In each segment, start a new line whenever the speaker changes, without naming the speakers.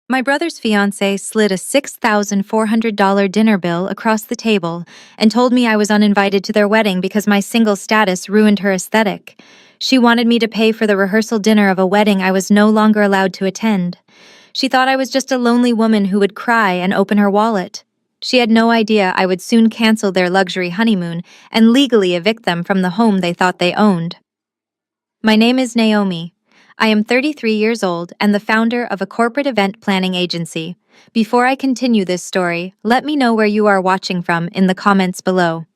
My brother's fiancée slid a $6,400 dinner bill across the table and told me I was uninvited to their wedding because my single status ruined her aesthetic. She wanted me to pay for the rehearsal dinner of a wedding I was no longer allowed to attend. She thought I was just a lonely woman who would cry and open her wallet. She had no idea I would soon cancel their luxury honeymoon and legally evict them from the home they thought they owned. My name is Naomi. I am 33 years old and the founder of a corporate event planning agency. Before I continue this story, let me know where you are watching from in the comments below.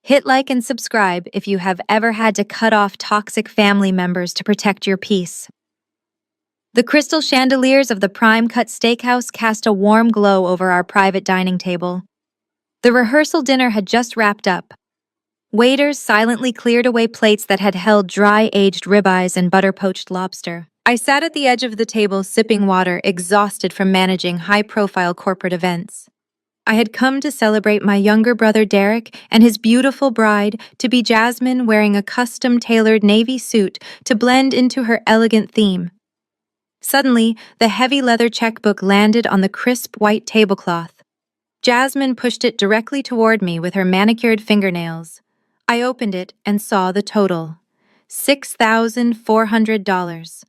Hit like and subscribe if you have ever had to cut off toxic family members to protect your peace. The crystal chandeliers of the Prime Cut Steakhouse cast a warm glow over our private dining table. The rehearsal dinner had just wrapped up. Waiters silently cleared away plates that had held dry-aged ribeyes and butter-poached lobster. I sat at the edge of the table sipping water, exhausted from managing high-profile corporate events. I had come to celebrate my younger brother Derek and his beautiful bride-to-be Jasmine, wearing a custom-tailored navy suit to blend into her elegant theme. Suddenly, the heavy leather checkbook landed on the crisp white tablecloth. Jasmine pushed it directly toward me with her manicured fingernails. I opened it and saw the total: $6,400.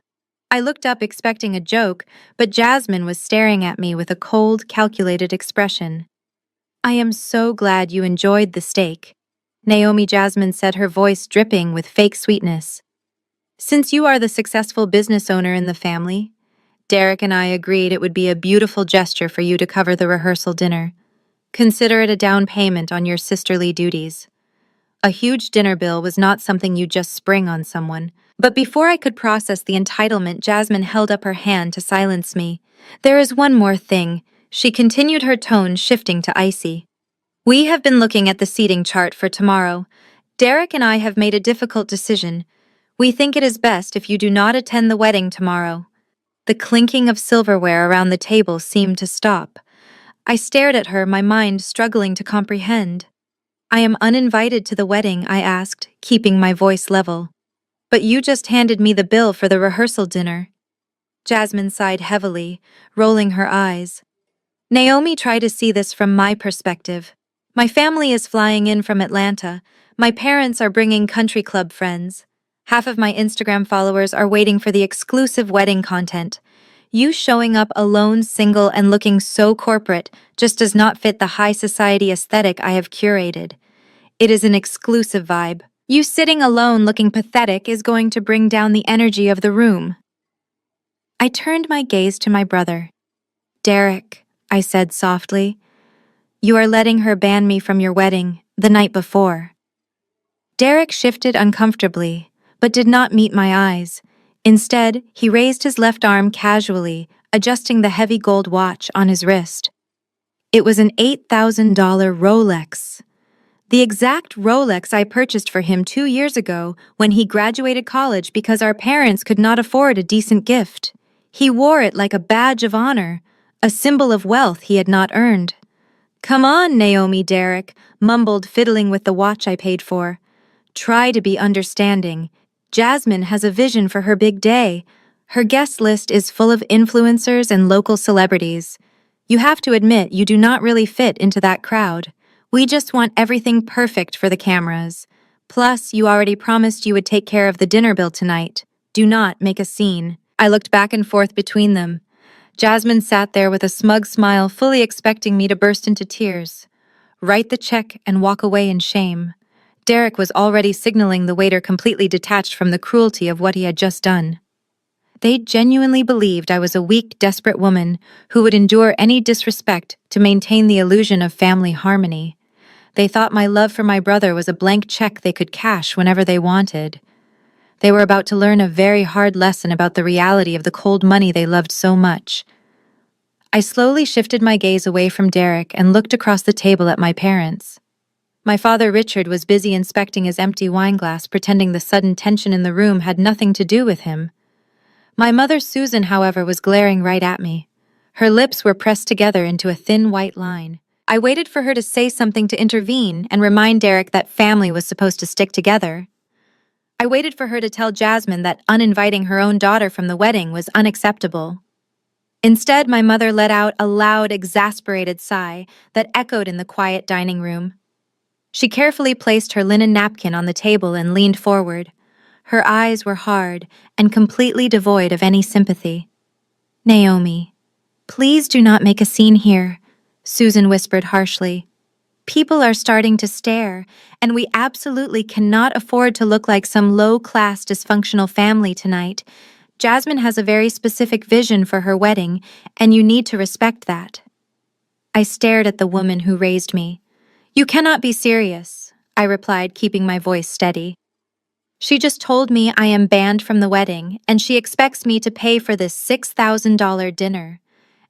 I looked up expecting a joke, but Jasmine was staring at me with a cold, calculated expression. "I am so glad you enjoyed the steak," Naomi Jasmine said, her voice dripping with fake sweetness. "Since you are the successful business owner in the family, Derek and I agreed it would be a beautiful gesture for you to cover the rehearsal dinner. Consider it a down payment on your sisterly duties." A huge dinner bill was not something you just spring on someone. But before I could process the entitlement, Jasmine held up her hand to silence me. "There is one more thing," she continued, her tone shifting to icy. "We have been looking at the seating chart for tomorrow. Derek and I have made a difficult decision. We think it is best if you do not attend the wedding tomorrow." The clinking of silverware around the table seemed to stop. I stared at her, my mind struggling to comprehend. "I am uninvited to the wedding," I asked, keeping my voice level. "But you just handed me the bill for the rehearsal dinner." Jasmine sighed heavily, rolling her eyes. "Naomi, try to see this from my perspective. My family is flying in from Atlanta. My parents are bringing country club friends. Half of my Instagram followers are waiting for the exclusive wedding content. You showing up alone, single, and looking so corporate just does not fit the high society aesthetic I have curated. It is an exclusive vibe. You sitting alone looking pathetic is going to bring down the energy of the room." I turned my gaze to my brother. "Derek," I said softly, "you are letting her ban me from your wedding the night before." Derek shifted uncomfortably, but did not meet my eyes. Instead, he raised his left arm casually, adjusting the heavy gold watch on his wrist. It was an $8,000 Rolex. The exact Rolex I purchased for him 2 years ago when he graduated college because our parents could not afford a decent gift. He wore it like a badge of honor, a symbol of wealth he had not earned. "Come on, Naomi," Derek mumbled, fiddling with the watch I paid for. "Try to be understanding. Jasmine has a vision for her big day. Her guest list is full of influencers and local celebrities. You have to admit you do not really fit into that crowd. We just want everything perfect for the cameras. Plus, you already promised you would take care of the dinner bill tonight. Do not make a scene." I looked back and forth between them. Jasmine sat there with a smug smile, fully expecting me to burst into tears, write the check, and walk away in shame. Derek was already signaling the waiter, completely detached from the cruelty of what he had just done. They genuinely believed I was a weak, desperate woman who would endure any disrespect to maintain the illusion of family harmony. They thought my love for my brother was a blank check they could cash whenever they wanted. They were about to learn a very hard lesson about the reality of the cold money they loved so much. I slowly shifted my gaze away from Derek and looked across the table at my parents. My father Richard was busy inspecting his empty wineglass, pretending the sudden tension in the room had nothing to do with him. My mother Susan, however, was glaring right at me. Her lips were pressed together into a thin white line. I waited for her to say something to intervene and remind Derek that family was supposed to stick together. I waited for her to tell Jasmine that uninviting her own daughter from the wedding was unacceptable. Instead, my mother let out a loud, exasperated sigh that echoed in the quiet dining room. She carefully placed her linen napkin on the table and leaned forward. Her eyes were hard and completely devoid of any sympathy. "Naomi, please do not make a scene here," Susan whispered harshly. "People are starting to stare, and we absolutely cannot afford to look like some low-class dysfunctional family tonight. Jasmine has a very specific vision for her wedding, and you need to respect that." I stared at the woman who raised me. "You cannot be serious," I replied, keeping my voice steady. "She just told me I am banned from the wedding, and she expects me to pay for this $6,000 dinner.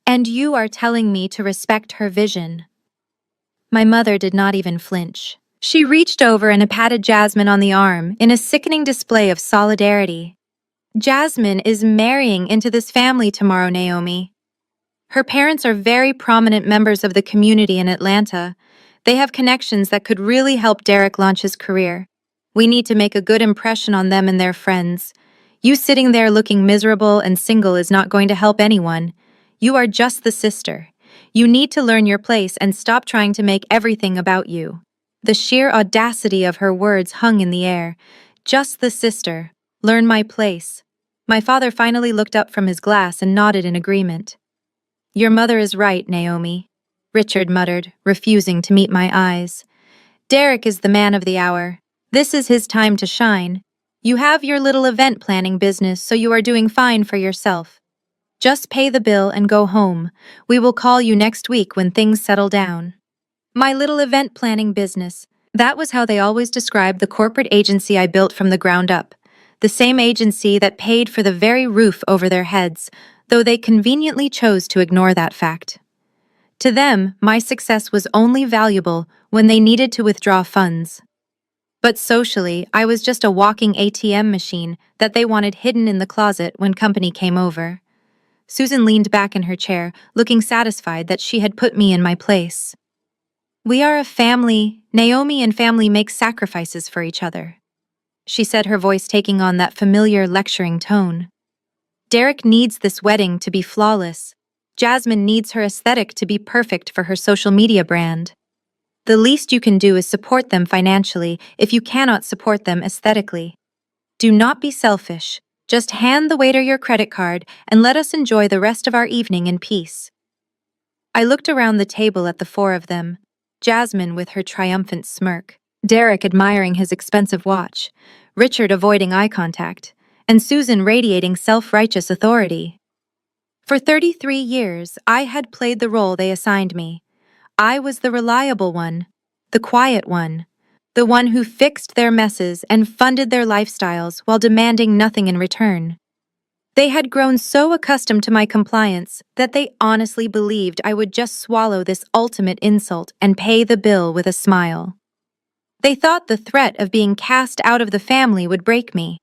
And you are telling me to respect her vision." My mother did not even flinch. She reached over and patted Jasmine on the arm in a sickening display of solidarity. "Jasmine is marrying into this family tomorrow, Naomi. Her parents are very prominent members of the community in Atlanta. They have connections that could really help Derek launch his career. We need to make a good impression on them and their friends. You sitting there looking miserable and single is not going to help anyone. You are just the sister. You need to learn your place and stop trying to make everything about you." The sheer audacity of her words hung in the air. Just the sister. Learn my place. My father finally looked up from his glass and nodded in agreement. "Your mother is right, Naomi," Richard muttered, refusing to meet my eyes. "Derek is the man of the hour. This is his time to shine. You have your little event planning business, so you are doing fine for yourself. Just pay the bill and go home. We will call you next week when things settle down." My little event planning business. That was how they always described the corporate agency I built from the ground up. The same agency that paid for the very roof over their heads, though they conveniently chose to ignore that fact. To them, my success was only valuable when they needed to withdraw funds. But socially, I was just a walking ATM machine that they wanted hidden in the closet when company came over. Susan leaned back in her chair, looking satisfied that she had put me in my place. "We are a family. Naomi and family make sacrifices for each other," she said, her voice taking on that familiar lecturing tone. "Derek needs this wedding to be flawless. Jasmine needs her aesthetic to be perfect for her social media brand. The least you can do is support them financially if you cannot support them aesthetically. Do not be selfish. Just hand the waiter your credit card and let us enjoy the rest of our evening in peace." I looked around the table at the four of them, Jasmine with her triumphant smirk, Derek admiring his expensive watch, Richard avoiding eye contact, and Susan radiating self-righteous authority. For 33 years, I had played the role they assigned me. I was the reliable one, the quiet one, the one who fixed their messes and funded their lifestyles while demanding nothing in return. They had grown so accustomed to my compliance that they honestly believed I would just swallow this ultimate insult and pay the bill with a smile. They thought the threat of being cast out of the family would break me,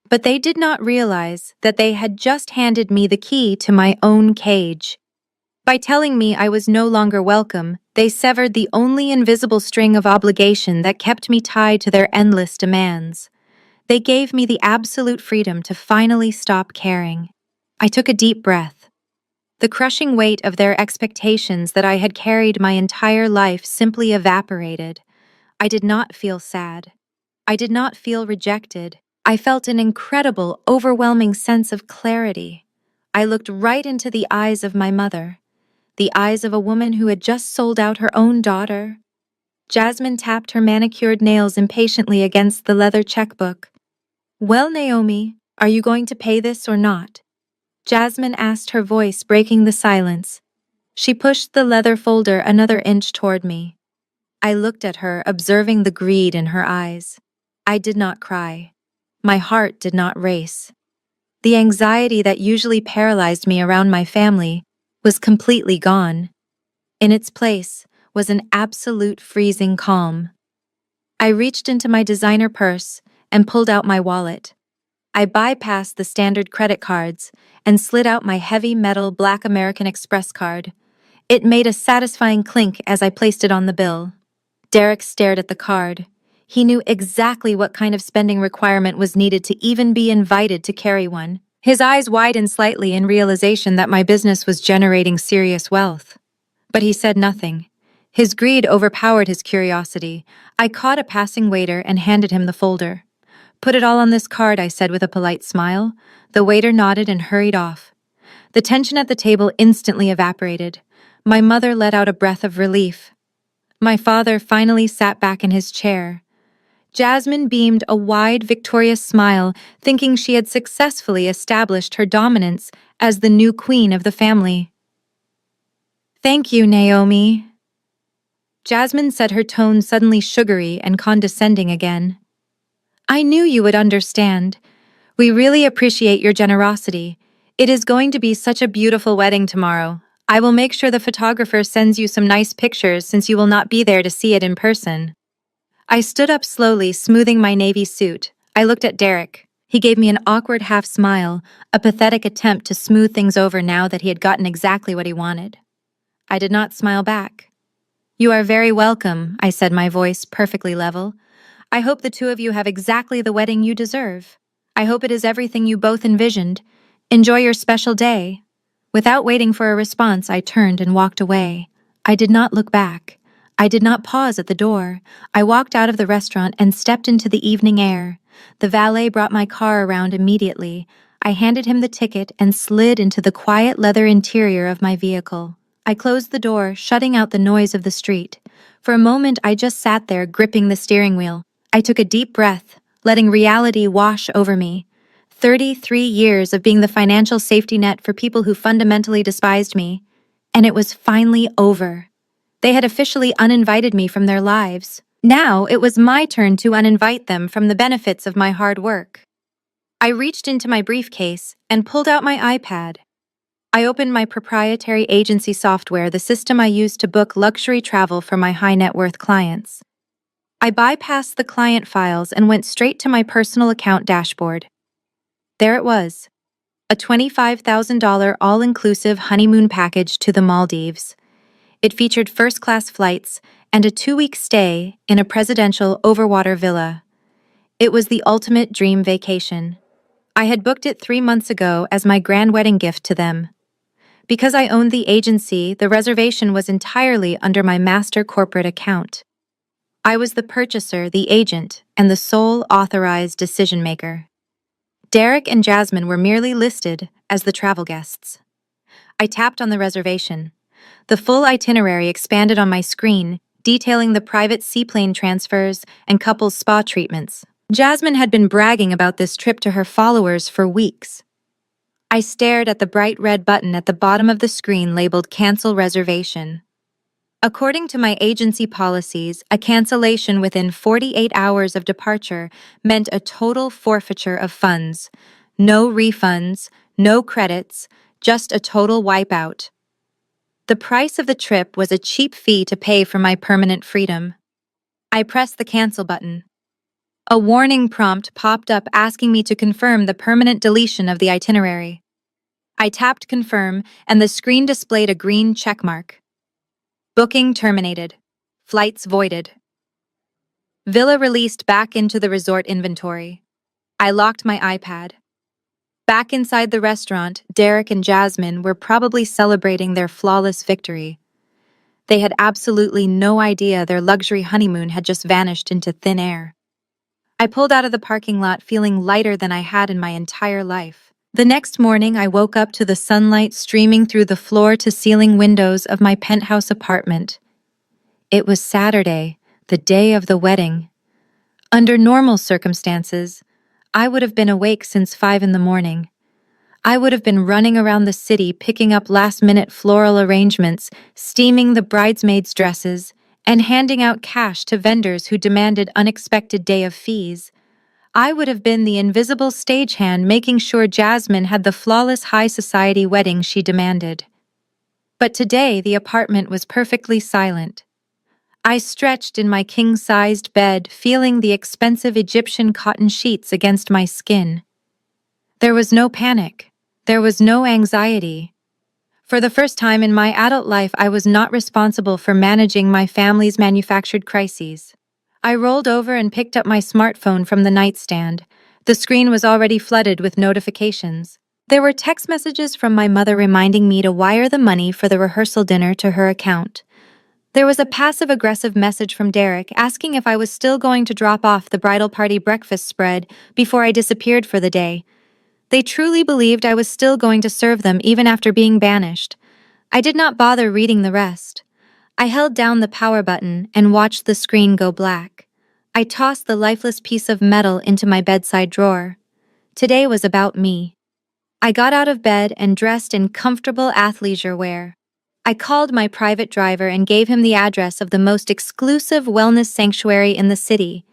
but they did not realize that they had just handed me the key to my own cage. By telling me I was no longer welcome, they severed the only invisible string of obligation that kept me tied to their endless demands. They gave me the absolute freedom to finally stop caring. I took a deep breath. The crushing weight of their expectations that I had carried my entire life simply evaporated. I did not feel sad. I did not feel rejected. I felt an incredible, overwhelming sense of clarity. I looked right into the eyes of my mother, the eyes of a woman who had just sold out her own daughter. Jasmine tapped her manicured nails impatiently against the leather checkbook. "Well, Naomi, are you going to pay this or not?" Jasmine asked, her voice breaking the silence. She pushed the leather folder another inch toward me. I looked at her, observing the greed in her eyes. I did not cry. My heart did not race. The anxiety that usually paralyzed me around my family was completely gone. In its place was an absolute freezing calm. I reached into my designer purse and pulled out my wallet. I bypassed the standard credit cards and slid out my heavy metal Black American Express card. It made a satisfying clink as I placed it on the bill. Derek stared at the card. He knew exactly what kind of spending requirement was needed to even be invited to carry one, His eyes widened slightly in realization that my business was generating serious wealth. But he said nothing. His greed overpowered his curiosity. I caught a passing waiter and handed him the folder. "Put it all on this card," I said with a polite smile. The waiter nodded and hurried off. The tension at the table instantly evaporated. My mother let out a breath of relief. My father finally sat back in his chair. Jasmine beamed a wide, victorious smile, thinking she had successfully established her dominance as the new queen of the family. "Thank you, Naomi." Jasmine said, her tone suddenly sugary and condescending again. "I knew you would understand. We really appreciate your generosity. It is going to be such a beautiful wedding tomorrow. I will make sure the photographer sends you some nice pictures since you will not be there to see it in person." I stood up slowly, smoothing my navy suit. I looked at Derek. He gave me an awkward half smile, a pathetic attempt to smooth things over now that he had gotten exactly what he wanted. I did not smile back. "You are very welcome," I said, my voice perfectly level. "I hope the two of you have exactly the wedding you deserve. I hope it is everything you both envisioned. Enjoy your special day." Without waiting for a response, I turned and walked away. I did not look back. I did not pause at the door. I walked out of the restaurant and stepped into the evening air. The valet brought my car around immediately. I handed him the ticket and slid into the quiet leather interior of my vehicle. I closed the door, shutting out the noise of the street. For a moment, I just sat there, gripping the steering wheel. I took a deep breath, letting reality wash over me. 33 years of being the financial safety net for people who fundamentally despised me. And it was finally over. They had officially uninvited me from their lives. Now it was my turn to uninvite them from the benefits of my hard work. I reached into my briefcase and pulled out my iPad. I opened my proprietary agency software, the system I use to book luxury travel for my high-net-worth clients. I bypassed the client files and went straight to my personal account dashboard. There it was, a $25,000 all-inclusive honeymoon package to the Maldives. It featured first-class flights and a 2-week stay in a presidential overwater villa. It was the ultimate dream vacation. I had booked it 3 months ago as my grand wedding gift to them. Because I owned the agency, the reservation was entirely under my master corporate account. I was the purchaser, the agent, and the sole authorized decision-maker. Derek and Jasmine were merely listed as the travel guests. I tapped on the reservation. The full itinerary expanded on my screen, detailing the private seaplane transfers and couples spa treatments. Jasmine had been bragging about this trip to her followers for weeks. I stared at the bright red button at the bottom of the screen labeled Cancel Reservation. According to my agency policies, a cancellation within 48 hours of departure meant a total forfeiture of funds. No refunds, no credits, just a total wipeout. The price of the trip was a cheap fee to pay for my permanent freedom. I pressed the cancel button. A warning prompt popped up asking me to confirm the permanent deletion of the itinerary. I tapped confirm, and the screen displayed a green checkmark. Booking terminated. Flights voided. Villa released back into the resort inventory. I locked my iPad. Back inside the restaurant, Derek and Jasmine were probably celebrating their flawless victory. They had absolutely no idea their luxury honeymoon had just vanished into thin air. I pulled out of the parking lot feeling lighter than I had in my entire life. The next morning, I woke up to the sunlight streaming through the floor-to-ceiling windows of my penthouse apartment. It was Saturday, the day of the wedding. Under normal circumstances, I would have been awake since 5 in the morning. I would have been running around the city picking up last-minute floral arrangements, steaming the bridesmaids' dresses, and handing out cash to vendors who demanded unexpected day of fees. I would have been the invisible stagehand making sure Jasmine had the flawless high society wedding she demanded. But today the apartment was perfectly silent. I stretched in my king-sized bed, feeling the expensive Egyptian cotton sheets against my skin. There was no panic. There was no anxiety. For the first time in my adult life, I was not responsible for managing my family's manufactured crises. I rolled over and picked up my smartphone from the nightstand. The screen was already flooded with notifications. There were text messages from my mother reminding me to wire the money for the rehearsal dinner to her account. There was a passive-aggressive message from Derek asking if I was still going to drop off the bridal party breakfast spread before I disappeared for the day. They truly believed I was still going to serve them even after being banished. I did not bother reading the rest. I held down the power button and watched the screen go black. I tossed the lifeless piece of metal into my bedside drawer. Today was about me. I got out of bed and dressed in comfortable athleisure wear. I called my private driver and gave him the address of the most exclusive wellness sanctuary in the city.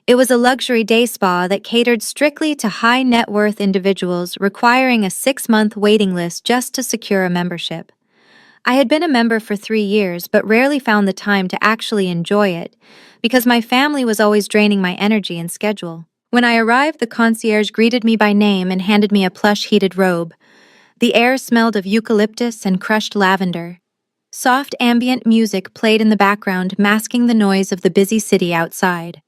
It was a luxury day spa that catered strictly to high-net-worth individuals requiring a 6-month waiting list just to secure a membership. I had been a member for 3 years but rarely found the time to actually enjoy it, because my family was always draining my energy and schedule. When I arrived, the concierge greeted me by name and handed me a plush heated robe. The air smelled of eucalyptus and crushed lavender. Soft ambient music played in the background, masking the noise of the busy city outside.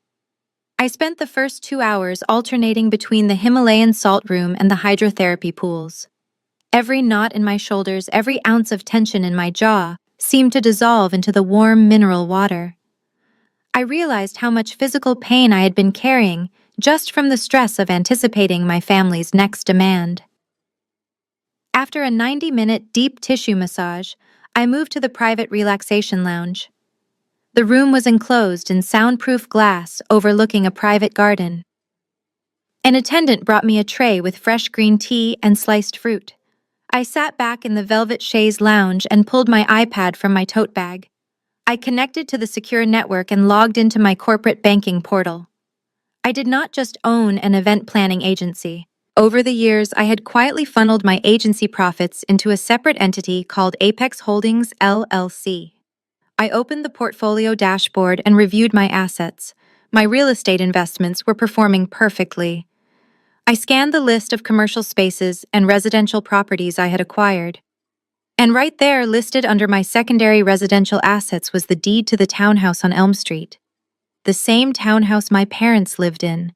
I spent the first 2 hours alternating between the Himalayan salt room and the hydrotherapy pools. Every knot in my shoulders, every ounce of tension in my jaw, seemed to dissolve into the warm mineral water. I realized how much physical pain I had been carrying just from the stress of anticipating my family's next demand. After a 90-minute deep tissue massage, I moved to the private relaxation lounge. The room was enclosed in soundproof glass overlooking a private garden. An attendant brought me a tray with fresh green tea and sliced fruit. I sat back in the velvet chaise lounge and pulled my iPad from my tote bag. I connected to the secure network and logged into my corporate banking portal. I did not just own an event planning agency. Over the years, I had quietly funneled my agency profits into a separate entity called Apex Holdings, LLC. I opened the portfolio dashboard and reviewed my assets. My real estate investments were performing perfectly. I scanned the list of commercial spaces and residential properties I had acquired. And right there, listed under my secondary residential assets, was the deed to the townhouse on Elm Street. The same townhouse my parents lived in.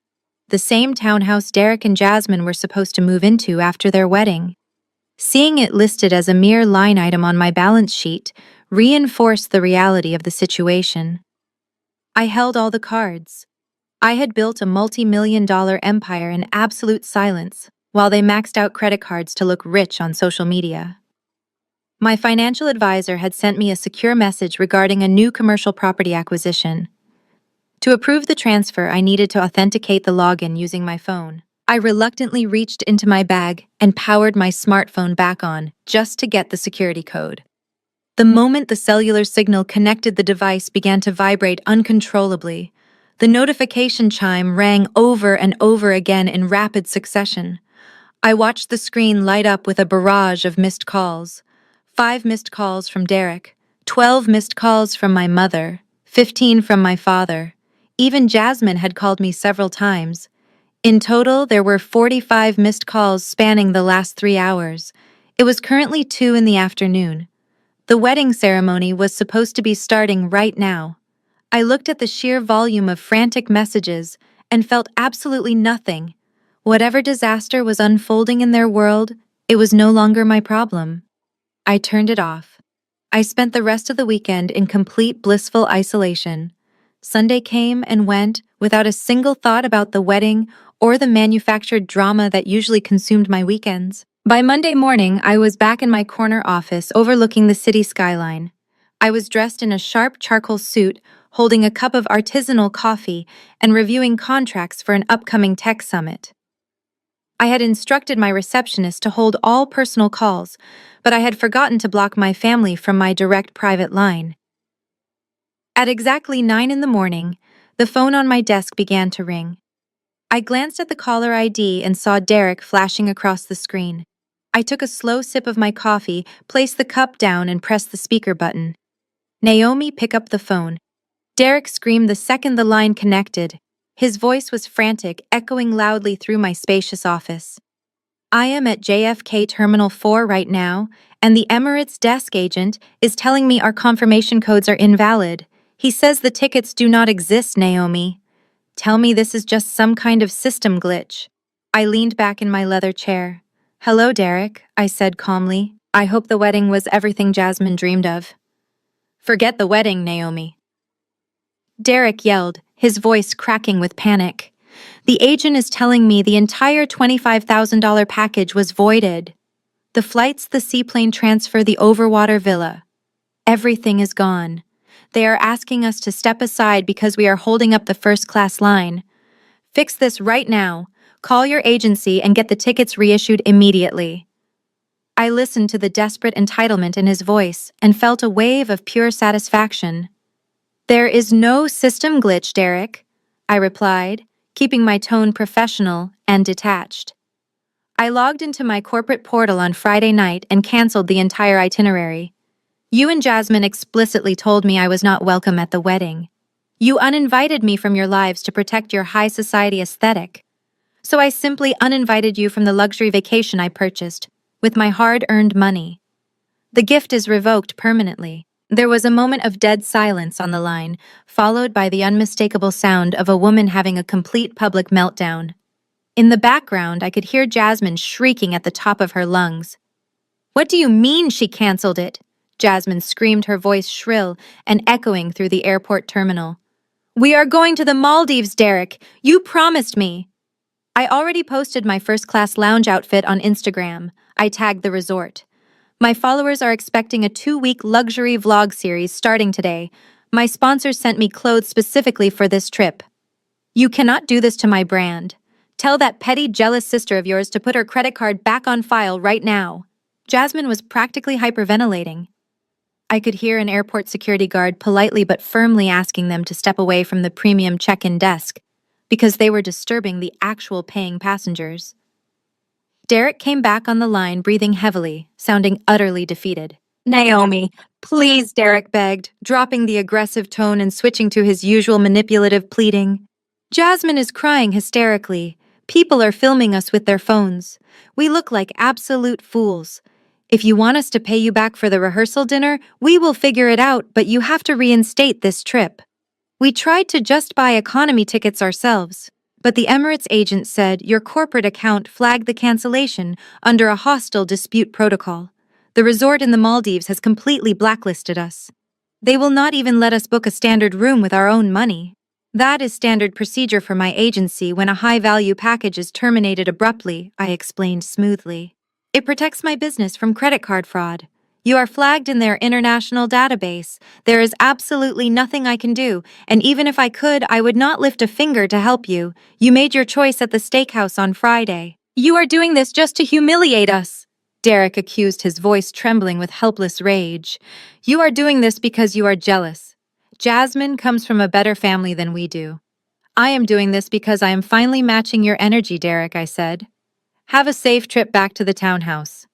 The same townhouse Derek and Jasmine were supposed to move into after their wedding. Seeing it listed as a mere line item on my balance sheet reinforced the reality of the situation. I held all the cards. I had built a multi-million-dollar empire in absolute silence, while they maxed out credit cards to look rich on social media. My financial advisor had sent me a secure message regarding a new commercial property acquisition. To approve the transfer, I needed to authenticate the login using my phone. I reluctantly reached into my bag and powered my smartphone back on just to get the security code. The moment the cellular signal connected, the device began to vibrate uncontrollably. The notification chime rang over and over again in rapid succession. I watched the screen light up with a barrage of missed calls. 5 missed calls from Derek, 12 missed calls from my mother, 15 from my father. Even Jasmine had called me several times. In total, there were 45 missed calls spanning the last 3 hours. It was currently 2 in the afternoon. The wedding ceremony was supposed to be starting right now. I looked at the sheer volume of frantic messages and felt absolutely nothing. Whatever disaster was unfolding in their world, it was no longer my problem. I turned it off. I spent the rest of the weekend in complete blissful isolation. Sunday came and went without a single thought about the wedding or the manufactured drama that usually consumed my weekends. By Monday morning, I was back in my corner office overlooking the city skyline. I was dressed in a sharp charcoal suit, holding a cup of artisanal coffee and reviewing contracts for an upcoming tech summit. I had instructed my receptionist to hold all personal calls, but I had forgotten to block my family from my direct private line. At exactly 9 in the morning, the phone on my desk began to ring. I glanced at the caller ID and saw Derek flashing across the screen. I took a slow sip of my coffee, placed the cup down, and pressed the speaker button. Naomi, pick up the phone. Derek screamed the second the line connected. His voice was frantic, echoing loudly through my spacious office. I am at JFK Terminal 4 right now, and the Emirates desk agent is telling me our confirmation codes are invalid. He says the tickets do not exist, Naomi. Tell me this is just some kind of system glitch. I leaned back in my leather chair. Hello, Derek, I said calmly. I hope the wedding was everything Jasmine dreamed of. Forget the wedding, Naomi. Derek yelled, his voice cracking with panic. The agent is telling me the entire $25,000 package was voided. The flights, the seaplane transfer, the overwater villa. Everything is gone. They are asking us to step aside because we are holding up the first-class line. Fix this right now. Call your agency and get the tickets reissued immediately. I listened to the desperate entitlement in his voice and felt a wave of pure satisfaction. There is no system glitch, Derek, I replied, keeping my tone professional and detached. I logged into my corporate portal on Friday night and canceled the entire itinerary. You and Jasmine explicitly told me I was not welcome at the wedding. You uninvited me from your lives to protect your high society aesthetic. So I simply uninvited you from the luxury vacation I purchased with my hard-earned money. The gift is revoked permanently. There was a moment of dead silence on the line, followed by the unmistakable sound of a woman having a complete public meltdown. In the background, I could hear Jasmine shrieking at the top of her lungs. "What do you mean she canceled it?" Jasmine screamed, her voice shrill and echoing through the airport terminal. "We are going to the Maldives, Derek. You promised me." I already posted my first-class lounge outfit on Instagram. I tagged the resort. My followers are expecting a 2-week luxury vlog series starting today. My sponsors sent me clothes specifically for this trip. You cannot do this to my brand. Tell that petty, jealous sister of yours to put her credit card back on file right now. Jasmine was practically hyperventilating. I could hear an airport security guard politely but firmly asking them to step away from the premium check-in desk because they were disturbing the actual paying passengers. Derek came back on the line, breathing heavily, sounding utterly defeated. "Naomi, please," Derek begged, dropping the aggressive tone and switching to his usual manipulative pleading. "Jasmine is crying hysterically. People are filming us with their phones. We look like absolute fools. If you want us to pay you back for the rehearsal dinner, we will figure it out, but you have to reinstate this trip. We tried to just buy economy tickets ourselves, but the Emirates agent said your corporate account flagged the cancellation under a hostile dispute protocol. The resort in the Maldives has completely blacklisted us. They will not even let us book a standard room with our own money. That is standard procedure for my agency when a high-value package is terminated abruptly," I explained smoothly. "It protects my business from credit card fraud. You are flagged in their international database. There is absolutely nothing I can do, and even if I could, I would not lift a finger to help you. You made your choice at the steakhouse on Friday. You are doing this just to humiliate us," Derek accused, his voice trembling with helpless rage. "You are doing this because you are jealous. Jasmine comes from a better family than we do. I am doing this because I am finally matching your energy, Derek," I said. "Have a safe trip back to the townhouse.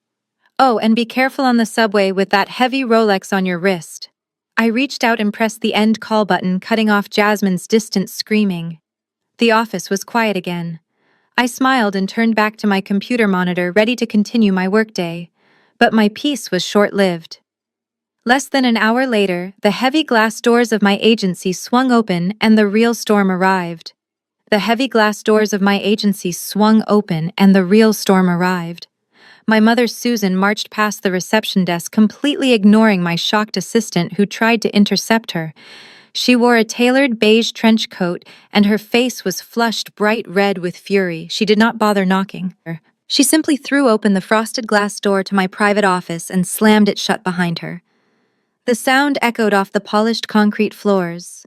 Oh, and be careful on the subway with that heavy Rolex on your wrist." I reached out and pressed the end call button, cutting off Jasmine's distant screaming. The office was quiet again. I smiled and turned back to my computer monitor, ready to continue my workday. But my peace was short-lived. Less than an hour later, the heavy glass doors of my agency swung open and the real storm arrived. The heavy glass doors of my agency swung open and the real storm arrived. My mother, Susan, marched past the reception desk, completely ignoring my shocked assistant who tried to intercept her. She wore a tailored beige trench coat, and her face was flushed bright red with fury. She did not bother knocking. She simply threw open the frosted glass door to my private office and slammed it shut behind her. The sound echoed off the polished concrete floors.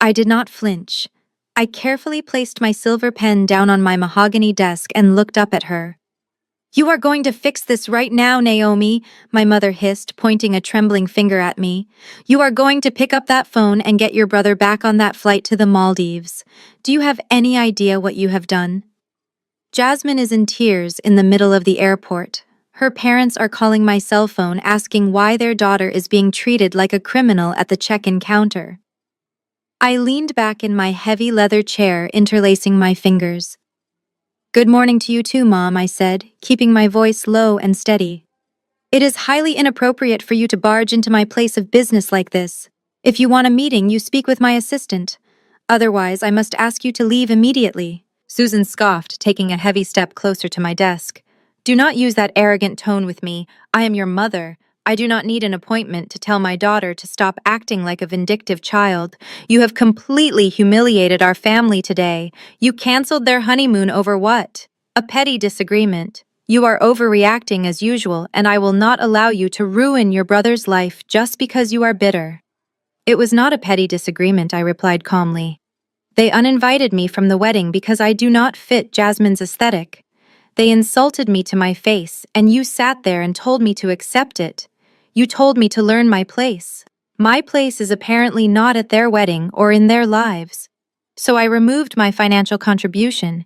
I did not flinch. I carefully placed my silver pen down on my mahogany desk and looked up at her. "You are going to fix this right now, Naomi," my mother hissed, pointing a trembling finger at me. "You are going to pick up that phone and get your brother back on that flight to the Maldives. Do you have any idea what you have done?" Jasmine is in tears in the middle of the airport. Her parents are calling my cell phone, asking why their daughter is being treated like a criminal at the check-in counter. I leaned back in my heavy leather chair, interlacing my fingers. "Good morning to you too, Mom," I said, keeping my voice low and steady. "It is highly inappropriate for you to barge into my place of business like this. If you want a meeting, you speak with my assistant. Otherwise, I must ask you to leave immediately." Susan scoffed, taking a heavy step closer to my desk. Do not use that arrogant tone with me. I am your mother. I do not need an appointment to tell my daughter to stop acting like a vindictive child. You have completely humiliated our family today. You canceled their honeymoon over what? A petty disagreement. You are overreacting as usual, and I will not allow you to ruin your brother's life just because you are bitter. It was not a petty disagreement, I replied calmly. They uninvited me from the wedding because I do not fit Jasmine's aesthetic. They insulted me to my face, and you sat there and told me to accept it. You told me to learn my place. My place is apparently not at their wedding or in their lives. So I removed my financial contribution.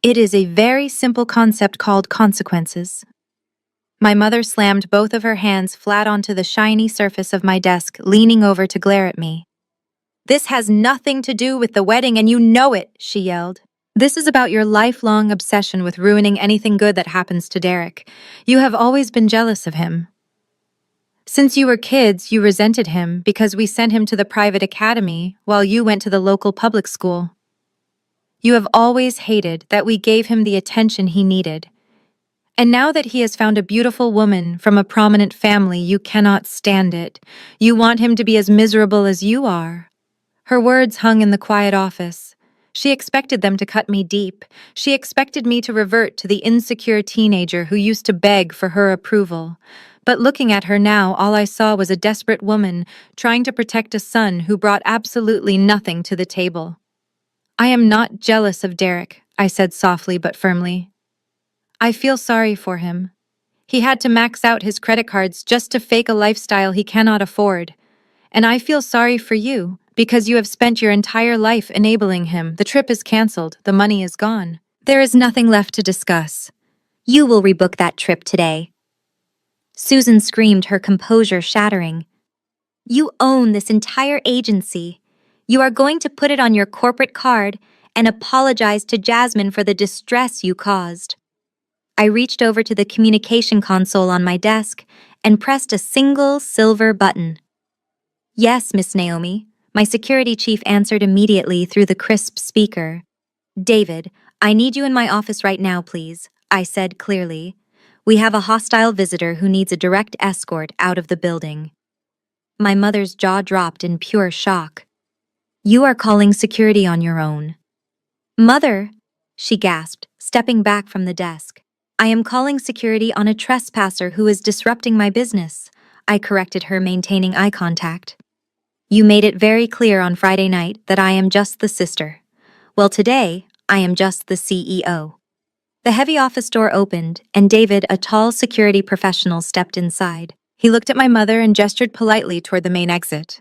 It is a very simple concept called consequences. My mother slammed both of her hands flat onto the shiny surface of my desk, leaning over to glare at me. "This has nothing to do with the wedding, and you know it," she yelled. "This is about your lifelong obsession with ruining anything good that happens to Derek. You have always been jealous of him. Since you were kids, you resented him because we sent him to the private academy while you went to the local public school. You have always hated that we gave him the attention he needed. And now that he has found a beautiful woman from a prominent family, you cannot stand it. You want him to be as miserable as you are." Her words hung in the quiet office. She expected them to cut me deep. She expected me to revert to the insecure teenager who used to beg for her approval. But looking at her now, all I saw was a desperate woman trying to protect a son who brought absolutely nothing to the table. "I am not jealous of Derek," I said softly but firmly. "I feel sorry for him. He had to max out his credit cards just to fake a lifestyle he cannot afford. And I feel sorry for you, because you have spent your entire life enabling him. The trip is canceled, the money is gone. There is nothing left to discuss. You will rebook that trip today." Susan screamed, her composure shattering. "You own this entire agency. You are going to put it on your corporate card and apologize to Jasmine for the distress you caused." I reached over to the communication console on my desk and pressed a single silver button. "Yes, Miss Naomi," my security chief answered immediately through the crisp speaker. "David, I need you in my office right now, please," I said clearly. "We have a hostile visitor who needs a direct escort out of the building." My mother's jaw dropped in pure shock. "You are calling security on your own." "Mother," she gasped, stepping back from the desk. "I am calling security on a trespasser who is disrupting my business," I corrected her, maintaining eye contact. "You made it very clear on Friday night that I am just the sister. Well, today, I am just the CEO." The heavy office door opened, and David, a tall security professional, stepped inside. He looked at my mother and gestured politely toward the main exit.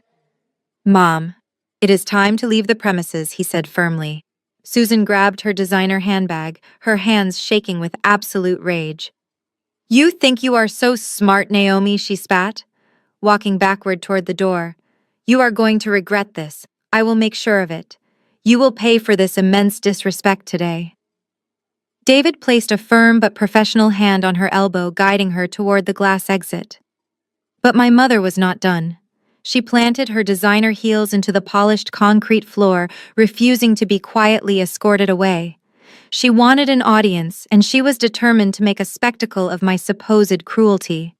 "Mom, it is time to leave the premises," he said firmly. Susan grabbed her designer handbag, her hands shaking with absolute rage. "You think you are so smart, Naomi," she spat, walking backward toward the door. "You are going to regret this. I will make sure of it. You will pay for this immense disrespect today." David placed a firm but professional hand on her elbow, guiding her toward the glass exit. But my mother was not done. She planted her designer heels into the polished concrete floor, refusing to be quietly escorted away. She wanted an audience, and she was determined to make a spectacle of my supposed cruelty.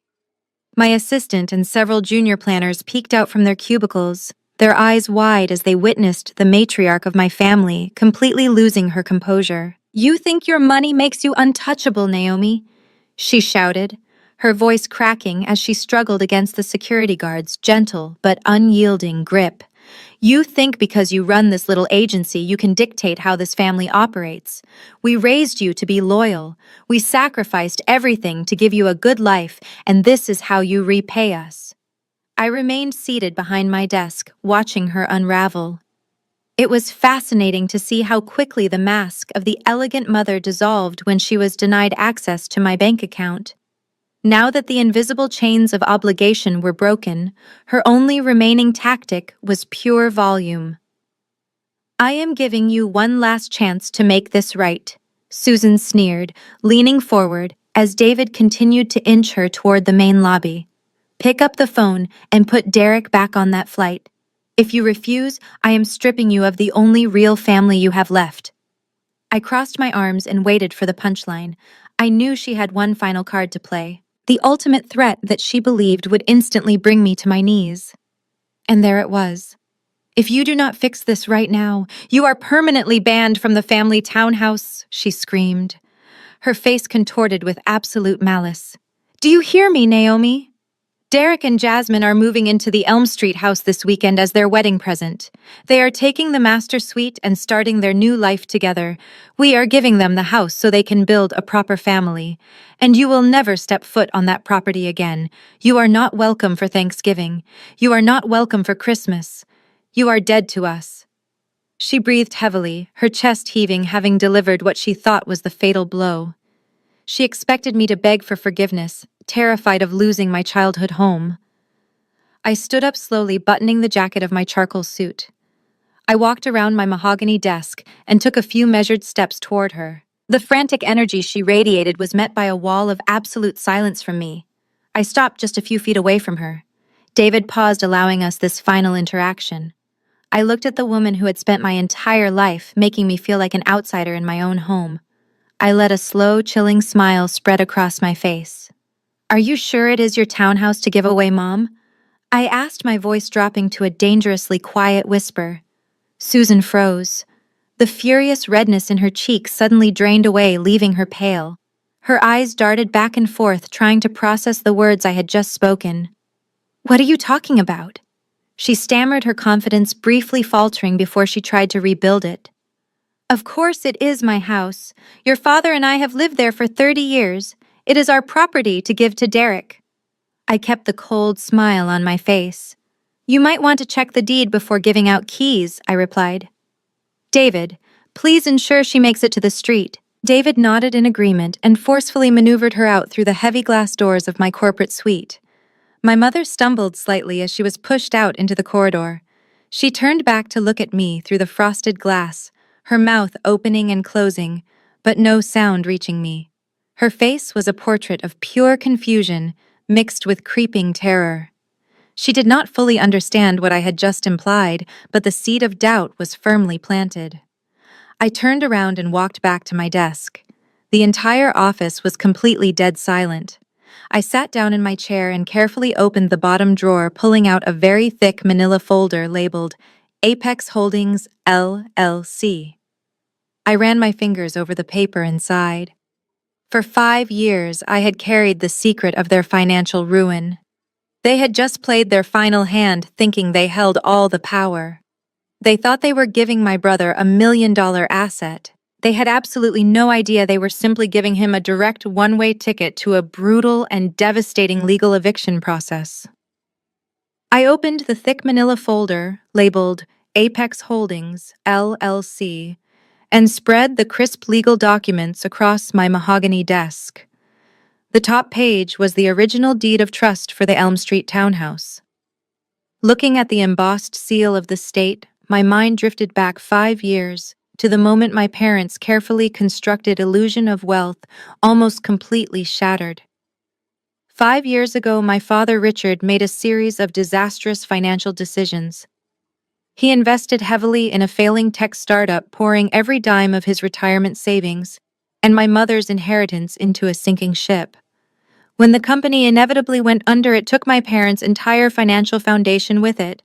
My assistant and several junior planners peeked out from their cubicles, their eyes wide as they witnessed the matriarch of my family completely losing her composure. "You think your money makes you untouchable, Naomi?" she shouted, her voice cracking as she struggled against the security guard's gentle but unyielding grip. "You think because you run this little agency you can dictate how this family operates. We raised you to be loyal. We sacrificed everything to give you a good life, and this is how you repay us." I remained seated behind my desk, watching her unravel. It was fascinating to see how quickly the mask of the elegant mother dissolved when she was denied access to my bank account. Now that the invisible chains of obligation were broken, her only remaining tactic was pure volume. "I am giving you one last chance to make this right," Susan sneered, leaning forward as David continued to inch her toward the main lobby. "Pick up the phone and put Derek back on that flight. If you refuse, I am stripping you of the only real family you have left." I crossed my arms and waited for the punchline. I knew she had one final card to play, the ultimate threat that she believed would instantly bring me to my knees. And there it was. "If you do not fix this right now, you are permanently banned from the family townhouse," she screamed, her face contorted with absolute malice. "Do you hear me, Naomi? Derek and Jasmine are moving into the Elm Street house this weekend as their wedding present. They are taking the master suite and starting their new life together. We are giving them the house so they can build a proper family. And you will never step foot on that property again. You are not welcome for Thanksgiving. You are not welcome for Christmas. You are dead to us." She breathed heavily, her chest heaving, having delivered what she thought was the fatal blow. She expected me to beg for forgiveness, terrified of losing my childhood home. I stood up slowly, buttoning the jacket of my charcoal suit. I walked around my mahogany desk and took a few measured steps toward her. The frantic energy she radiated was met by a wall of absolute silence from me. I stopped just a few feet away from her. David paused, allowing us this final interaction. I looked at the woman who had spent my entire life making me feel like an outsider in my own home. I let a slow, chilling smile spread across my face. "Are you sure it is your townhouse to give away, Mom?" I asked, my voice dropping to a dangerously quiet whisper. Susan froze. The furious redness in her cheeks suddenly drained away, leaving her pale. Her eyes darted back and forth, trying to process the words I had just spoken. "What are you talking about?" She stammered, her confidence briefly faltering before she tried to rebuild it. "Of course it is my house. Your father and I have lived there for 30 years. It is our property to give to Derek." I kept the cold smile on my face. "You might want to check the deed before giving out keys," I replied. "David, please ensure she makes it to the street." David nodded in agreement and forcefully maneuvered her out through the heavy glass doors of my corporate suite. My mother stumbled slightly as she was pushed out into the corridor. She turned back to look at me through the frosted glass, her mouth opening and closing, but no sound reaching me. Her face was a portrait of pure confusion mixed with creeping terror. She did not fully understand what I had just implied, but the seed of doubt was firmly planted. I turned around and walked back to my desk. The entire office was completely dead silent. I sat down in my chair and carefully opened the bottom drawer, pulling out a very thick manila folder labeled Apex Holdings, LLC. I ran my fingers over the paper inside. For 5 years, I had carried the secret of their financial ruin. They had just played their final hand, thinking they held all the power. They thought they were giving my brother a $1 million asset. They had absolutely no idea they were simply giving him a direct one-way ticket to a brutal and devastating legal eviction process. I opened the thick manila folder labeled Apex Holdings, LLC, and spread the crisp legal documents across my mahogany desk. The top page was the original deed of trust for the Elm Street townhouse. Looking at the embossed seal of the state, my mind drifted back 5 years to the moment my parents' carefully constructed illusion of wealth almost completely shattered. 5 years ago, my father Richard made a series of disastrous financial decisions. He invested heavily in a failing tech startup, pouring every dime of his retirement savings and my mother's inheritance into a sinking ship. When the company inevitably went under, it took my parents' entire financial foundation with it.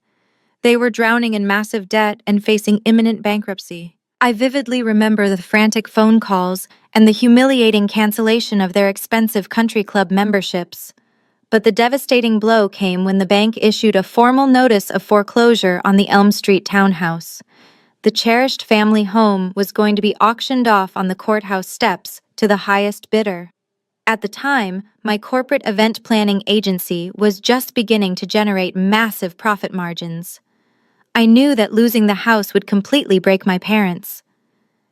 They were drowning in massive debt and facing imminent bankruptcy. I vividly remember the frantic phone calls and the humiliating cancellation of their expensive country club memberships. But the devastating blow came when the bank issued a formal notice of foreclosure on the Elm Street townhouse. The cherished family home was going to be auctioned off on the courthouse steps to the highest bidder. At the time, my corporate event planning agency was just beginning to generate massive profit margins. I knew that losing the house would completely break my parents.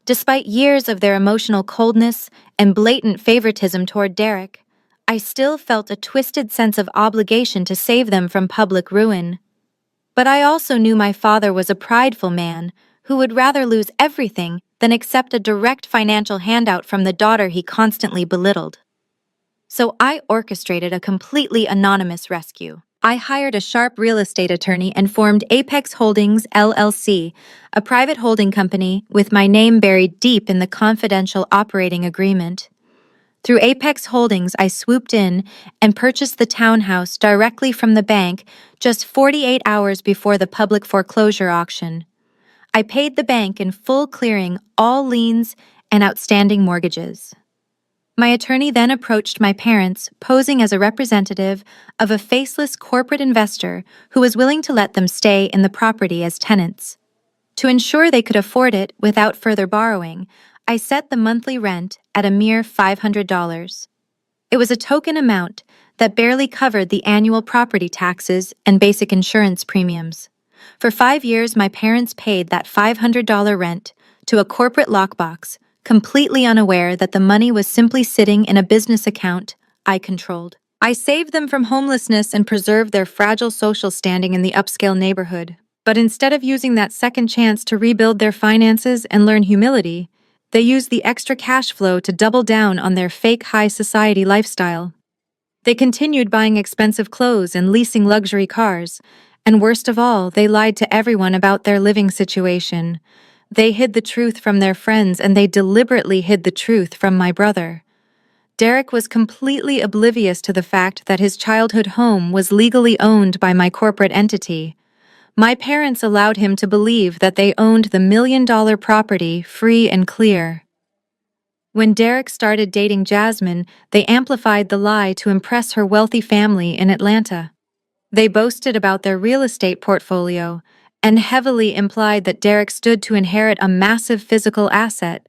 Despite years of their emotional coldness and blatant favoritism toward Derek, I still felt a twisted sense of obligation to save them from public ruin. But I also knew my father was a prideful man who would rather lose everything than accept a direct financial handout from the daughter he constantly belittled. So I orchestrated a completely anonymous rescue. I hired a sharp real estate attorney and formed Apex Holdings, LLC, a private holding company with my name buried deep in the confidential operating agreement. Through Apex Holdings, I swooped in and purchased the townhouse directly from the bank just 48 hours before the public foreclosure auction. I paid the bank in full, clearing all liens and outstanding mortgages. My attorney then approached my parents, posing as a representative of a faceless corporate investor who was willing to let them stay in the property as tenants. To ensure they could afford it without further borrowing, I set the monthly rent at a mere $500. It was a token amount that barely covered the annual property taxes and basic insurance premiums. For 5 years, my parents paid that $500 rent to a corporate lockbox, completely unaware that the money was simply sitting in a business account I controlled. I saved them from homelessness and preserved their fragile social standing in the upscale neighborhood. But instead of using that second chance to rebuild their finances and learn humility, they used the extra cash flow to double down on their fake high society lifestyle. They continued buying expensive clothes and leasing luxury cars, and worst of all, they lied to everyone about their living situation. They hid the truth from their friends, and they deliberately hid the truth from my brother. Derek was completely oblivious to the fact that his childhood home was legally owned by my corporate entity. My parents allowed him to believe that they owned the $1 million property free and clear. When Derek started dating Jasmine, they amplified the lie to impress her wealthy family in Atlanta. They boasted about their real estate portfolio and heavily implied that Derek stood to inherit a massive physical asset.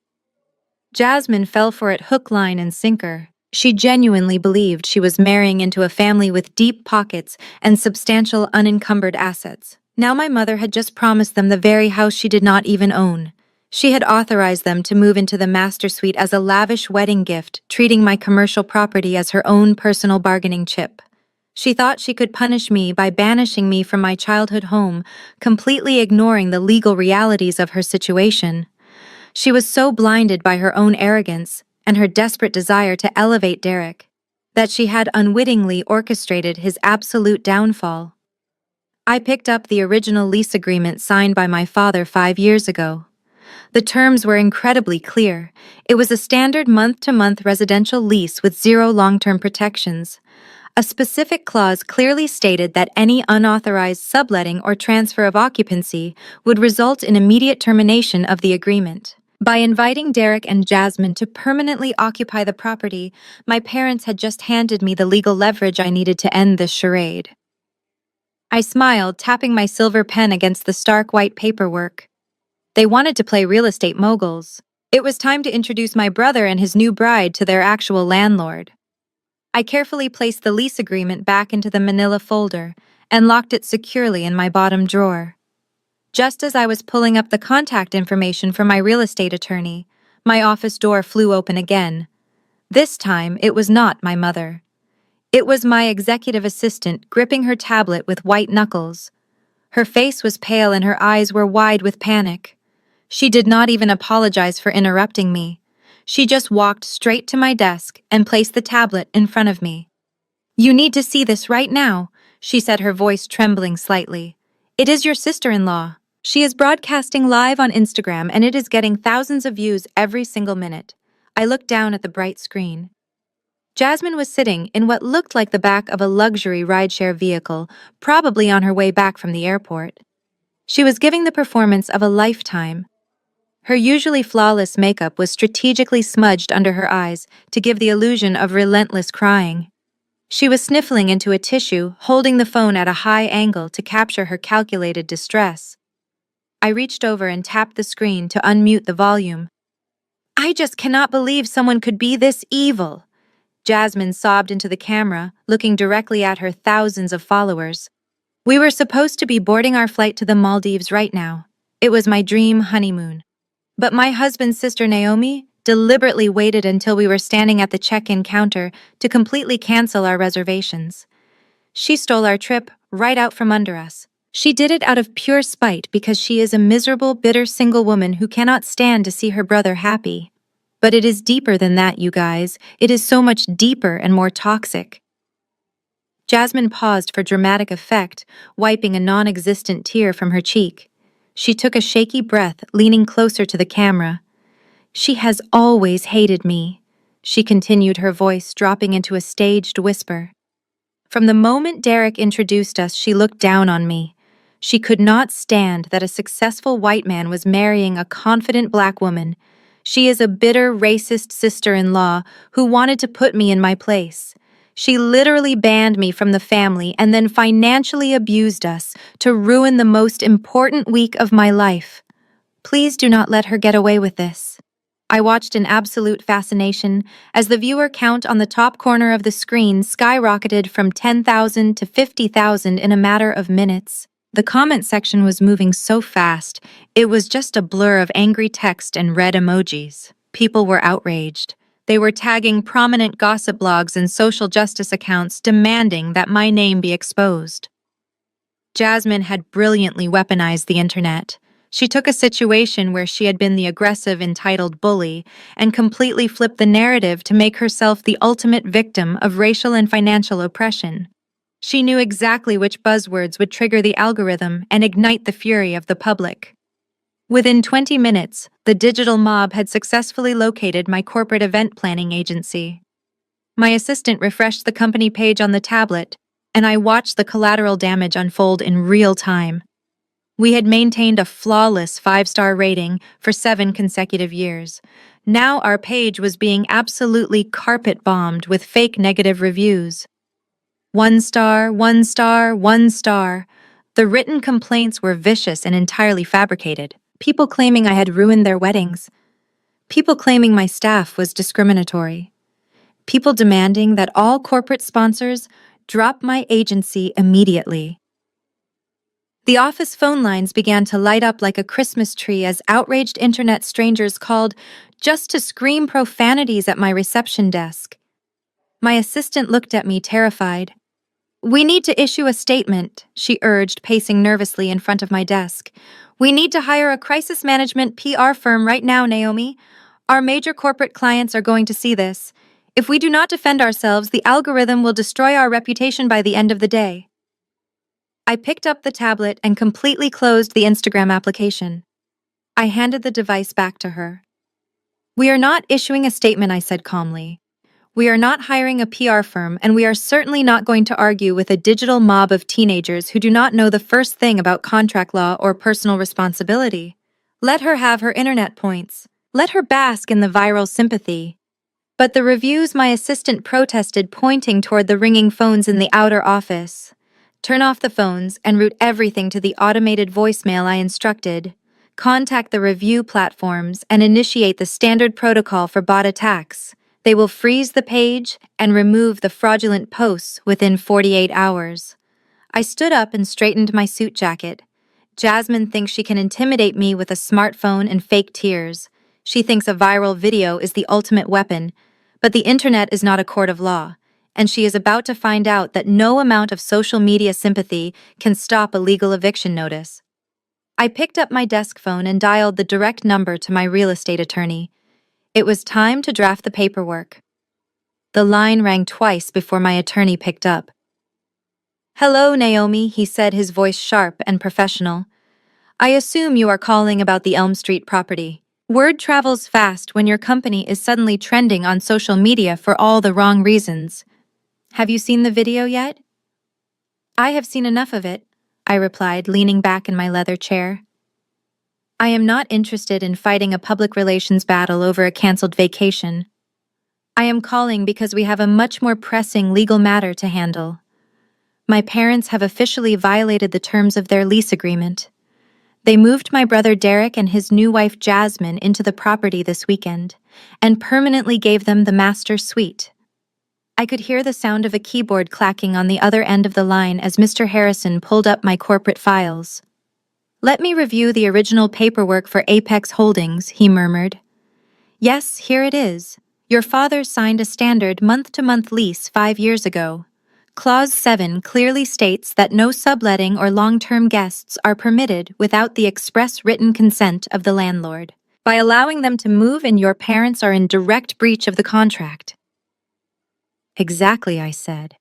Jasmine fell for it hook, line, and sinker. She genuinely believed she was marrying into a family with deep pockets and substantial unencumbered assets. Now my mother had just promised them the very house she did not even own. She had authorized them to move into the master suite as a lavish wedding gift, treating my commercial property as her own personal bargaining chip. She thought she could punish me by banishing me from my childhood home, completely ignoring the legal realities of her situation. She was so blinded by her own arrogance and her desperate desire to elevate Derek that she had unwittingly orchestrated his absolute downfall. I picked up the original lease agreement signed by my father 5 years ago. The terms were incredibly clear. It was a standard month-to-month residential lease with 0 long-term protections. A specific clause clearly stated that any unauthorized subletting or transfer of occupancy would result in immediate termination of the agreement. By inviting Derek and Jasmine to permanently occupy the property, my parents had just handed me the legal leverage I needed to end this charade. I smiled, tapping my silver pen against the stark white paperwork. They wanted to play real estate moguls. It was time to introduce my brother and his new bride to their actual landlord. I carefully placed the lease agreement back into the manila folder and locked it securely in my bottom drawer. Just as I was pulling up the contact information for my real estate attorney, my office door flew open again. This time, it was not my mother. It was my executive assistant gripping her tablet with white knuckles. Her face was pale and her eyes were wide with panic. She did not even apologize for interrupting me. She just walked straight to my desk and placed the tablet in front of me. "You need to see this right now," she said, her voice trembling slightly. "It is your sister-in-law. She is broadcasting live on Instagram and it is getting thousands of views every single minute." I looked down at the bright screen. Jasmine was sitting in what looked like the back of a luxury rideshare vehicle, probably on her way back from the airport. She was giving the performance of a lifetime. Her usually flawless makeup was strategically smudged under her eyes to give the illusion of relentless crying. She was sniffling into a tissue, holding the phone at a high angle to capture her calculated distress. I reached over and tapped the screen to unmute the volume. "I just cannot believe someone could be this evil," Jasmine sobbed into the camera, looking directly at her thousands of followers. "We were supposed to be boarding our flight to the Maldives right now. It was my dream honeymoon. But my husband's sister Naomi deliberately waited until we were standing at the check-in counter to completely cancel our reservations. She stole our trip right out from under us. She did it out of pure spite because she is a miserable, bitter single woman who cannot stand to see her brother happy. But it is deeper than that, you guys. It is so much deeper and more toxic." Jasmine paused for dramatic effect, wiping a non-existent tear from her cheek. She took a shaky breath, leaning closer to the camera. "She has always hated me. she continued, her voice dropping into a staged whisper. From the moment Derek introduced us, she looked down on me. She could not stand that a successful white man was marrying a confident black woman. She is a bitter, racist sister-in-law who wanted to put me in my place. She literally banned me from the family and then financially abused us to ruin the most important week of my life. Please do not let her get away with this. I watched in absolute fascination as the viewer count on the top corner of the screen skyrocketed from 10,000 to 50,000 in a matter of minutes. The comment section was moving so fast, it was just a blur of angry text and red emojis. People were outraged. They were tagging prominent gossip blogs and social justice accounts demanding that my name be exposed. Jasmine had brilliantly weaponized the internet. She took a situation where she had been the aggressive, entitled bully and completely flipped the narrative to make herself the ultimate victim of racial and financial oppression. She knew exactly which buzzwords would trigger the algorithm and ignite the fury of the public. Within 20 minutes, the digital mob had successfully located my corporate event planning agency. My assistant refreshed the company page on the tablet, and I watched the collateral damage unfold in real time. We had maintained a flawless 5-star rating for 7 consecutive years. Now our page was being absolutely carpet-bombed with fake negative reviews. 1 star, 1 star, 1 star. The written complaints were vicious and entirely fabricated. People claiming I had ruined their weddings. People claiming my staff was discriminatory. People demanding that all corporate sponsors drop my agency immediately. The office phone lines began to light up like a Christmas tree as outraged internet strangers called just to scream profanities at my reception desk. My assistant looked at me, terrified. "We need to issue a statement," she urged, pacing nervously in front of my desk. "We need to hire a crisis management PR firm right now, Naomi. Our major corporate clients are going to see this. If we do not defend ourselves, the algorithm will destroy our reputation by the end of the day." I picked up the tablet and completely closed the Instagram application. I handed the device back to her. "We are not issuing a statement," I said calmly. "We are not hiring a PR firm, and we are certainly not going to argue with a digital mob of teenagers who do not know the first thing about contract law or personal responsibility. Let her have her internet points. Let her bask in the viral sympathy." But the reviews, my assistant protested, pointing toward the ringing phones in the outer office. "Turn off the phones and route everything to the automated voicemail I instructed. Contact the review platforms and initiate the standard protocol for bot attacks. They will freeze the page and remove the fraudulent posts within 48 hours. I stood up and straightened my suit jacket. Jasmine thinks she can intimidate me with a smartphone and fake tears. She thinks a viral video is the ultimate weapon, but the internet is not a court of law, and she is about to find out that no amount of social media sympathy can stop a legal eviction notice. I picked up my desk phone and dialed the direct number to my real estate attorney. It was time to draft the paperwork. The line rang twice before my attorney picked up. "Hello, Naomi," he said, his voice sharp and professional. "I assume you are calling about the Elm Street property. Word travels fast when your company is suddenly trending on social media for all the wrong reasons. Have you seen the video yet?" "I have seen enough of it," I replied, leaning back in my leather chair. "I am not interested in fighting a public relations battle over a canceled vacation. I am calling because we have a much more pressing legal matter to handle. My parents have officially violated the terms of their lease agreement. They moved my brother Derek and his new wife Jasmine into the property this weekend and permanently gave them the master suite." I could hear the sound of a keyboard clacking on the other end of the line as Mr. Harrison pulled up my corporate files. "Let me review the original paperwork for Apex Holdings," he murmured. "Yes, here it is. Your father signed a standard month-to-month lease 5 years ago. Clause 7 clearly states that no subletting or long-term guests are permitted without the express written consent of the landlord. By allowing them to move in, your parents are in direct breach of the contract." "Exactly," I said.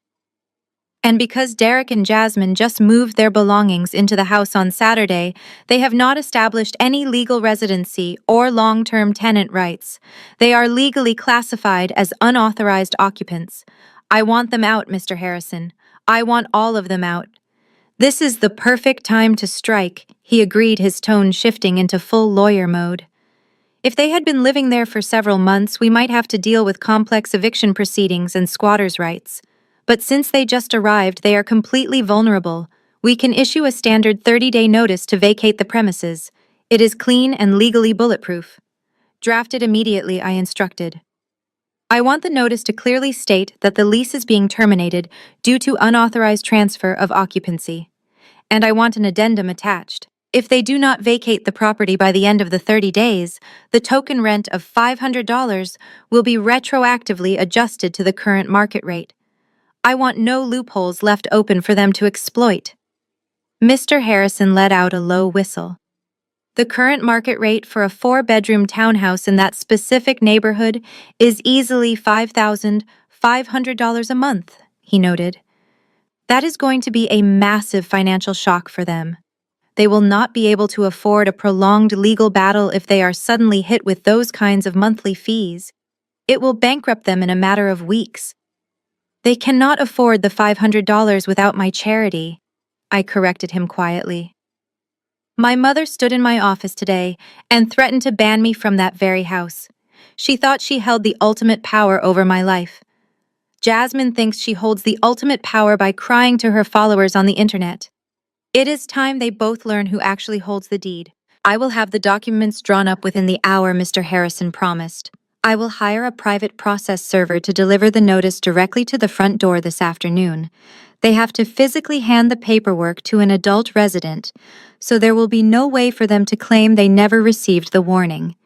And because Derek and Jasmine just moved their belongings into the house on Saturday, they have not established any legal residency or long-term tenant rights. They are legally classified as unauthorized occupants. I want them out, Mr. Harrison. I want all of them out. This is the perfect time to strike, he agreed, his tone shifting into full lawyer mode. If they had been living there for several months, we might have to deal with complex eviction proceedings and squatters' rights. But since they just arrived, they are completely vulnerable. We can issue a standard 30-day notice to vacate the premises. It is clean and legally bulletproof. Draft it immediately, I instructed. I want the notice to clearly state that the lease is being terminated due to unauthorized transfer of occupancy. And I want an addendum attached. If they do not vacate the property by the end of the 30 days, the token rent of $500 will be retroactively adjusted to the current market rate. I want no loopholes left open for them to exploit. Mr. Harrison let out a low whistle. The current market rate for a 4-bedroom townhouse in that specific neighborhood is easily $5,500 a month, he noted. That is going to be a massive financial shock for them. They will not be able to afford a prolonged legal battle if they are suddenly hit with those kinds of monthly fees. It will bankrupt them in a matter of weeks. They cannot afford the $500 without my charity, I corrected him quietly. My mother stood in my office today and threatened to ban me from that very house. She thought she held the ultimate power over my life. Jasmine thinks she holds the ultimate power by crying to her followers on the internet. It is time they both learn who actually holds the deed. I will have the documents drawn up within the hour, Mr. Harrison promised. I will hire a private process server to deliver the notice directly to the front door this afternoon. They have to physically hand the paperwork to an adult resident, so there will be no way for them to claim they never received the warning.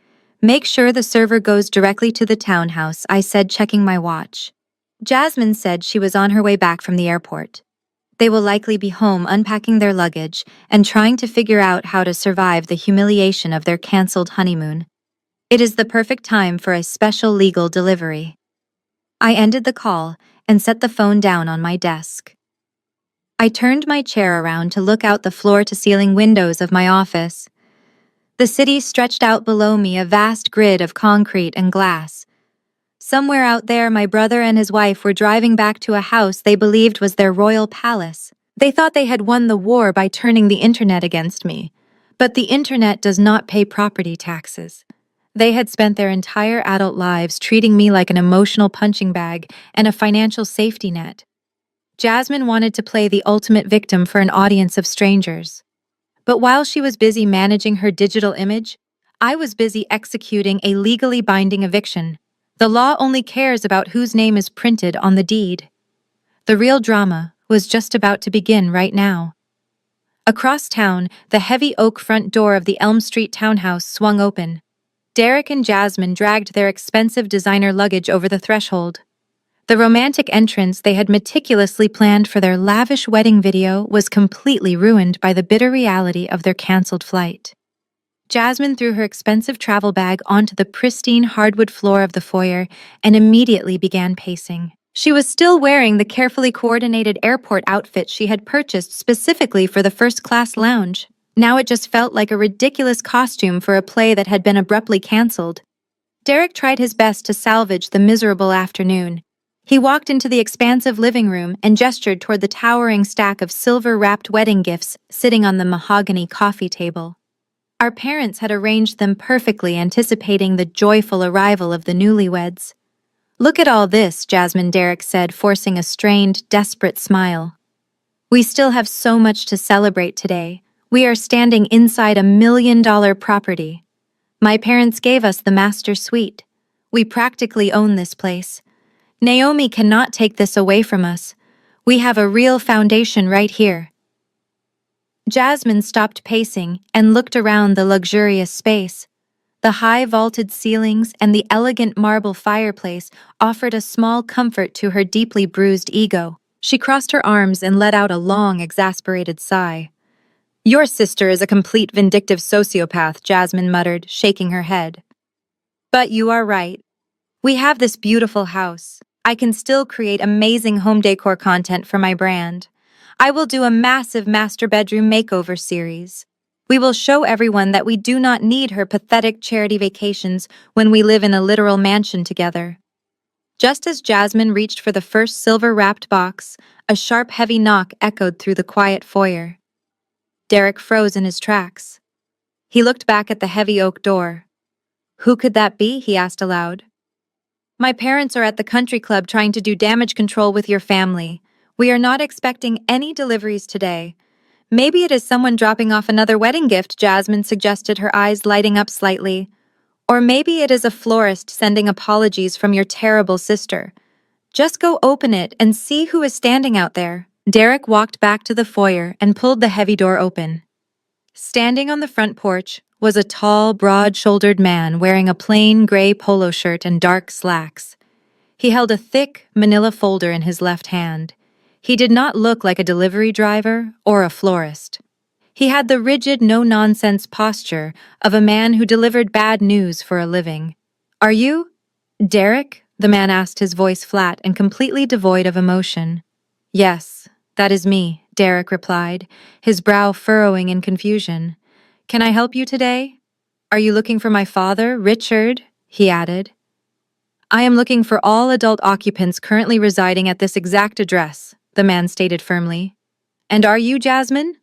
Make sure the server goes directly to the townhouse, I said, checking my watch. Jasmine said she was on her way back from the airport. They will likely be home unpacking their luggage and trying to figure out how to survive the humiliation of their cancelled honeymoon. It is the perfect time for a special legal delivery. I ended the call and set the phone down on my desk. I turned my chair around to look out the floor-to-ceiling windows of my office. The city stretched out below me, a vast grid of concrete and glass. Somewhere out there, my brother and his wife were driving back to a house they believed was their royal palace. They thought they had won the war by turning the internet against me. But the internet does not pay property taxes. They had spent their entire adult lives treating me like an emotional punching bag and a financial safety net. Jasmine wanted to play the ultimate victim for an audience of strangers. But while she was busy managing her digital image, I was busy executing a legally binding eviction. The law only cares about whose name is printed on the deed. The real drama was just about to begin right now. Across town, the heavy oak front door of the Elm Street townhouse swung open. Derek and Jasmine dragged their expensive designer luggage over the threshold. The romantic entrance they had meticulously planned for their lavish wedding video was completely ruined by the bitter reality of their canceled flight. Jasmine threw her expensive travel bag onto the pristine hardwood floor of the foyer and immediately began pacing. She was still wearing the carefully coordinated airport outfit she had purchased specifically for the first-class lounge. Now it just felt like a ridiculous costume for a play that had been abruptly canceled. Derek tried his best to salvage the miserable afternoon. He walked into the expansive living room and gestured toward the towering stack of silver-wrapped wedding gifts sitting on the mahogany coffee table. Our parents had arranged them perfectly, anticipating the joyful arrival of the newlyweds. Look at all this, Jasmine, Derek said, forcing a strained, desperate smile. We still have so much to celebrate today. We are standing inside $1 million property. My parents gave us the master suite. We practically own this place. Naomi cannot take this away from us. We have a real foundation right here. Jasmine stopped pacing and looked around the luxurious space. The high vaulted ceilings and the elegant marble fireplace offered a small comfort to her deeply bruised ego. She crossed her arms and let out a long, exasperated sigh. Your sister is a complete vindictive sociopath, Jasmine muttered, shaking her head. But you are right. We have this beautiful house. I can still create amazing home decor content for my brand. I will do a massive master bedroom makeover series. We will show everyone that we do not need her pathetic charity vacations when we live in a literal mansion together. Just as Jasmine reached for the first silver-wrapped box, a sharp, heavy knock echoed through the quiet foyer. Derek froze in his tracks. He looked back at the heavy oak door. "Who could that be?" he asked aloud. "My parents are at the country club trying to do damage control with your family. We are not expecting any deliveries today. Maybe it is someone dropping off another wedding gift," Jasmine suggested, her eyes lighting up slightly. "Or maybe it is a florist sending apologies from your terrible sister. Just go open it and see who is standing out there." Derek walked back to the foyer and pulled the heavy door open. Standing on the front porch was a tall, broad-shouldered man wearing a plain gray polo shirt and dark slacks. He held a thick, manila folder in his left hand. He did not look like a delivery driver or a florist. He had the rigid, no-nonsense posture of a man who delivered bad news for a living. "Are you Derek?" the man asked, his voice flat and completely devoid of emotion. "Yes, that is me," Derek replied, his brow furrowing in confusion. "Can I help you today? Are you looking for my father, Richard?" he added. "I am looking for all adult occupants currently residing at this exact address," the man stated firmly. "And are you Jasmine?"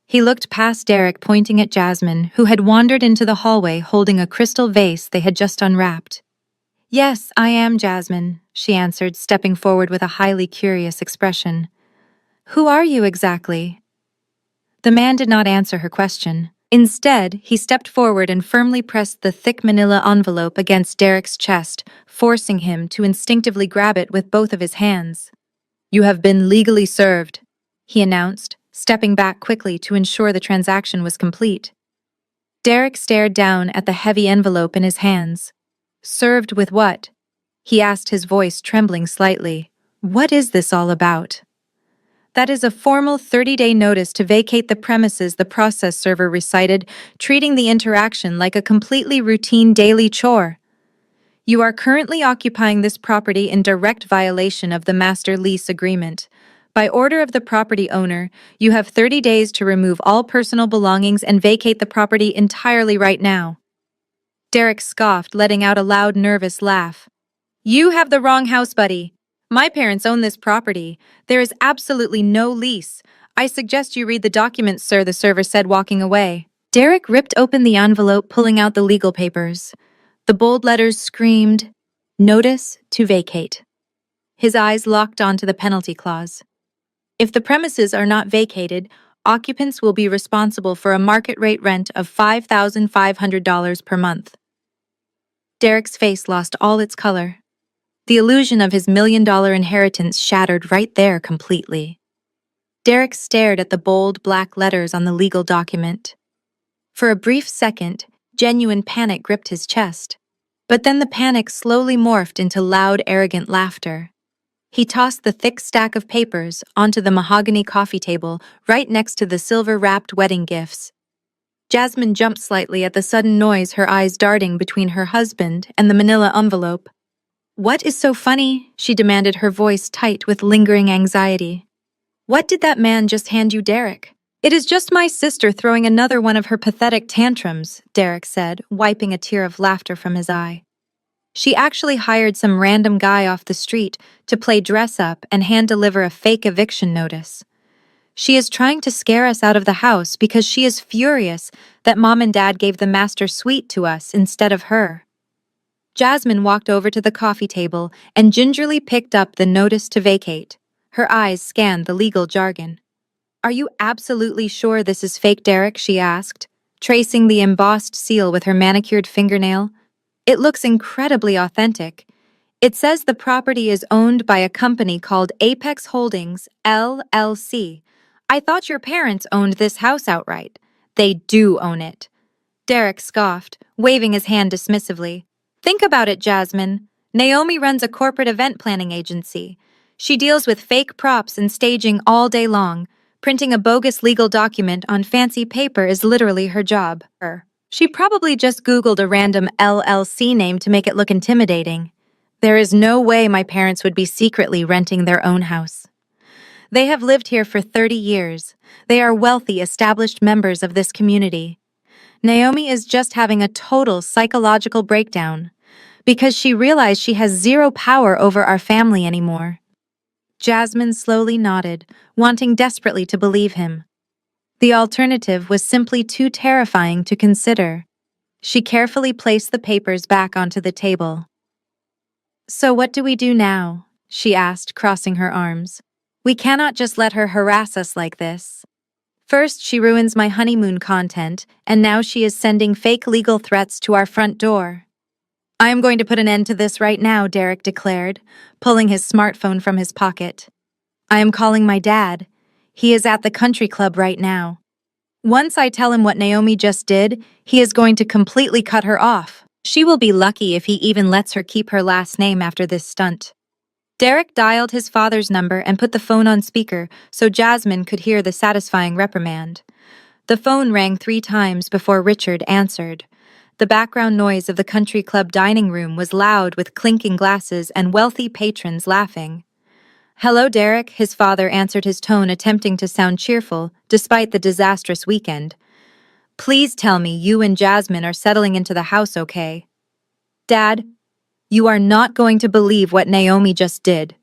He looked past Derek, pointing at Jasmine, who had wandered into the hallway holding a crystal vase they had just unwrapped. "Yes, I am Jasmine," she answered, stepping forward with a highly curious expression. "Who are you exactly?" The man did not answer her question. Instead, he stepped forward and firmly pressed the thick manila envelope against Derek's chest, forcing him to instinctively grab it with both of his hands. "You have been legally served," he announced, stepping back quickly to ensure the transaction was complete. Derek stared down at the heavy envelope in his hands. "Served with what?" he asked, his voice trembling slightly. "What is this all about?" "That is a formal 30-day notice to vacate the premises," the process server recited, treating the interaction like a completely routine daily chore. "You are currently occupying this property in direct violation of the master lease agreement. By order of the property owner, you have 30 days to remove all personal belongings and vacate the property entirely right now." Derek scoffed, letting out a loud, nervous laugh. "You have the wrong house, buddy. My parents own this property. There is absolutely no lease. I suggest you read the documents, sir," the server said, walking away. Derek ripped open the envelope, pulling out the legal papers. The bold letters screamed, "Notice to vacate." His eyes locked onto the penalty clause. If the premises are not vacated, occupants will be responsible for a market rate rent of $5,500 per month. Derek's face lost all its color. The illusion of his million-dollar inheritance shattered right there completely. Derek stared at the bold black letters on the legal document. For a brief second, genuine panic gripped his chest. But then the panic slowly morphed into loud, arrogant laughter. He tossed the thick stack of papers onto the mahogany coffee table right next to the silver-wrapped wedding gifts. Jasmine jumped slightly at the sudden noise, her eyes darting between her husband and the manila envelope. "What is so funny?" she demanded, her voice tight with lingering anxiety. "What did that man just hand you, Derek?" "It is just my sister throwing another one of her pathetic tantrums," Derek said, wiping a tear of laughter from his eye. "She actually hired some random guy off the street to play dress-up and hand-deliver a fake eviction notice. She is trying to scare us out of the house because she is furious that Mom and Dad gave the master suite to us instead of her." Jasmine walked over to the coffee table and gingerly picked up the notice to vacate. Her eyes scanned the legal jargon. "Are you absolutely sure this is fake, Derek?" she asked, tracing the embossed seal with her manicured fingernail. "It looks incredibly authentic. It says the property is owned by a company called Apex Holdings, LLC. I thought your parents owned this house outright." "They do own it," Derek scoffed, waving his hand dismissively. "Think about it, Jasmine. Naomi runs a corporate event planning agency. She deals with fake props and staging all day long. Printing a bogus legal document on fancy paper is literally her job. She probably just Googled a random LLC name to make it look intimidating. There is no way my parents would be secretly renting their own house. They have lived here for 30 years. They are wealthy, established members of this community. Naomi is just having a total psychological breakdown because she realized she has zero power over our family anymore. Jasmine slowly nodded, wanting desperately to believe him. The alternative was simply too terrifying to consider. She carefully placed the papers back onto the table. "So what do we do now?" she asked, crossing her arms. "We cannot just let her harass us like this. First, she ruins my honeymoon content, and now she is sending fake legal threats to our front door." "I am going to put an end to this right now," Derek declared, pulling his smartphone from his pocket. "I am calling my dad. He is at the country club right now. Once I tell him what Naomi just did, he is going to completely cut her off. She will be lucky if he even lets her keep her last name after this stunt." Derek dialed his father's number and put the phone on speaker so Jasmine could hear the satisfying reprimand. The phone rang 3 times before Richard answered. The background noise of the country club dining room was loud with clinking glasses and wealthy patrons laughing. "Hello, Derek," his father answered, his tone attempting to sound cheerful despite the disastrous weekend. "Please tell me you and Jasmine are settling into the house okay?" "Dad, you are not going to believe what Naomi just did,"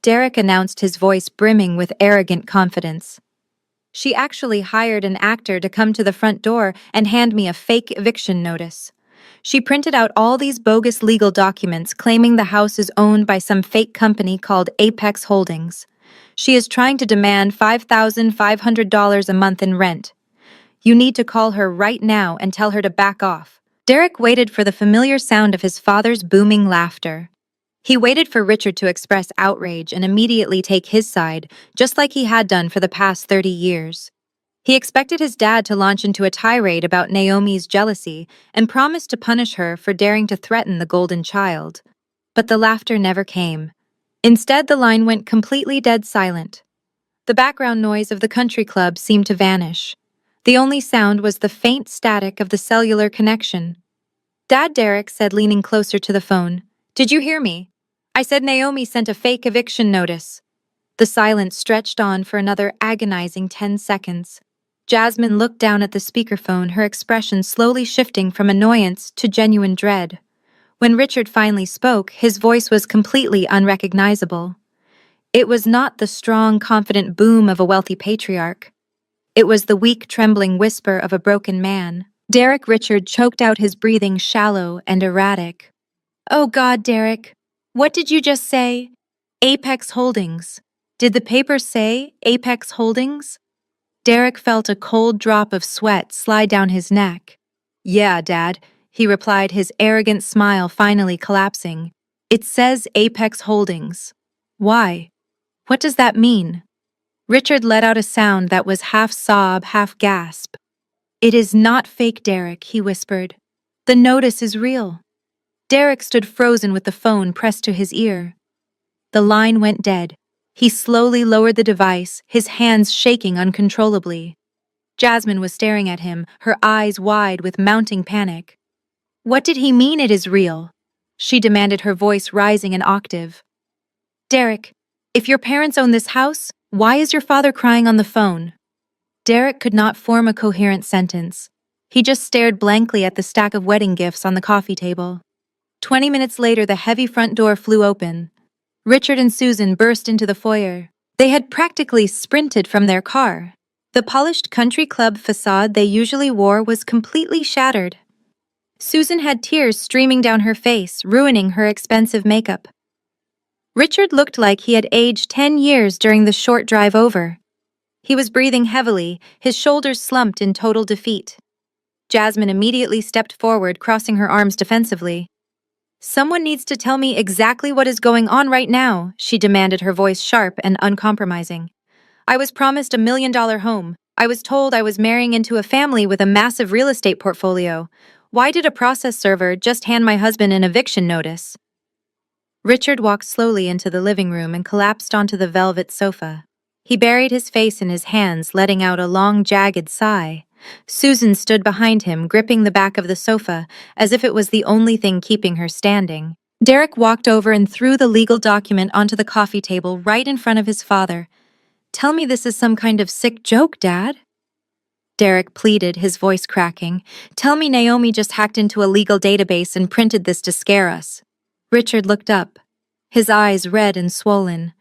Derek announced, his voice brimming with arrogant confidence. "She actually hired an actor to come to the front door and hand me a fake eviction notice. She printed out all these bogus legal documents claiming the house is owned by some fake company called Apex Holdings. She is trying to demand $5,500 a month in rent. You need to call her right now and tell her to back off." Derek waited for the familiar sound of his father's booming laughter. He waited for Richard to express outrage and immediately take his side, just like he had done for the past 30 years. He expected his dad to launch into a tirade about Naomi's jealousy and promise to punish her for daring to threaten the golden child. But the laughter never came. Instead, the line went completely dead silent. The background noise of the country club seemed to vanish. The only sound was the faint static of the cellular connection. "Dad," Derek said, leaning closer to the phone. "Did you hear me? I said Naomi sent a fake eviction notice." The silence stretched on for another agonizing 10 seconds. Jasmine looked down at the speakerphone, her expression slowly shifting from annoyance to genuine dread. When Richard finally spoke, his voice was completely unrecognizable. It was not the strong, confident boom of a wealthy patriarch. It was the weak, trembling whisper of a broken man. Richard choked out, his breathing shallow and erratic. "Oh God, Derek, what did you just say?" "Apex Holdings. Did the paper say Apex Holdings?" Derek felt a cold drop of sweat slide down his neck. "Yeah, Dad," he replied, his arrogant smile finally collapsing. "It says Apex Holdings. Why? What does that mean?" Richard let out a sound that was half sob, half gasp. "It is not fake, Derek," he whispered. "The notice is real." Derek stood frozen with the phone pressed to his ear. The line went dead. He slowly lowered the device, his hands shaking uncontrollably. Jasmine was staring at him, her eyes wide with mounting panic. "What did he mean it is real?" she demanded, her voice rising an octave. "Derek, if your parents own this house, why is your father crying on the phone?" Derek could not form a coherent sentence. He just stared blankly at the stack of wedding gifts on the coffee table. 20 minutes later, the heavy front door flew open. Richard and Susan burst into the foyer. They had practically sprinted from their car. The polished country club facade they usually wore was completely shattered. Susan had tears streaming down her face, ruining her expensive makeup. Richard looked like he had aged 10 years during the short drive over. He was breathing heavily, his shoulders slumped in total defeat. Jasmine immediately stepped forward, crossing her arms defensively. "Someone needs to tell me exactly what is going on right now," she demanded, her voice sharp and uncompromising. "I was promised $1 million home. I was told I was marrying into a family with a massive real estate portfolio. Why did a process server just hand my husband an eviction notice?" Richard walked slowly into the living room and collapsed onto the velvet sofa. He buried his face in his hands, letting out a long, jagged sigh. Susan stood behind him, gripping the back of the sofa, as if it was the only thing keeping her standing. Derek walked over and threw the legal document onto the coffee table right in front of his father. "Tell me this is some kind of sick joke, Dad." Derek pleaded, his voice cracking. "Tell me Naomi just hacked into a legal database and printed this to scare us." Richard looked up, his eyes red and swollen.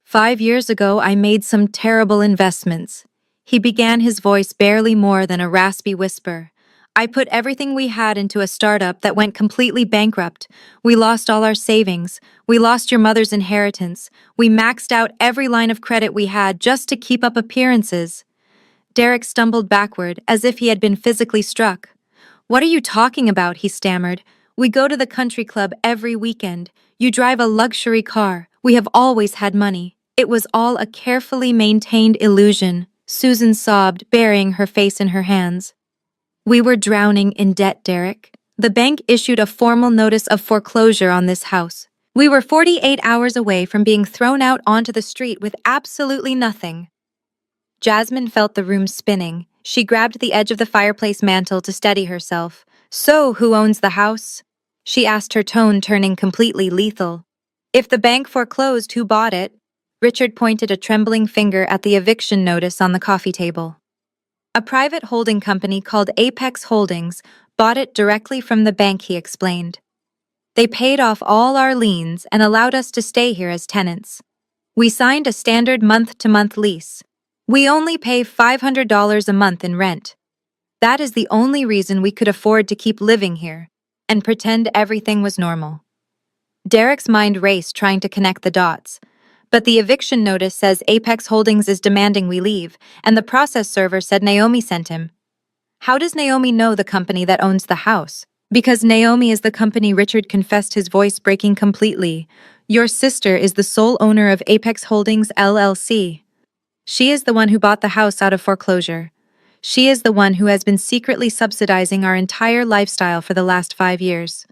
"5 years ago, I made some terrible investments." He began, his voice barely more than a raspy whisper. "I put everything we had into a startup that went completely bankrupt. We lost all our savings. We lost your mother's inheritance. We maxed out every line of credit we had just to keep up appearances." Derek stumbled backward, as if he had been physically struck. "What are you talking about?" he stammered. "We go to the country club every weekend. You drive a luxury car. We have always had money." "It was all a carefully maintained illusion," Susan sobbed, burying her face in her hands. "We were drowning in debt, Derek. The bank issued a formal notice of foreclosure on this house. We were 48 hours away from being thrown out onto the street with absolutely nothing." Jasmine felt the room spinning. She grabbed the edge of the fireplace mantel to steady herself. "So, who owns the house?" she asked, her tone turning completely lethal. "If the bank foreclosed, who bought it?" Richard pointed a trembling finger at the eviction notice on the coffee table. "A private holding company called Apex Holdings bought it directly from the bank," he explained. "They paid off all our liens and allowed us to stay here as tenants. We signed a standard month-to-month lease. We only pay $500 a month in rent. That is the only reason we could afford to keep living here and pretend everything was normal." Derek's mind raced, trying to connect the dots. But the eviction notice says Apex Holdings is demanding we leave, and the process server said Naomi sent him. How does Naomi know the company that owns the house? Because Naomi is the company. Richard confessed, his voice breaking completely. "Your sister is the sole owner of Apex Holdings LLC. She is the one who bought the house out of foreclosure. She is the one who has been secretly subsidizing our entire lifestyle for the last 5 years.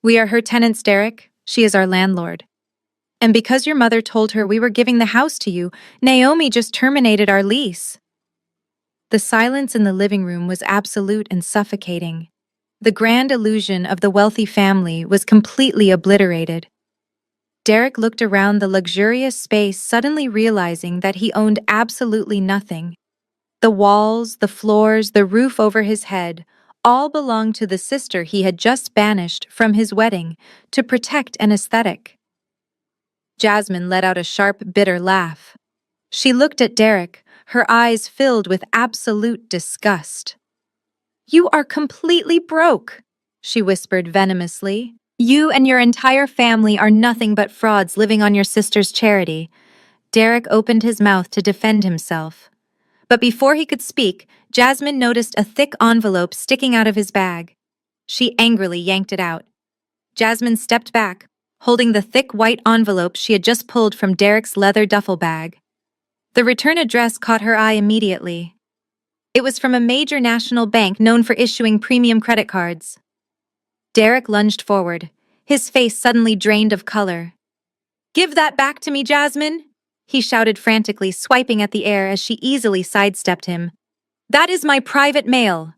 We are her tenants, Derek. She is our landlord. And because your mother told her we were giving the house to you, Naomi just terminated our lease." The silence in the living room was absolute and suffocating. The grand illusion of the wealthy family was completely obliterated. Derek looked around the luxurious space, suddenly realizing that he owned absolutely nothing. The walls, the floors, the roof over his head, all belonged to the sister he had just banished from his wedding to protect an aesthetic. Jasmine let out a sharp, bitter laugh. She looked at Derek, her eyes filled with absolute disgust. "You are completely broke," she whispered venomously. "You and your entire family are nothing but frauds living on your sister's charity." Derek opened his mouth to defend himself. But before he could speak, Jasmine noticed a thick envelope sticking out of his bag. She angrily yanked it out. Jasmine stepped back, holding the thick white envelope she had just pulled from Derek's leather duffel bag. The return address caught her eye immediately. It was from a major national bank known for issuing premium credit cards. Derek lunged forward, his face suddenly drained of color. "Give that back to me, Jasmine!" he shouted frantically, swiping at the air as she easily sidestepped him. "That is my private mail.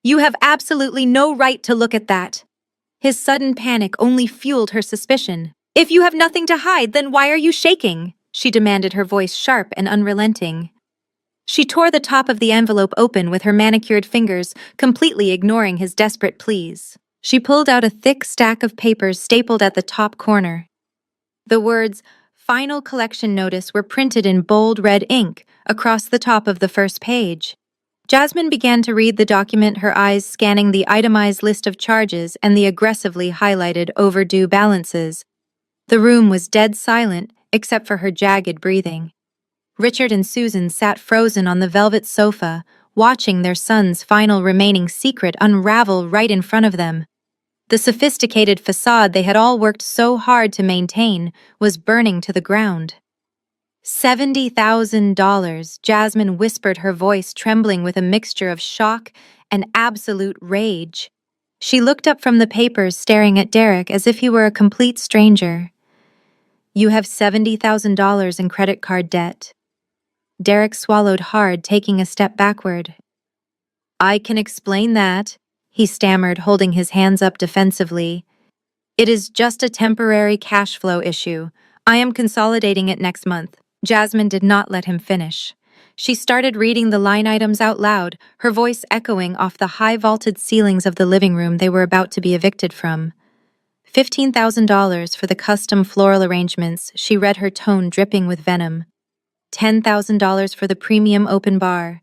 You have absolutely no right to look at that." His sudden panic only fueled her suspicion. "If you have nothing to hide, then why are you shaking?" she demanded, her voice sharp and unrelenting. She tore the top of the envelope open with her manicured fingers, completely ignoring his desperate pleas. She pulled out a thick stack of papers stapled at the top corner. The words, "Final Collection Notice," were printed in bold red ink across the top of the first page. Jasmine began to read the document, her eyes scanning the itemized list of charges and the aggressively highlighted overdue balances. The room was dead silent, except for her jagged breathing. Richard and Susan sat frozen on the velvet sofa, watching their son's final remaining secret unravel right in front of them. The sophisticated facade they had all worked so hard to maintain was burning to the ground. $70,000, Jasmine whispered, her voice trembling with a mixture of shock and absolute rage. She looked up from the papers, staring at Derek as if he were a complete stranger. "You have $70,000 in credit card debt." Derek swallowed hard, taking a step backward. "I can explain that," he stammered, holding his hands up defensively. It is just a temporary cash flow issue. I am consolidating it next month. Jasmine did not let him finish. She started reading the line items out loud, her voice echoing off the high vaulted ceilings of the living room they were about to be evicted from. $15,000 for the custom floral arrangements, she read, her tone dripping with venom. $10,000 for the premium open bar.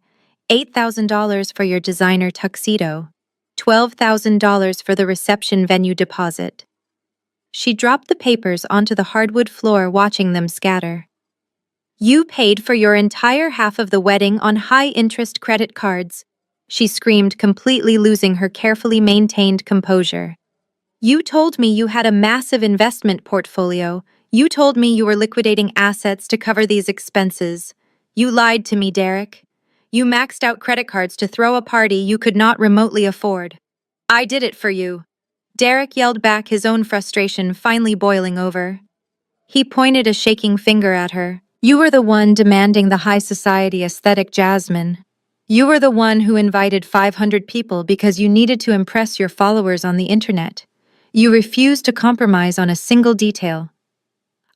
$8,000 for your designer tuxedo. $12,000 for the reception venue deposit. She dropped the papers onto the hardwood floor, watching them scatter. You paid for your entire half of the wedding on high-interest credit cards, she screamed, completely losing her carefully maintained composure. You told me you had a massive investment portfolio. You told me you were liquidating assets to cover these expenses. You lied to me, Derek. You maxed out credit cards to throw a party you could not remotely afford. I did it for you. Derek yelled back, his own frustration finally boiling over. He pointed a shaking finger at her. You were the one demanding the high society aesthetic, Jasmine. You were the one who invited 500 people because you needed to impress your followers on the internet. You refused to compromise on a single detail.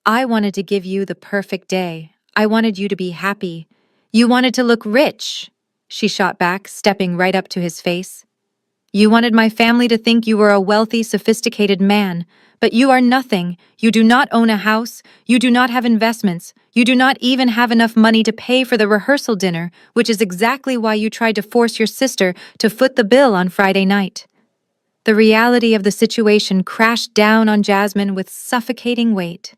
I wanted to give you the perfect day. I wanted you to be happy. You wanted to look rich, she shot back, stepping right up to his face. You wanted my family to think you were a wealthy, sophisticated man, but you are nothing. You do not own a house. You do not have investments. You do not even have enough money to pay for the rehearsal dinner, which is exactly why you tried to force your sister to foot the bill on Friday night. The reality of the situation crashed down on Jasmine with suffocating weight.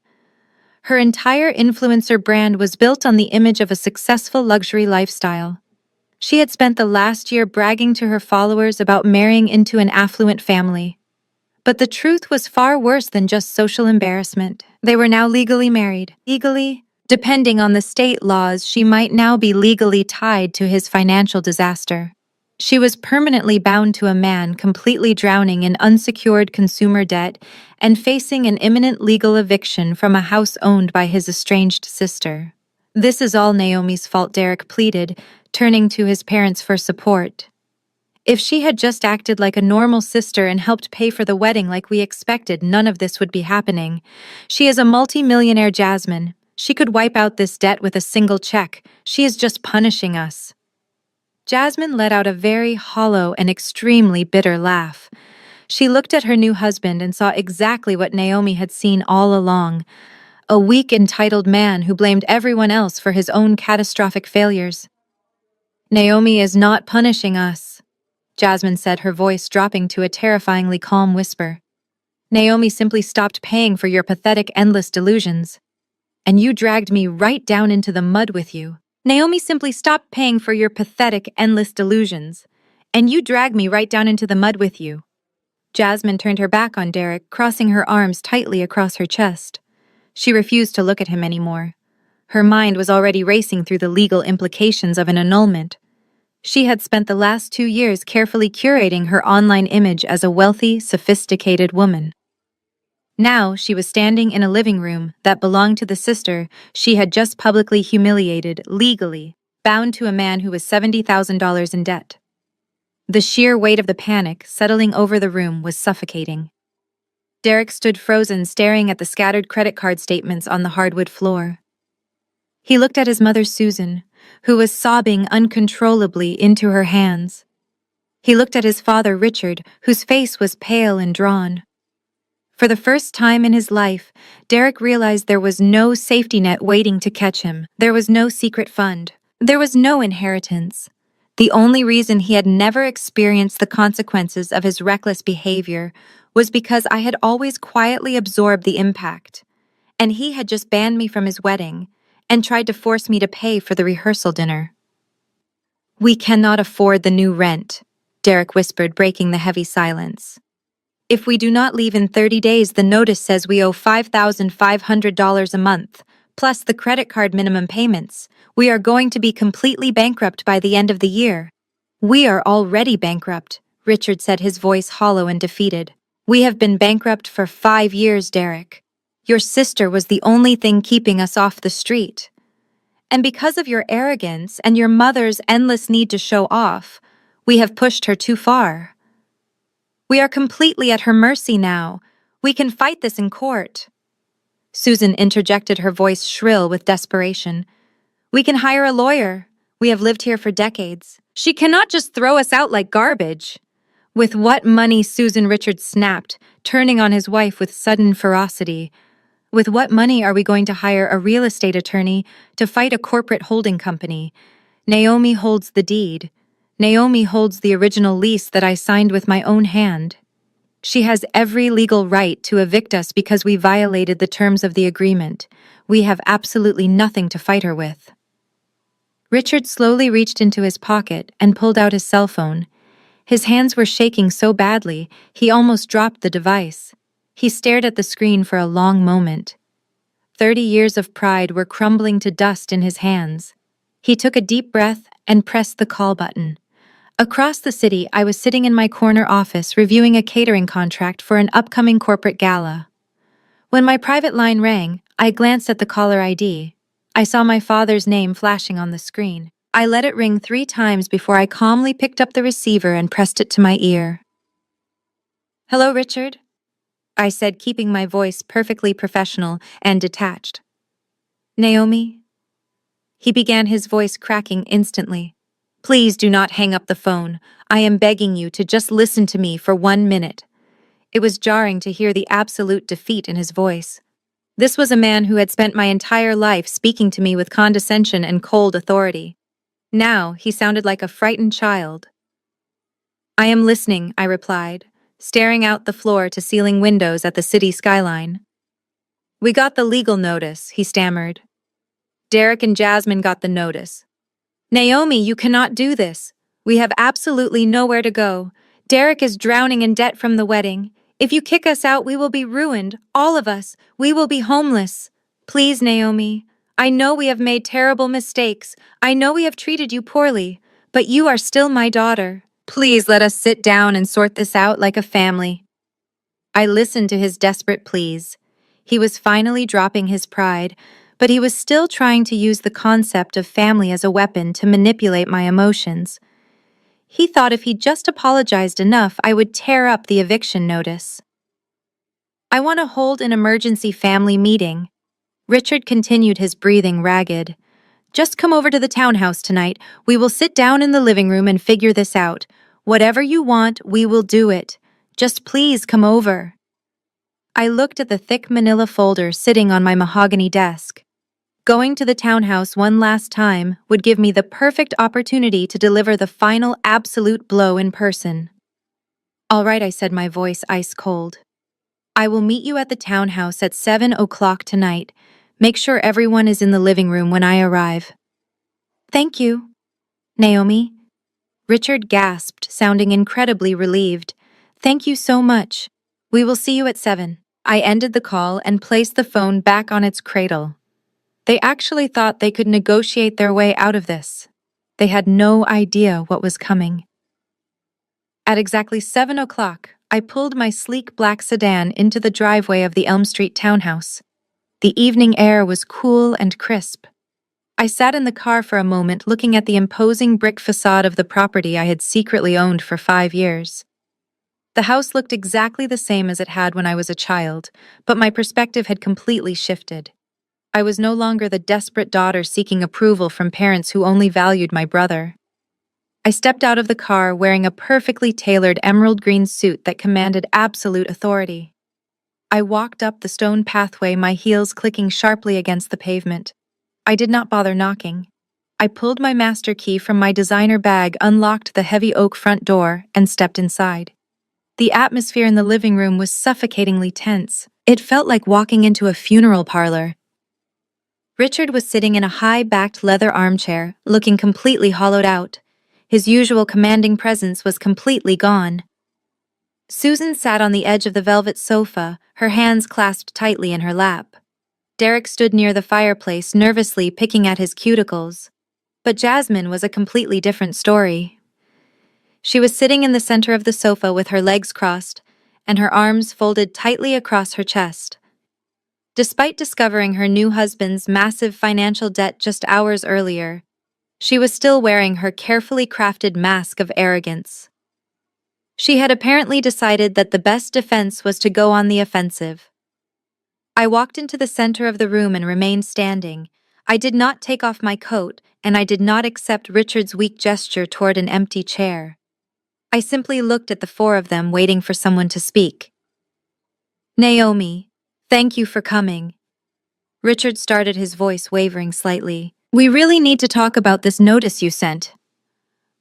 Her entire influencer brand was built on the image of a successful luxury lifestyle. She had spent the last year bragging to her followers about marrying into an affluent family. But the truth was far worse than just social embarrassment. They were now legally married. Legally, depending on the state laws, she might now be legally tied to his financial disaster. She was permanently bound to a man completely drowning in unsecured consumer debt and facing an imminent legal eviction from a house owned by his estranged sister. This is all Naomi's fault, Derek pleaded, turning to his parents for support. If she had just acted like a normal sister and helped pay for the wedding like we expected, none of this would be happening. She is a multi-millionaire, Jasmine. She could wipe out this debt with a single check. She is just punishing us. Jasmine let out a very hollow and extremely bitter laugh. She looked at her new husband and saw exactly what Naomi had seen all along: a weak, entitled man who blamed everyone else for his own catastrophic failures. Naomi is not punishing us, Jasmine said, her voice dropping to a terrifyingly calm whisper. Naomi simply stopped paying for your pathetic, endless delusions. And you dragged me right down into the mud with you. Naomi simply stopped paying for your pathetic, endless delusions. And you dragged me right down into the mud with you. Jasmine turned her back on Derek, crossing her arms tightly across her chest. She refused to look at him anymore. Her mind was already racing through the legal implications of an annulment. She had spent the last 2 years carefully curating her online image as a wealthy, sophisticated woman. Now she was standing in a living room that belonged to the sister she had just publicly humiliated, legally, bound to a man who was $70,000 in debt. The sheer weight of the panic settling over the room was suffocating. Derek stood frozen, staring at the scattered credit card statements on the hardwood floor. He looked at his mother, Susan, who was sobbing uncontrollably into her hands. He looked at his father, Richard, whose face was pale and drawn. For the first time in his life, Derek realized there was no safety net waiting to catch him. There was no secret fund. There was no inheritance. The only reason he had never experienced the consequences of his reckless behavior was because I had always quietly absorbed the impact, and he had just banned me from his wedding and tried to force me to pay for the rehearsal dinner. We cannot afford the new rent, Derek whispered, breaking the heavy silence. If we do not leave in 30 days, the notice says we owe $5,500 a month, plus the credit card minimum payments. We are going to be completely bankrupt by the end of the year. We are already bankrupt, Richard said, his voice hollow and defeated. We have been bankrupt for 5 years, Derek. Your sister was the only thing keeping us off the street. And because of your arrogance and your mother's endless need to show off, we have pushed her too far. We are completely at her mercy now. We can fight this in court. Susan interjected, her voice shrill with desperation. We can hire a lawyer. We have lived here for decades. She cannot just throw us out like garbage. With what money? Susan Richards snapped, turning on his wife with sudden ferocity. With what money are we going to hire a real estate attorney to fight a corporate holding company? Naomi holds the deed. Naomi holds the original lease that I signed with my own hand. She has every legal right to evict us because we violated the terms of the agreement. We have absolutely nothing to fight her with. Richard slowly reached into his pocket and pulled out his cell phone. His hands were shaking so badly, he almost dropped the device. He stared at the screen for a long moment. 30 years of pride were crumbling to dust in his hands. He took a deep breath and pressed the call button. Across the city, I was sitting in my corner office reviewing a catering contract for an upcoming corporate gala. When my private line rang, I glanced at the caller ID. I saw my father's name flashing on the screen. I let it ring 3 times before I calmly picked up the receiver and pressed it to my ear. "Hello, Richard," I said, keeping my voice perfectly professional and detached. "Naomi?" He began, his voice cracking instantly. "Please do not hang up the phone. I am begging you to just listen to me for 1 minute." It was jarring to hear the absolute defeat in his voice. This was a man who had spent my entire life speaking to me with condescension and cold authority. Now he sounded like a frightened child. "I am listening," I replied, staring out the floor-to-ceiling windows at the city skyline. "We got the legal notice," he stammered. "Derek and Jasmine got the notice." "Naomi, you cannot do this. We have absolutely nowhere to go. Derek is drowning in debt from the wedding. If you kick us out, we will be ruined, all of us. We will be homeless. Please, Naomi. I know we have made terrible mistakes. I know we have treated you poorly, but you are still my daughter. Please let us sit down and sort this out like a family." I listened to his desperate pleas. He was finally dropping his pride, but he was still trying to use the concept of family as a weapon to manipulate my emotions. He thought if he just apologized enough, I would tear up the eviction notice. "I want to hold an emergency family meeting." Richard continued, his breathing ragged. "Just come over to the townhouse tonight. We will sit down in the living room and figure this out. Whatever you want, we will do it. Just please come over." I looked at the thick manila folder sitting on my mahogany desk. Going to the townhouse one last time would give me the perfect opportunity to deliver the final absolute blow in person. "All right," I said, my voice ice cold. "I will meet you at the townhouse at 7 o'clock tonight. Make sure everyone is in the living room when I arrive." "Thank you, Naomi." Richard gasped, sounding incredibly relieved. "Thank you so much. We will see you at 7. I ended the call and placed the phone back on its cradle. They actually thought they could negotiate their way out of this. They had no idea what was coming. At exactly 7 o'clock, I pulled my sleek black sedan into the driveway of the Elm Street townhouse. The evening air was cool and crisp. I sat in the car for a moment, looking at the imposing brick facade of the property I had secretly owned for 5 years. The house looked exactly the same as it had when I was a child, but my perspective had completely shifted. I was no longer the desperate daughter seeking approval from parents who only valued my brother. I stepped out of the car wearing a perfectly tailored emerald green suit that commanded absolute authority. I walked up the stone pathway, my heels clicking sharply against the pavement. I did not bother knocking. I pulled my master key from my designer bag, unlocked the heavy oak front door, and stepped inside. The atmosphere in the living room was suffocatingly tense. It felt like walking into a funeral parlor. Richard was sitting in a high-backed leather armchair, looking completely hollowed out. His usual commanding presence was completely gone. Susan sat on the edge of the velvet sofa, her hands clasped tightly in her lap. Derek stood near the fireplace, nervously picking at his cuticles. But Jasmine was a completely different story. She was sitting in the center of the sofa with her legs crossed and her arms folded tightly across her chest. Despite discovering her new husband's massive financial debt just hours earlier, she was still wearing her carefully crafted mask of arrogance. She had apparently decided that the best defense was to go on the offensive. I walked into the center of the room and remained standing. I did not take off my coat, and I did not accept Richard's weak gesture toward an empty chair. I simply looked at the four of them, waiting for someone to speak. Naomi, thank you for coming. Richard started, his voice wavering slightly. We really need to talk about this notice you sent.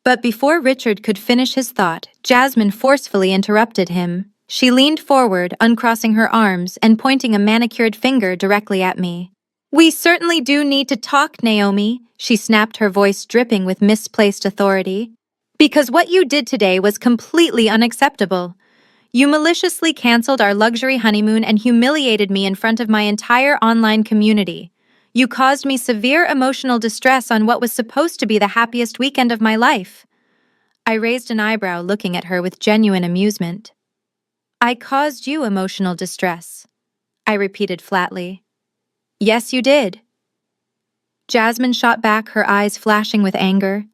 But before Richard could finish his thought, Jasmine forcefully interrupted him. She leaned forward, uncrossing her arms and pointing a manicured finger directly at me. We certainly do need to talk, Naomi, she snapped, her voice dripping with misplaced authority. Because what you did today was completely unacceptable. You maliciously canceled our luxury honeymoon and humiliated me in front of my entire online community. You caused me severe emotional distress on what was supposed to be the happiest weekend of my life. I raised an eyebrow, looking at her with genuine amusement. I caused you emotional distress, I repeated flatly. Yes, you did. Jasmine shot back, her eyes flashing with anger.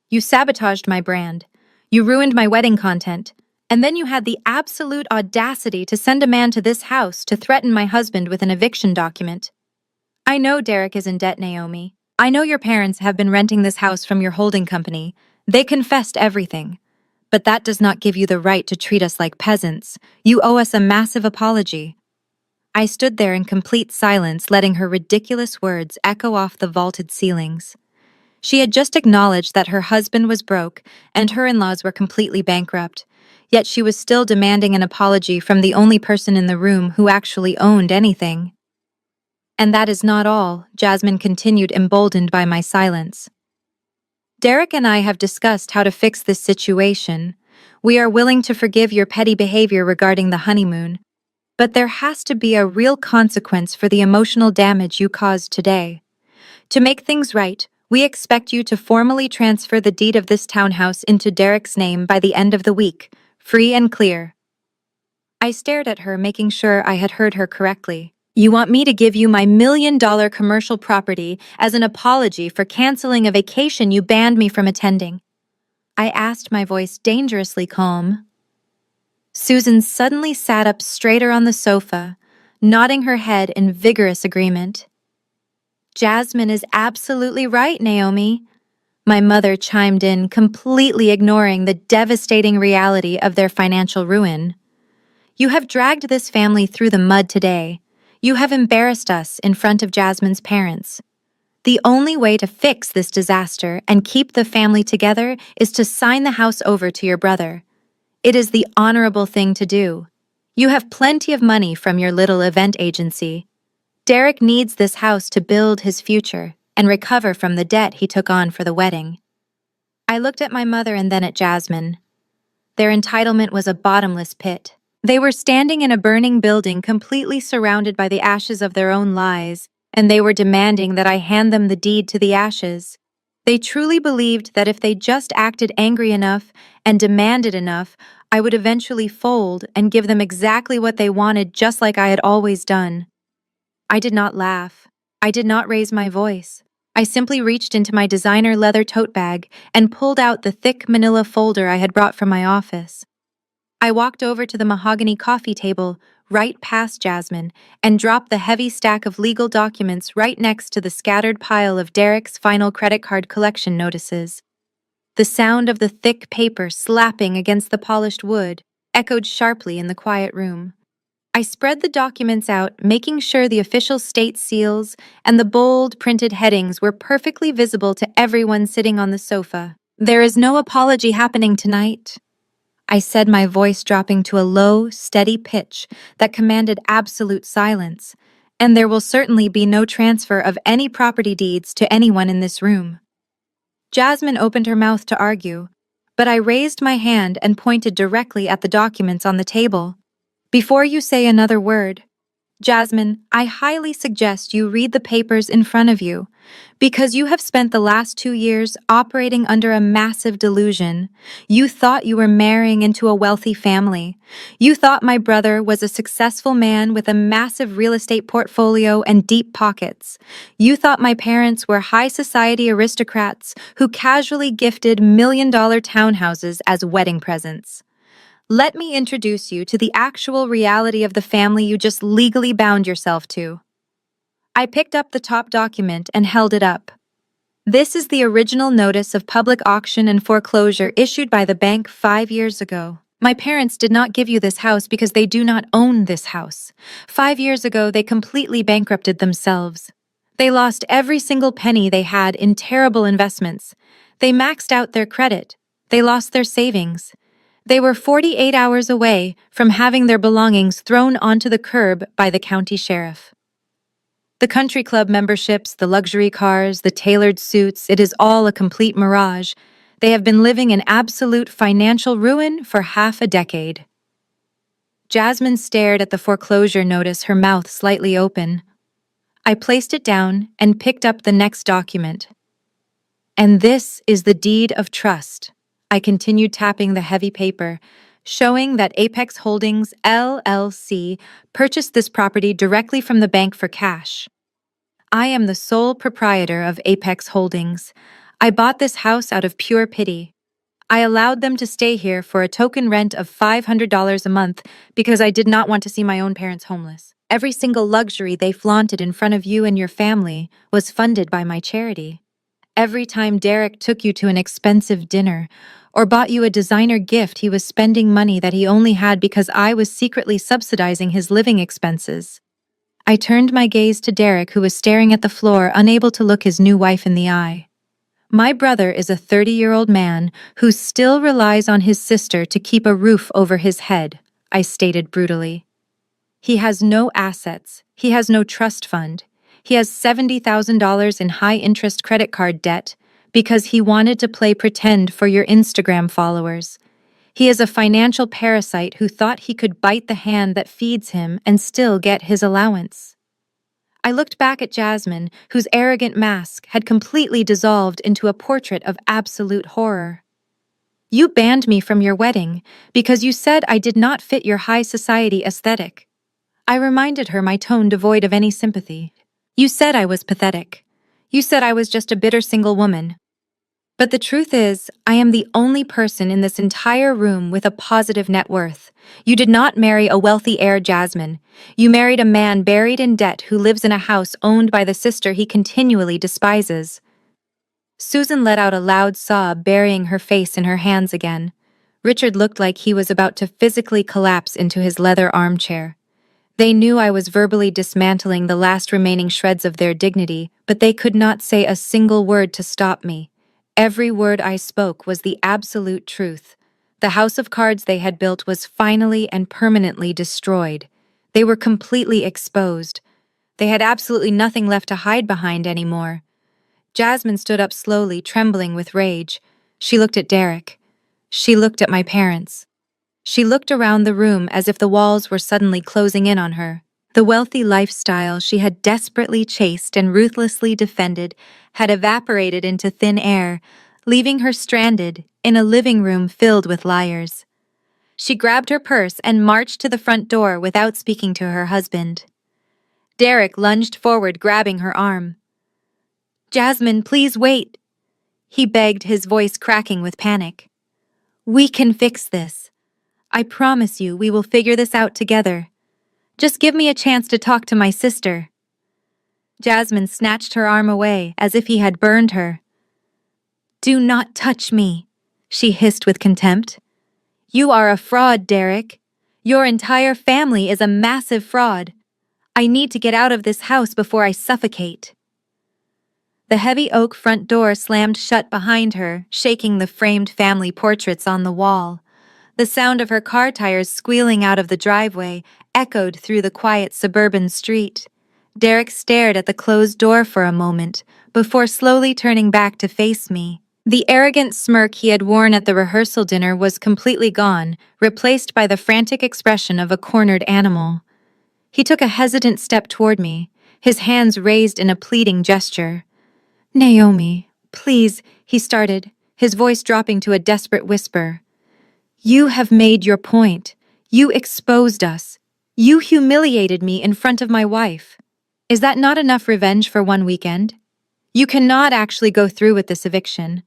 You sabotaged my brand. You ruined my wedding content. And then you had the absolute audacity to send a man to this house to threaten my husband with an eviction document. I know Derek is in debt, Naomi. I know your parents have been renting this house from your holding company. They confessed everything. But that does not give you the right to treat us like peasants. You owe us a massive apology. I stood there in complete silence, letting her ridiculous words echo off the vaulted ceilings. She had just acknowledged that her husband was broke and her in-laws were completely bankrupt, yet she was still demanding an apology from the only person in the room who actually owned anything. And that is not all, Jasmine continued, emboldened by my silence. Derek and I have discussed how to fix this situation. We are willing to forgive your petty behavior regarding the honeymoon, but there has to be a real consequence for the emotional damage you caused today. To make things right, we expect you to formally transfer the deed of this townhouse into Derek's name by the end of the week, free and clear. I stared at her, making sure I had heard her correctly. You want me to give you my $1 million commercial property as an apology for canceling a vacation you banned me from attending? I asked, my voice dangerously calm. Susan suddenly sat up straighter on the sofa, nodding her head in vigorous agreement. Jasmine is absolutely right, Naomi. My mother chimed in, completely ignoring the devastating reality of their financial ruin. You have dragged this family through the mud today. You have embarrassed us in front of Jasmine's parents. The only way to fix this disaster and keep the family together is to sign the house over to your brother. It is the honorable thing to do. You have plenty of money from your little event agency. Derek needs this house to build his future and recover from the debt he took on for the wedding. I looked at my mother and then at Jasmine. Their entitlement was a bottomless pit. They were standing in a burning building, completely surrounded by the ashes of their own lies, and they were demanding that I hand them the deed to the ashes. They truly believed that if they just acted angry enough and demanded enough, I would eventually fold and give them exactly what they wanted, just like I had always done. I did not laugh. I did not raise my voice. I simply reached into my designer leather tote bag and pulled out the thick manila folder I had brought from my office. I walked over to the mahogany coffee table, right past Jasmine, and dropped the heavy stack of legal documents right next to the scattered pile of Derek's final credit card collection notices. The sound of the thick paper slapping against the polished wood echoed sharply in the quiet room. I spread the documents out, making sure the official state seals and the bold printed headings were perfectly visible to everyone sitting on the sofa. There is no apology happening tonight, I said, my voice dropping to a low, steady pitch that commanded absolute silence, and there will certainly be no transfer of any property deeds to anyone in this room. Jasmine opened her mouth to argue, but I raised my hand and pointed directly at the documents on the table. Before you say another word, Jasmine, I highly suggest you read the papers in front of you, because you have spent the last 2 years operating under a massive delusion. You thought you were marrying into a wealthy family. You thought my brother was a successful man with a massive real estate portfolio and deep pockets. You thought my parents were high society aristocrats who casually gifted $1 million townhouses as wedding presents. Let me introduce you to the actual reality of the family you just legally bound yourself to. I picked up the top document and held it up. This is the original notice of public auction and foreclosure issued by the bank 5 years ago. My parents did not give you this house because they do not own this house. 5 years ago, they completely bankrupted themselves. They lost every single penny they had in terrible investments. They maxed out their credit. They lost their savings. They were 48 hours away from having their belongings thrown onto the curb by the county sheriff. The country club memberships, the luxury cars, the tailored suits, it is all a complete mirage. They have been living in absolute financial ruin for half a decade. Jasmine stared at the foreclosure notice, her mouth slightly open. I placed it down and picked up the next document. And this is the deed of trust. I continued tapping the heavy paper, showing that Apex Holdings, LLC, purchased this property directly from the bank for cash. I am the sole proprietor of Apex Holdings. I bought this house out of pure pity. I allowed them to stay here for a token rent of $500 a month because I did not want to see my own parents homeless. Every single luxury they flaunted in front of you and your family was funded by my charity. Every time Derek took you to an expensive dinner or bought you a designer gift, he was spending money that he only had because I was secretly subsidizing his living expenses. I turned my gaze to Derek, who was staring at the floor, unable to look his new wife in the eye. My brother is a 30-year-old man who still relies on his sister to keep a roof over his head, I stated brutally. He has no assets. He has no trust fund. He has $70,000 in high-interest credit card debt because he wanted to play pretend for your Instagram followers. He is a financial parasite who thought he could bite the hand that feeds him and still get his allowance. I looked back at Jasmine, whose arrogant mask had completely dissolved into a portrait of absolute horror. You banned me from your wedding because you said I did not fit your high society aesthetic. I reminded her, my tone devoid of any sympathy. You said I was pathetic. You said I was just a bitter single woman. But the truth is, I am the only person in this entire room with a positive net worth. You did not marry a wealthy heir, Jasmine. You married a man buried in debt who lives in a house owned by the sister he continually despises. Susan let out a loud sob, burying her face in her hands again. Richard looked like he was about to physically collapse into his leather armchair. They knew I was verbally dismantling the last remaining shreds of their dignity, but they could not say a single word to stop me. Every word I spoke was the absolute truth. The house of cards they had built was finally and permanently destroyed. They were completely exposed. They had absolutely nothing left to hide behind anymore. Jasmine stood up slowly, trembling with rage. She looked at Derek. She looked at my parents. She looked around the room as if the walls were suddenly closing in on her. The wealthy lifestyle she had desperately chased and ruthlessly defended had evaporated into thin air, leaving her stranded in a living room filled with liars. She grabbed her purse and marched to the front door without speaking to her husband. Derek lunged forward, grabbing her arm. "Jasmine, please wait," he begged, his voice cracking with panic. "We can fix this. I promise you we will figure this out together. Just give me a chance to talk to my sister." Jasmine snatched her arm away as if he had burned her. "Do not touch me," she hissed with contempt. "You are a fraud, Derek. Your entire family is a massive fraud. I need to get out of this house before I suffocate." The heavy oak front door slammed shut behind her, shaking the framed family portraits on the wall. The sound of her car tires squealing out of the driveway echoed through the quiet suburban street. Derek stared at the closed door for a moment, before slowly turning back to face me. The arrogant smirk he had worn at the rehearsal dinner was completely gone, replaced by the frantic expression of a cornered animal. He took a hesitant step toward me, his hands raised in a pleading gesture. "Naomi, please," he started, his voice dropping to a desperate whisper. "You have made your point. You exposed us. You humiliated me in front of my wife. Is that not enough revenge for one weekend? You cannot actually go through with this eviction.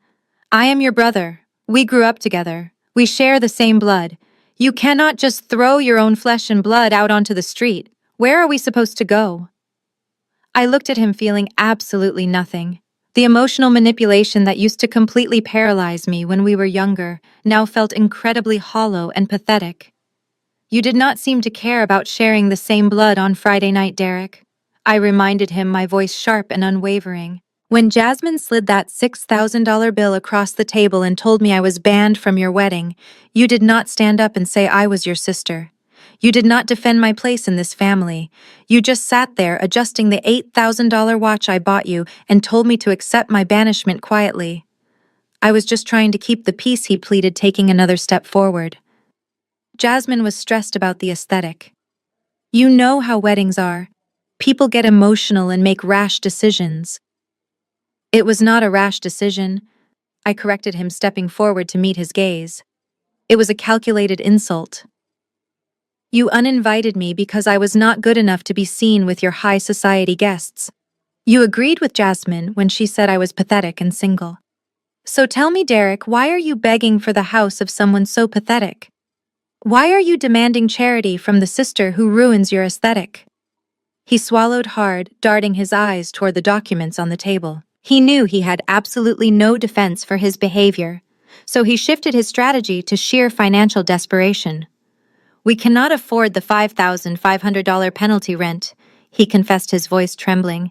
I am your brother. We grew up together. We share the same blood. You cannot just throw your own flesh and blood out onto the street. Where are we supposed to go? I looked at him feeling absolutely nothing. The emotional manipulation that used to completely paralyze me when we were younger now felt incredibly hollow and pathetic. You did not seem to care about sharing the same blood on Friday night, Derek. I reminded him, my voice sharp and unwavering. When Jasmine slid that $6,000 bill across the table and told me I was banned from your wedding, you did not stand up and say I was your sister. You did not defend my place in this family. You just sat there adjusting the $8,000 watch I bought you and told me to accept my banishment quietly. I was just trying to keep the peace, he pleaded, taking another step forward. Jasmine was stressed about the aesthetic. You know how weddings are. People get emotional and make rash decisions. It was not a rash decision, I corrected him, stepping forward to meet his gaze. It was a calculated insult. You uninvited me because I was not good enough to be seen with your high society guests. You agreed with Jasmine when she said I was pathetic and single. So tell me, Derek, why are you begging for the house of someone so pathetic? Why are you demanding charity from the sister who ruins your aesthetic? He swallowed hard, darting his eyes toward the documents on the table. He knew he had absolutely no defense for his behavior, so he shifted his strategy to sheer financial desperation. We cannot afford the $5,500 penalty rent, he confessed, his voice trembling.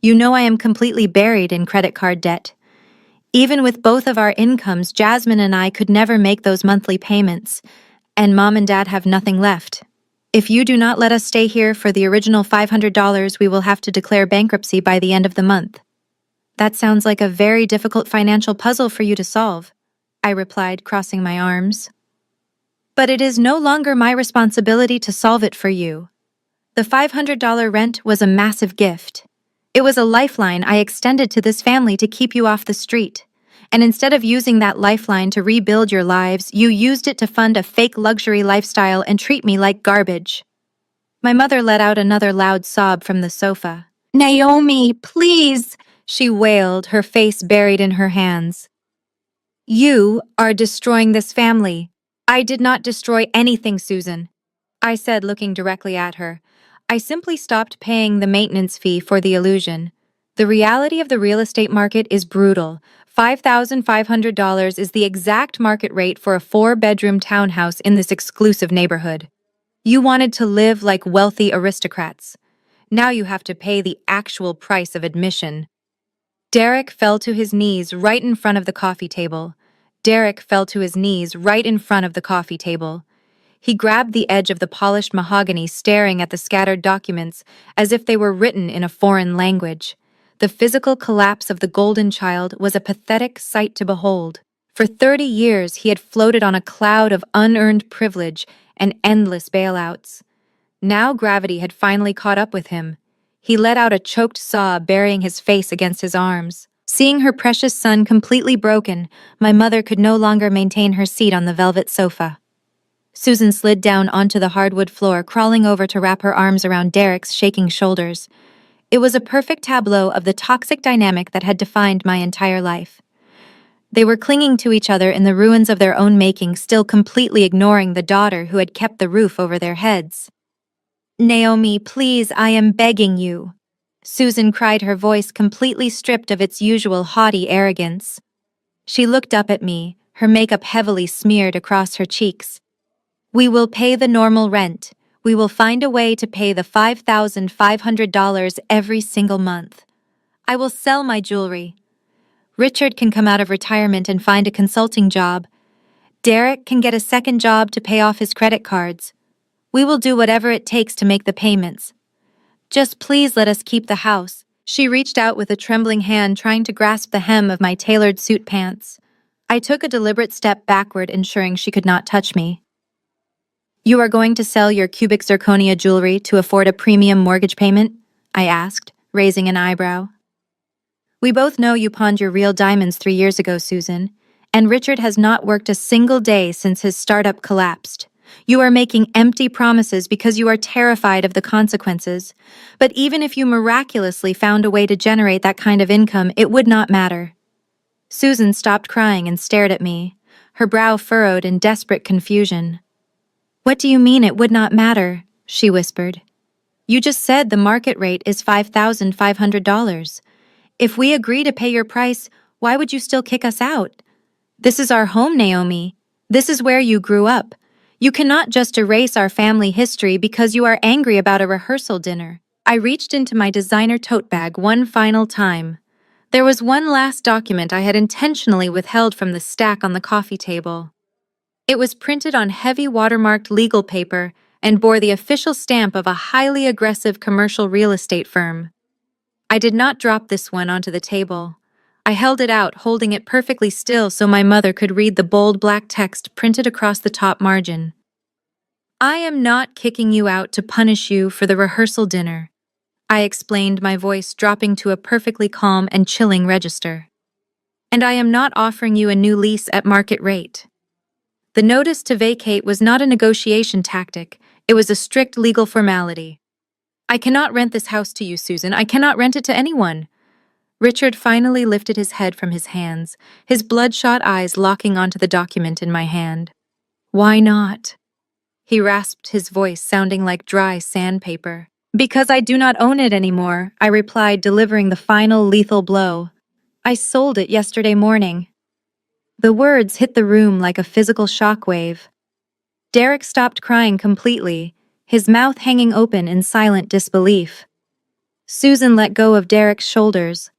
You know I am completely buried in credit card debt. Even with both of our incomes, Jasmine and I could never make those monthly payments, and Mom and Dad have nothing left. If you do not let us stay here for the original $500, we will have to declare bankruptcy by the end of the month. That sounds like a very difficult financial puzzle for you to solve, I replied, crossing my arms. But it is no longer my responsibility to solve it for you. The $500 rent was a massive gift. It was a lifeline I extended to this family to keep you off the street. And instead of using that lifeline to rebuild your lives, you used it to fund a fake luxury lifestyle and treat me like garbage. My mother let out another loud sob from the sofa. Naomi, please, she wailed, her face buried in her hands. You are destroying this family. I did not destroy anything, Susan, I said, looking directly at her. I simply stopped paying the maintenance fee for the illusion. The reality of the real estate market is brutal. $5,500 is the exact market rate for a 4-bedroom townhouse in this exclusive neighborhood. You wanted to live like wealthy aristocrats. Now you have to pay the actual price of admission. Derek fell to his knees right in front of the coffee table. Derek fell to his knees right in front of the coffee table. He grabbed the edge of the polished mahogany, staring at the scattered documents as if they were written in a foreign language. The physical collapse of the golden child was a pathetic sight to behold. For 30 years, he had floated on a cloud of unearned privilege and endless bailouts. Now gravity had finally caught up with him. He let out a choked sob, burying his face against his arms. Seeing her precious son completely broken, my mother could no longer maintain her seat on the velvet sofa. Susan slid down onto the hardwood floor, crawling over to wrap her arms around Derek's shaking shoulders. It was a perfect tableau of the toxic dynamic that had defined my entire life. They were clinging to each other in the ruins of their own making, still completely ignoring the daughter who had kept the roof over their heads. Naomi, please, I am begging you, Susan cried, her voice completely stripped of its usual haughty arrogance. She looked up at me, her makeup heavily smeared across her cheeks. We will pay the normal rent. We will find a way to pay the $5,500 every single month. I will sell my jewelry. Richard can come out of retirement and find a consulting job. Derek can get a second job to pay off his credit cards. We will do whatever it takes to make the payments. Just please let us keep the house. She reached out with a trembling hand, trying to grasp the hem of my tailored suit pants. I took a deliberate step backward, ensuring she could not touch me. You are going to sell your cubic zirconia jewelry to afford a premium mortgage payment? I asked, raising an eyebrow. We both know you pawned your real diamonds 3 years ago, Susan, and Richard has not worked a single day since his startup collapsed. You are making empty promises because you are terrified of the consequences. But even if you miraculously found a way to generate that kind of income, it would not matter. Susan stopped crying and stared at me, her brow furrowed in desperate confusion. What do you mean it would not matter? She whispered. You just said the market rate is $5,500. If we agree to pay your price, why would you still kick us out? This is our home, Naomi. This is where you grew up. You cannot just erase our family history because you are angry about a rehearsal dinner. I reached into my designer tote bag one final time. There was one last document I had intentionally withheld from the stack on the coffee table. It was printed on heavy watermarked legal paper and bore the official stamp of a highly aggressive commercial real estate firm. I did not drop this one onto the table. I held it out, holding it perfectly still so my mother could read the bold black text printed across the top margin. I am not kicking you out to punish you for the rehearsal dinner, I explained, my voice dropping to a perfectly calm and chilling register. And I am not offering you a new lease at market rate. The notice to vacate was not a negotiation tactic, it was a strict legal formality. I cannot rent this house to you, Susan. I cannot rent it to anyone. Richard finally lifted his head from his hands, his bloodshot eyes locking onto the document in my hand. Why not? He rasped, his voice sounding like dry sandpaper. Because I do not own it anymore, I replied, delivering the final lethal blow. I sold it yesterday morning. The words hit the room like a physical shockwave. Derek stopped crying completely, his mouth hanging open in silent disbelief. Susan let go of Derek's shoulders,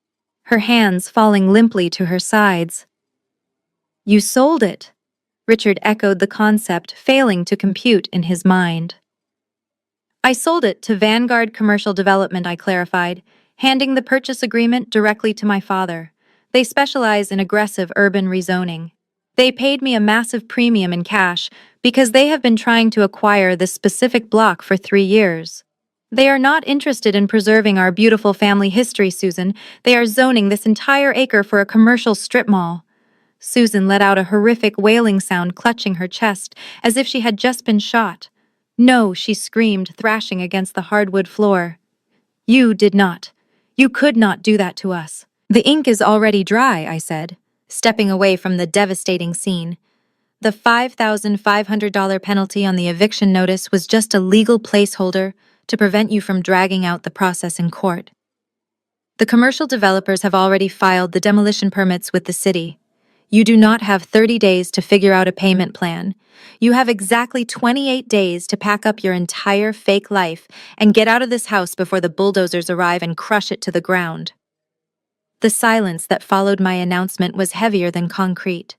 her hands falling limply to her sides. You sold it, Richard echoed the concept, failing to compute in his mind. I sold it to Vanguard Commercial Development, I clarified, handing the purchase agreement directly to my father. They specialize in aggressive urban rezoning. They paid me a massive premium in cash because they have been trying to acquire this specific block for 3 years. They are not interested in preserving our beautiful family history, Susan. They are zoning this entire acre for a commercial strip mall. Susan let out a horrific wailing sound, clutching her chest as if she had just been shot. No, she screamed, thrashing against the hardwood floor. You did not. You could not do that to us. The ink is already dry, I said, stepping away from the devastating scene. The $5,500 penalty on the eviction notice was just a legal placeholder to prevent you from dragging out the process in court. The commercial developers have already filed the demolition permits with the city. You do not have 30 days to figure out a payment plan. You have exactly 28 days to pack up your entire fake life and get out of this house before the bulldozers arrive and crush it to the ground. The silence that followed my announcement was heavier than concrete.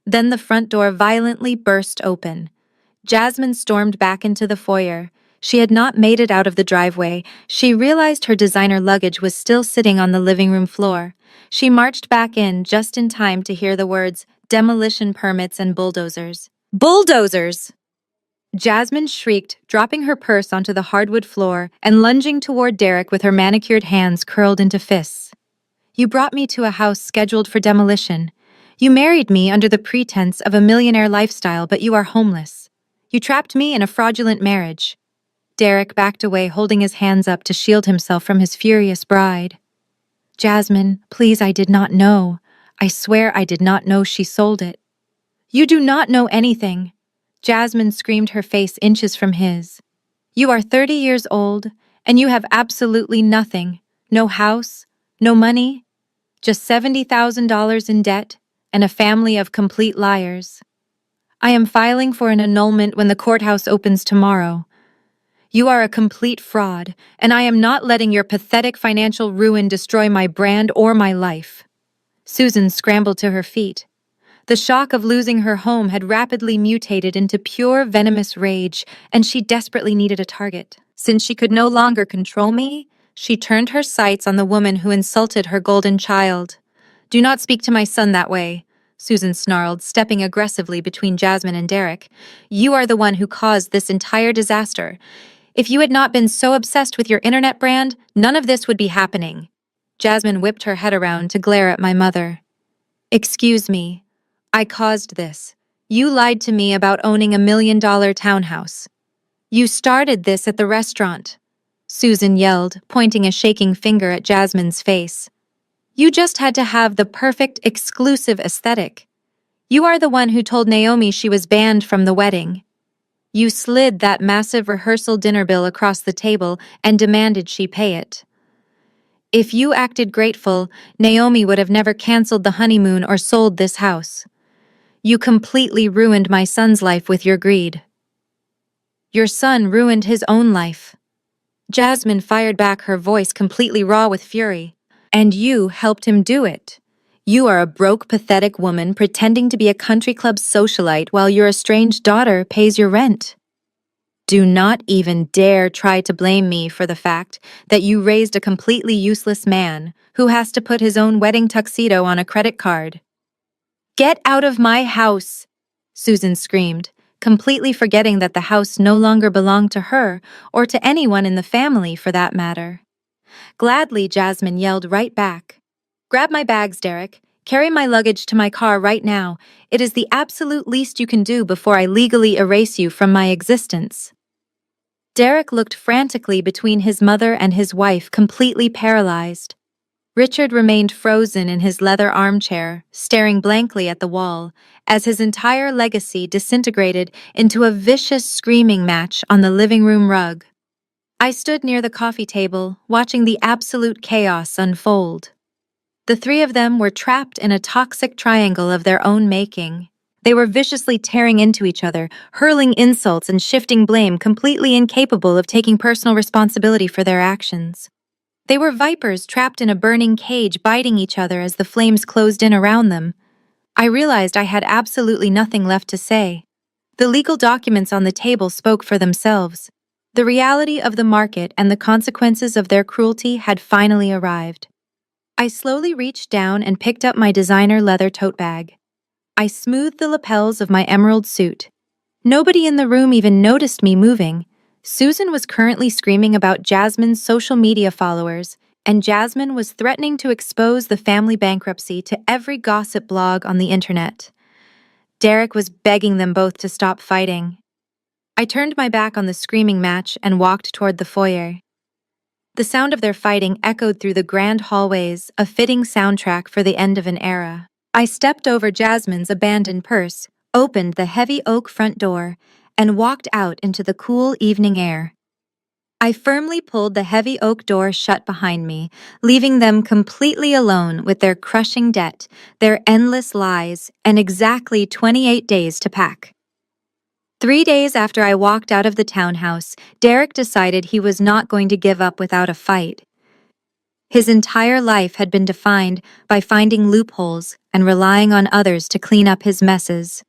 Then the front door violently burst open. Jasmine stormed back into the foyer. She had not made it out of the driveway. She realized her designer luggage was still sitting on the living room floor. She marched back in just in time to hear the words, demolition permits and bulldozers. Bulldozers! Jasmine shrieked, dropping her purse onto the hardwood floor and lunging toward Derek with her manicured hands curled into fists. You brought me to a house scheduled for demolition. You married me under the pretense of a millionaire lifestyle, but you are homeless. You trapped me in a fraudulent marriage. Derek backed away, holding his hands up to shield himself from his furious bride. Jasmine, please, I did not know. I swear I did not know she sold it. You do not know anything. Jasmine screamed, her face inches from his. You are 30 years old, and you have absolutely nothing. No house, no money, just $70,000 in debt, and a family of complete liars. I am filing for an annulment when the courthouse opens tomorrow. You are a complete fraud, and I am not letting your pathetic financial ruin destroy my brand or my life. Susan scrambled to her feet. The shock of losing her home had rapidly mutated into pure venomous rage, and she desperately needed a target. Since she could no longer control me, she turned her sights on the woman who insulted her golden child. Do not speak to my son that way, Susan snarled, stepping aggressively between Jasmine and Derek. You are the one who caused this entire disaster. If you had not been so obsessed with your internet brand, none of this would be happening. Jasmine whipped her head around to glare at my mother. Excuse me. I caused this. You lied to me about owning $1 million townhouse. You started this at the restaurant, Susan yelled, pointing a shaking finger at Jasmine's face. You just had to have the perfect, exclusive aesthetic. You are the one who told Naomi she was banned from the wedding. You slid that massive rehearsal dinner bill across the table and demanded she pay it. If you acted grateful, Naomi would have never canceled the honeymoon or sold this house. You completely ruined my son's life with your greed. Your son ruined his own life. Jasmine fired back, her voice completely raw with fury. And you helped him do it. You are a broke, pathetic woman pretending to be a country club socialite while your estranged daughter pays your rent. Do not even dare try to blame me for the fact that you raised a completely useless man who has to put his own wedding tuxedo on a credit card. Get out of my house, Susan screamed, completely forgetting that the house no longer belonged to her or to anyone in the family for that matter. Gladly, Jasmine yelled right back. Grab my bags, Derek. Carry my luggage to my car right now. It is the absolute least you can do before I legally erase you from my existence. Derek looked frantically between his mother and his wife, completely paralyzed. Richard remained frozen in his leather armchair, staring blankly at the wall, as his entire legacy disintegrated into a vicious screaming match on the living room rug. I stood near the coffee table, watching the absolute chaos unfold. The three of them were trapped in a toxic triangle of their own making. They were viciously tearing into each other, hurling insults and shifting blame, completely incapable of taking personal responsibility for their actions. They were vipers trapped in a burning cage, biting each other as the flames closed in around them. I realized I had absolutely nothing left to say. The legal documents on the table spoke for themselves. The reality of the market and the consequences of their cruelty had finally arrived. I slowly reached down and picked up my designer leather tote bag. I smoothed the lapels of my emerald suit. Nobody in the room even noticed me moving. Susan was currently screaming about Jasmine's social media followers, and Jasmine was threatening to expose the family bankruptcy to every gossip blog on the internet. Derek was begging them both to stop fighting. I turned my back on the screaming match and walked toward the foyer. The sound of their fighting echoed through the grand hallways, a fitting soundtrack for the end of an era. I stepped over Jasmine's abandoned purse, opened the heavy oak front door, and walked out into the cool evening air. I firmly pulled the heavy oak door shut behind me, leaving them completely alone with their crushing debt, their endless lies, and exactly 28 days to pack. 3 days after I walked out of the townhouse, Derek decided he was not going to give up without a fight. His entire life had been defined by finding loopholes and relying on others to clean up his messes.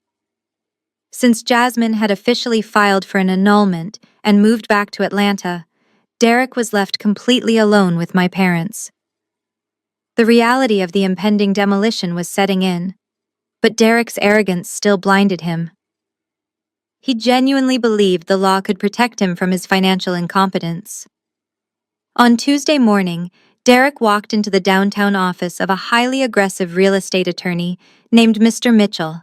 Since Jasmine had officially filed for an annulment and moved back to Atlanta, Derek was left completely alone with my parents. The reality of the impending demolition was setting in, but Derek's arrogance still blinded him. He genuinely believed the law could protect him from his financial incompetence. On Tuesday morning, Derek walked into the downtown office of a highly aggressive real estate attorney named Mr. Mitchell.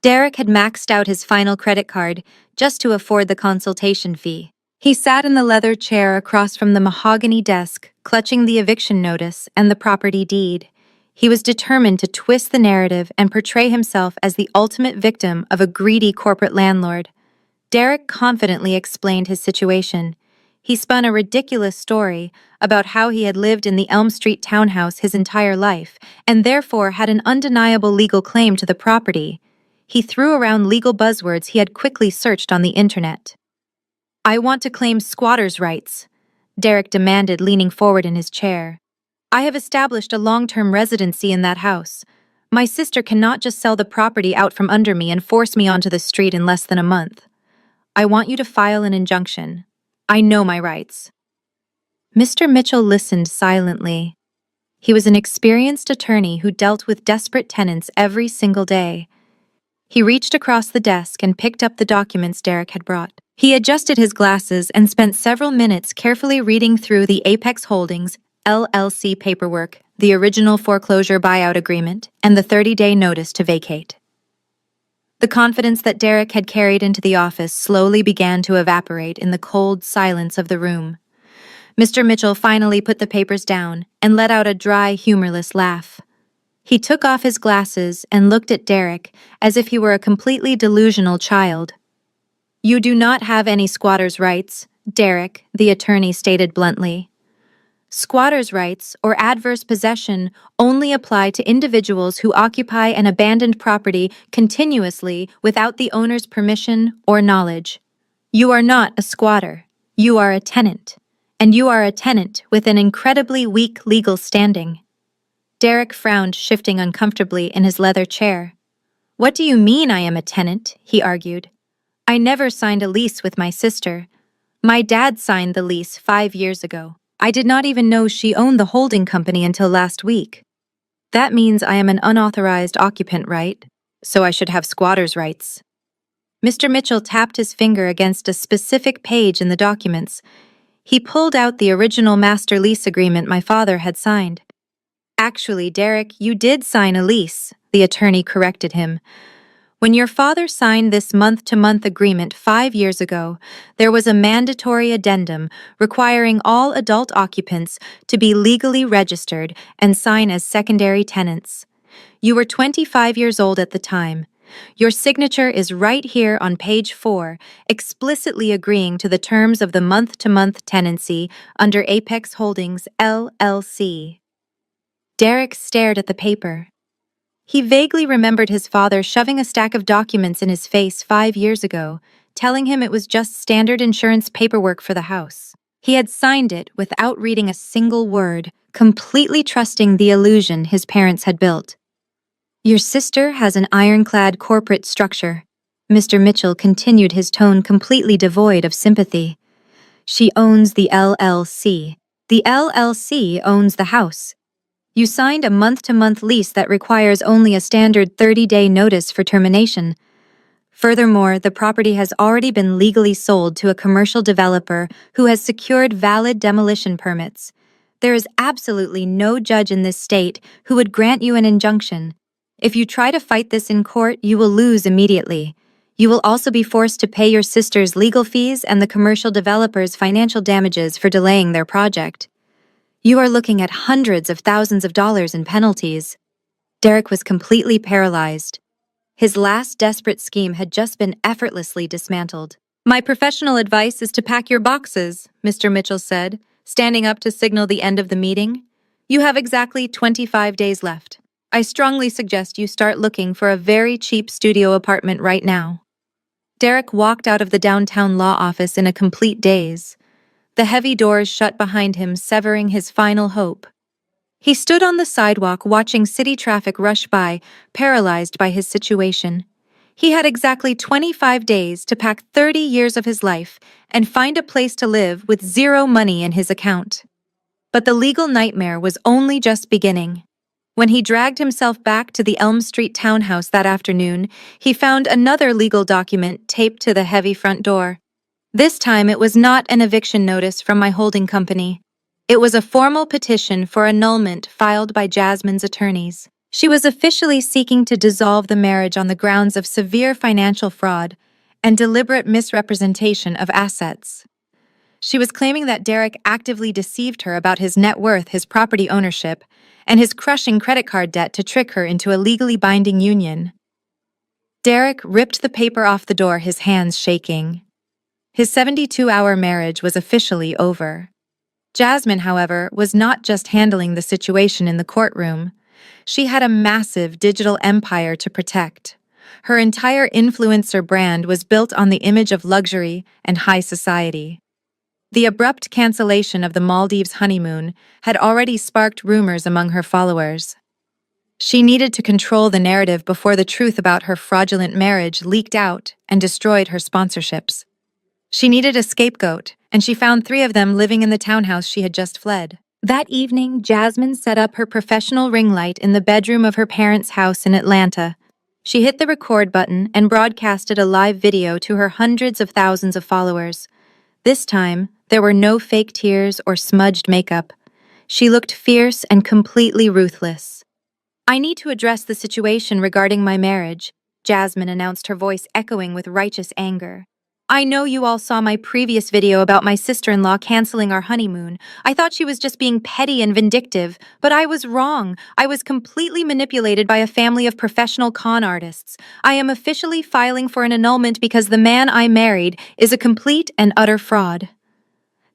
Derek had maxed out his final credit card just to afford the consultation fee. He sat in the leather chair across from the mahogany desk, clutching the eviction notice and the property deed. He was determined to twist the narrative and portray himself as the ultimate victim of a greedy corporate landlord. Derek confidently explained his situation. He spun a ridiculous story about how he had lived in the Elm Street townhouse his entire life and therefore had an undeniable legal claim to the property. He threw around legal buzzwords he had quickly searched on the internet. I want to claim squatters' rights, Derek demanded, leaning forward in his chair. I have established a long-term residency in that house. My sister cannot just sell the property out from under me and force me onto the street in less than a month. I want you to file an injunction. I know my rights. Mr. Mitchell listened silently. He was an experienced attorney who dealt with desperate tenants every single day. He reached across the desk and picked up the documents Derek had brought. He adjusted his glasses and spent several minutes carefully reading through the Apex Holdings LLC paperwork, the original foreclosure buyout agreement, and the 30-day notice to vacate. The confidence that Derek had carried into the office slowly began to evaporate in the cold silence of the room. Mr. Mitchell finally put the papers down and let out a dry, humorless laugh. He took off his glasses and looked at Derek as if he were a completely delusional child. You do not have any squatter's rights, Derek, the attorney stated bluntly. Squatter's rights, or adverse possession, only apply to individuals who occupy an abandoned property continuously without the owner's permission or knowledge. You are not a squatter. You are a tenant. And you are a tenant with an incredibly weak legal standing. Derek frowned, shifting uncomfortably in his leather chair. What do you mean I am a tenant? He argued. I never signed a lease with my sister. My dad signed the lease 5 years ago. I did not even know she owned the holding company until last week. That means I am an unauthorized occupant, right? So I should have squatter's rights. Mr. Mitchell tapped his finger against a specific page in the documents. He pulled out the original master lease agreement my father had signed. Actually, Derek, you did sign a lease, the attorney corrected him. When your father signed this month-to-month agreement 5 years ago, there was a mandatory addendum requiring all adult occupants to be legally registered and sign as secondary tenants. You were 25 years old at the time. Your signature is right here on page 4, explicitly agreeing to the terms of the month-to-month tenancy under Apex Holdings, LLC. Derek stared at the paper. He vaguely remembered his father shoving a stack of documents in his face 5 years ago, telling him it was just standard insurance paperwork for the house. He had signed it without reading a single word, completely trusting the illusion his parents had built. Your sister has an ironclad corporate structure. Mr. Mitchell continued, his tone completely devoid of sympathy. She owns the LLC. The LLC owns the house. You signed a month-to-month lease that requires only a standard 30-day notice for termination. Furthermore, the property has already been legally sold to a commercial developer who has secured valid demolition permits. There is absolutely no judge in this state who would grant you an injunction. If you try to fight this in court, you will lose immediately. You will also be forced to pay your sister's legal fees and the commercial developer's financial damages for delaying their project. You are looking at hundreds of thousands of dollars in penalties. Derek was completely paralyzed. His last desperate scheme had just been effortlessly dismantled. My professional advice is to pack your boxes, Mr. Mitchell said, standing up to signal the end of the meeting. You have exactly 25 days left. I strongly suggest you start looking for a very cheap studio apartment right now. Derek walked out of the downtown law office in a complete daze. The heavy doors shut behind him, severing his final hope. He stood on the sidewalk watching city traffic rush by, paralyzed by his situation. He had exactly 25 days to pack 30 years of his life and find a place to live with zero money in his account. But the legal nightmare was only just beginning. When he dragged himself back to the Elm Street townhouse that afternoon, he found another legal document taped to the heavy front door. This time it was not an eviction notice from my holding company. It was a formal petition for annulment filed by Jasmine's attorneys. She was officially seeking to dissolve the marriage on the grounds of severe financial fraud and deliberate misrepresentation of assets. She was claiming that Derek actively deceived her about his net worth, his property ownership, and his crushing credit card debt to trick her into a legally binding union. Derek ripped the paper off the door, his hands shaking. His 72-hour marriage was officially over. Jasmine, however, was not just handling the situation in the courtroom. She had a massive digital empire to protect. Her entire influencer brand was built on the image of luxury and high society. The abrupt cancellation of the Maldives honeymoon had already sparked rumors among her followers. She needed to control the narrative before the truth about her fraudulent marriage leaked out and destroyed her sponsorships. She needed a scapegoat, and she found 3 of them living in the townhouse she had just fled. That evening, Jasmine set up her professional ring light in the bedroom of her parents' house in Atlanta. She hit the record button and broadcasted a live video to her hundreds of thousands of followers. This time, there were no fake tears or smudged makeup. She looked fierce and completely ruthless. I need to address the situation regarding my marriage, Jasmine announced, her voice echoing with righteous anger. I know you all saw my previous video about my sister-in-law canceling our honeymoon. I thought she was just being petty and vindictive, but I was wrong. I was completely manipulated by a family of professional con artists. I am officially filing for an annulment because the man I married is a complete and utter fraud.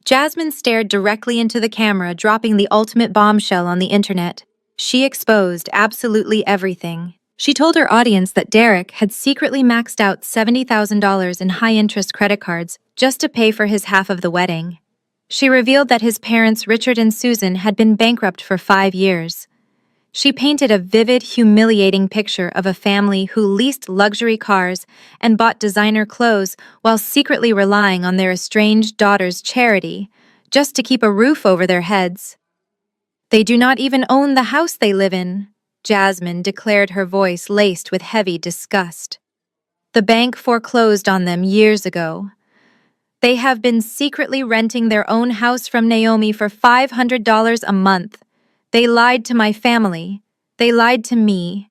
Jasmine stared directly into the camera, dropping the ultimate bombshell on the internet. She exposed absolutely everything. She told her audience that Derek had secretly maxed out $70,000 in high-interest credit cards just to pay for his half of the wedding. She revealed that his parents, Richard and Susan, had been bankrupt for 5 years. She painted a vivid, humiliating picture of a family who leased luxury cars and bought designer clothes while secretly relying on their estranged daughter's charity just to keep a roof over their heads. They do not even own the house they live in, Jasmine declared, her voice laced with heavy disgust. The bank foreclosed on them years ago. They have been secretly renting their own house from Naomi for $500 a month. They lied to my family. They lied to me.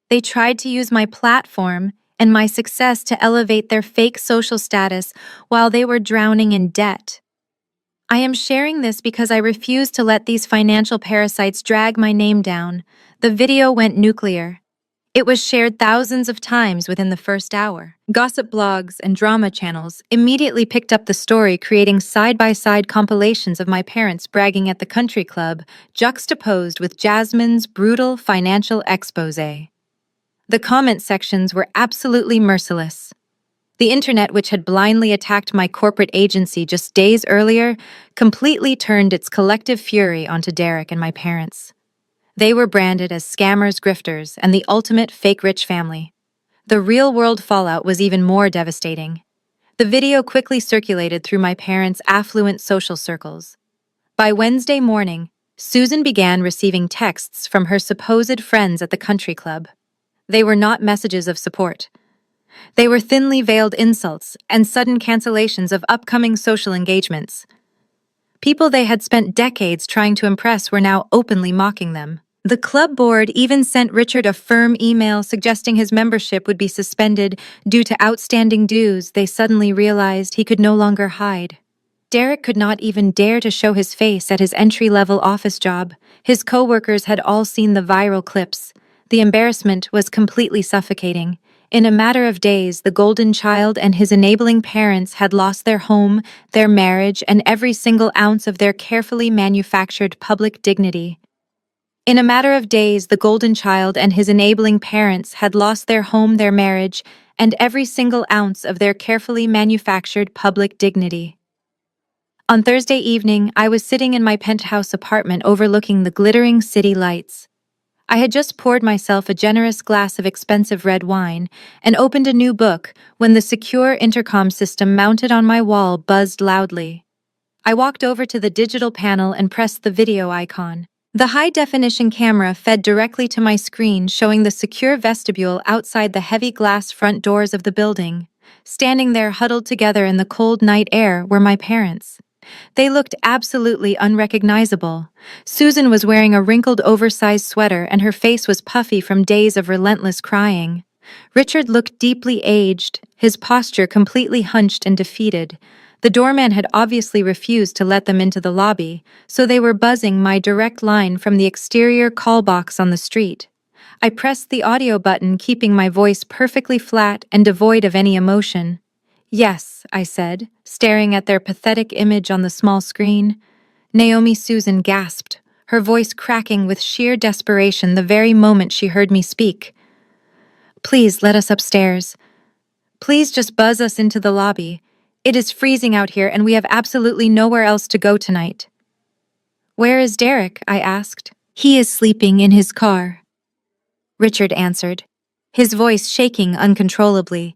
They tried to use my platform and my success to elevate their fake social status while they were drowning in debt. I am sharing this because I refuse to let these financial parasites drag my name down. The video went nuclear. It was shared thousands of times within the first hour. Gossip blogs and drama channels immediately picked up the story, creating side-by-side compilations of my parents bragging at the country club, juxtaposed with Jasmine's brutal financial exposé. The comment sections were absolutely merciless. The internet, which had blindly attacked my corporate agency just days earlier, completely turned its collective fury onto Derek and my parents. They were branded as scammers, grifters, and the ultimate fake-rich family. The real-world fallout was even more devastating. The video quickly circulated through my parents' affluent social circles. By Wednesday morning, Susan began receiving texts from her supposed friends at the country club. They were not messages of support. They were thinly veiled insults and sudden cancellations of upcoming social engagements. People they had spent decades trying to impress were now openly mocking them. The club board even sent Richard a firm email suggesting his membership would be suspended due to outstanding dues they suddenly realized he could no longer hide. Derek could not even dare to show his face at his entry-level office job. His co-workers had all seen the viral clips. The embarrassment was completely suffocating. In a matter of days, the golden child and his enabling parents had lost their home, their marriage, and every single ounce of their carefully manufactured public dignity. In a matter of days, the golden child and his enabling parents had lost their home, their marriage, and every single ounce of their carefully manufactured public dignity. On Thursday evening, I was sitting in my penthouse apartment overlooking the glittering city lights. I had just poured myself a generous glass of expensive red wine and opened a new book when the secure intercom system mounted on my wall buzzed loudly. I walked over to the digital panel and pressed the video icon. The high-definition camera fed directly to my screen, showing the secure vestibule outside the heavy glass front doors of the building. Standing there huddled together in the cold night air were my parents. They looked absolutely unrecognizable. Susan was wearing a wrinkled, oversized sweater, and her face was puffy from days of relentless crying. Richard looked deeply aged, his posture completely hunched and defeated. The doorman had obviously refused to let them into the lobby, so they were buzzing my direct line from the exterior call box on the street. I pressed the audio button, keeping my voice perfectly flat and devoid of any emotion. "Yes," I said, staring at their pathetic image on the small screen. Naomi Susan gasped, her voice cracking with sheer desperation the very moment she heard me speak. "Please let us upstairs. Please just buzz us into the lobby. It is freezing out here and we have absolutely nowhere else to go tonight." "Where is Derek?" I asked. "He is sleeping in his car," Richard answered, his voice shaking uncontrollably.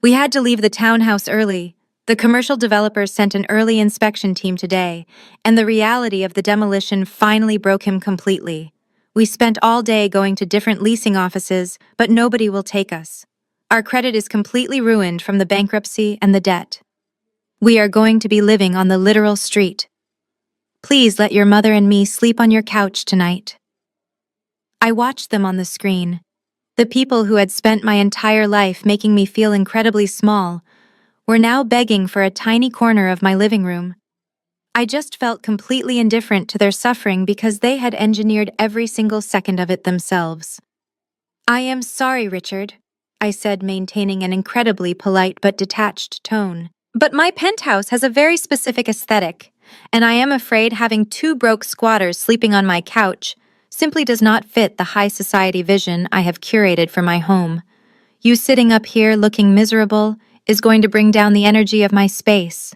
"We had to leave the townhouse early. The commercial developers sent an early inspection team today, and the reality of the demolition finally broke him completely. We spent all day going to different leasing offices, but nobody will take us. Our credit is completely ruined from the bankruptcy and the debt. We are going to be living on the literal street. Please let your mother and me sleep on your couch tonight." I watched them on the screen. The people who had spent my entire life making me feel incredibly small were now begging for a tiny corner of my living room. I just felt completely indifferent to their suffering because they had engineered every single second of it themselves. "I am sorry, Richard," I said, maintaining an incredibly polite but detached tone. "But my penthouse has a very specific aesthetic, and I am afraid having two broke squatters sleeping on my couch simply does not fit the high society vision I have curated for my home. You sitting up here looking miserable is going to bring down the energy of my space."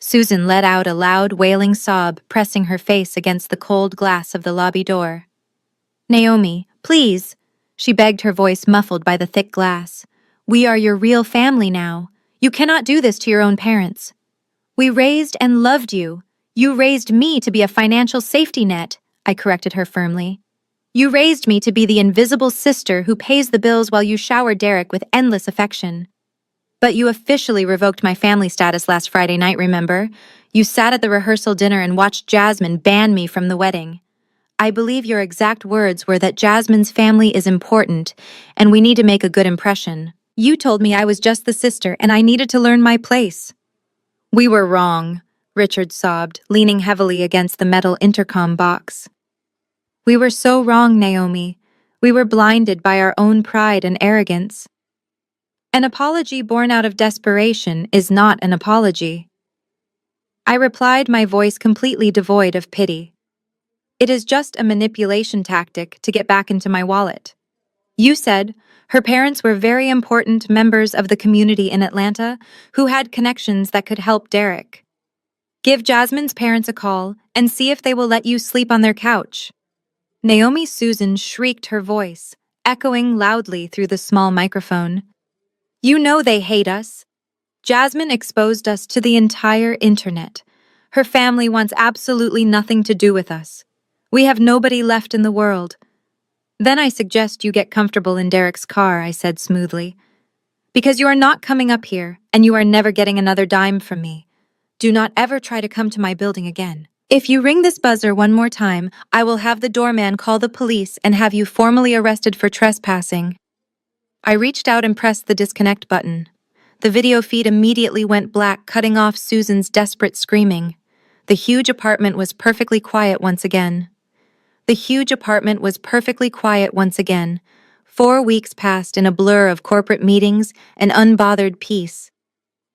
Susan let out a loud, wailing sob, pressing her face against the cold glass of the lobby door. "Naomi, please," she begged, her voice muffled by the thick glass. "We are your real family now. You cannot do this to your own parents. We raised and loved you. You raised me to be a financial safety net," I corrected her firmly. "You raised me to be the invisible sister who pays the bills while you shower Derek with endless affection. But you officially revoked my family status last Friday night, remember? You sat at the rehearsal dinner and watched Jasmine ban me from the wedding. I believe your exact words were that Jasmine's family is important, and we need to make a good impression. You told me I was just the sister and I needed to learn my place." "We were wrong," Richard sobbed, leaning heavily against the metal intercom box. "We were so wrong, Naomi. We were blinded by our own pride and arrogance. An apology born out of desperation is not an apology." I replied, my voice completely devoid of pity. "It is just a manipulation tactic to get back into my wallet. You said her parents were very important members of the community in Atlanta who had connections that could help Derek. Give Jasmine's parents a call and see if they will let you sleep on their couch." Naomi Susan shrieked, her voice echoing loudly through the small microphone. "You know they hate us. Jasmine exposed us to the entire internet. Her family wants absolutely nothing to do with us. We have nobody left in the world." "Then I suggest you get comfortable in Derek's car," I said smoothly. "Because you are not coming up here, and you are never getting another dime from me. Do not ever try to come to my building again. If you ring this buzzer one more time, I will have the doorman call the police and have you formally arrested for trespassing." I reached out and pressed the disconnect button. The video feed immediately went black, cutting off Susan's desperate screaming. The huge apartment was perfectly quiet once again. 4 weeks passed in a blur of corporate meetings and unbothered peace.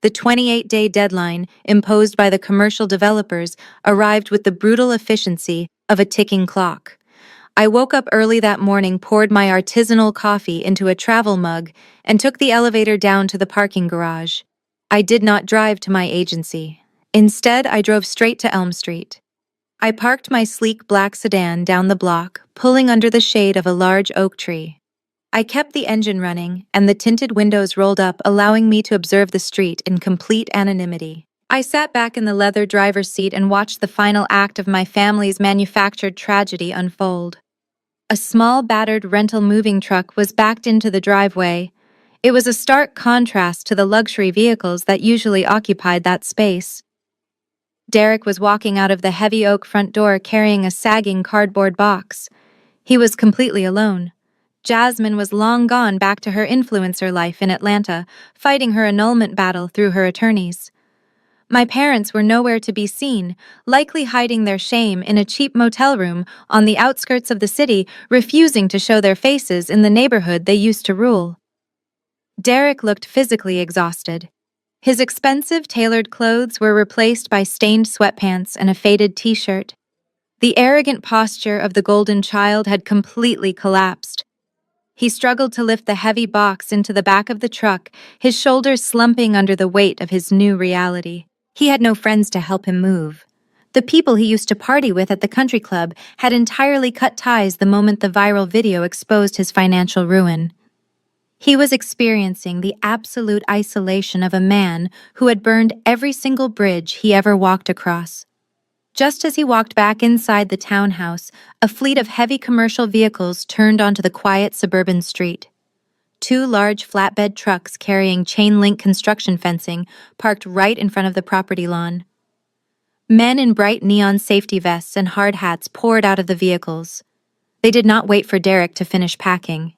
The 28-day deadline imposed by the commercial developers arrived with the brutal efficiency of a ticking clock. I woke up early that morning, poured my artisanal coffee into a travel mug, and took the elevator down to the parking garage. I did not drive to my agency. Instead, I drove straight to Elm Street. I parked my sleek black sedan down the block, pulling under the shade of a large oak tree. I kept the engine running and the tinted windows rolled up, allowing me to observe the street in complete anonymity. I sat back in the leather driver's seat and watched the final act of my family's manufactured tragedy unfold. A small, battered rental moving truck was backed into the driveway. It was a stark contrast to the luxury vehicles that usually occupied that space. Derek was walking out of the heavy oak front door carrying a sagging cardboard box. He was completely alone. Jasmine was long gone back to her influencer life in Atlanta, fighting her annulment battle through her attorneys. My parents were nowhere to be seen, likely hiding their shame in a cheap motel room on the outskirts of the city, refusing to show their faces in the neighborhood they used to rule. Derek looked physically exhausted. His expensive tailored clothes were replaced by stained sweatpants and a faded t-shirt. The arrogant posture of the golden child had completely collapsed. He struggled to lift the heavy box into the back of the truck, his shoulders slumping under the weight of his new reality. He had no friends to help him move. The people he used to party with at the country club had entirely cut ties the moment the viral video exposed his financial ruin. He was experiencing the absolute isolation of a man who had burned every single bridge he ever walked across. Just as he walked back inside the townhouse, a fleet of heavy commercial vehicles turned onto the quiet suburban street. 2 large flatbed trucks carrying chain-link construction fencing parked right in front of the property lawn. Men in bright neon safety vests and hard hats poured out of the vehicles. They did not wait for Derek to finish packing.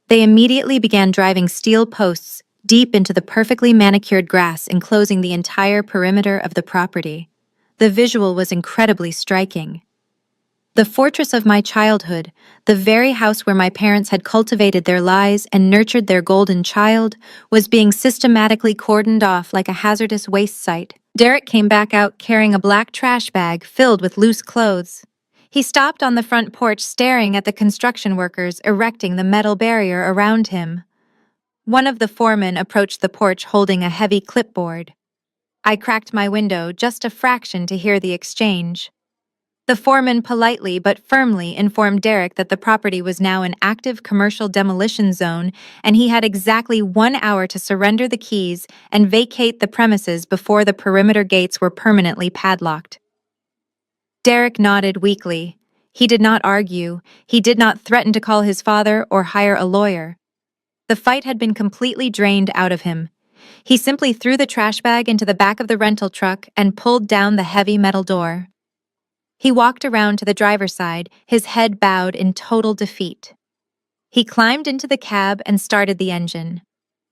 They immediately began driving steel posts deep into the perfectly manicured grass enclosing the entire perimeter of the property. The visual was incredibly striking. The fortress of my childhood, the very house where my parents had cultivated their lies and nurtured their golden child, was being systematically cordoned off like a hazardous waste site. Derek came back out carrying a black trash bag filled with loose clothes. He stopped on the front porch staring at the construction workers erecting the metal barrier around him. One of the foremen approached the porch holding a heavy clipboard. I cracked my window just a fraction to hear the exchange. The foreman politely but firmly informed Derek that the property was now an active commercial demolition zone and he had exactly 1 hour to surrender the keys and vacate the premises before the perimeter gates were permanently padlocked. Derek nodded weakly. He did not argue. He did not threaten to call his father or hire a lawyer. The fight had been completely drained out of him. He simply threw the trash bag into the back of the rental truck and pulled down the heavy metal door. He walked around to the driver's side, his head bowed in total defeat. He climbed into the cab and started the engine.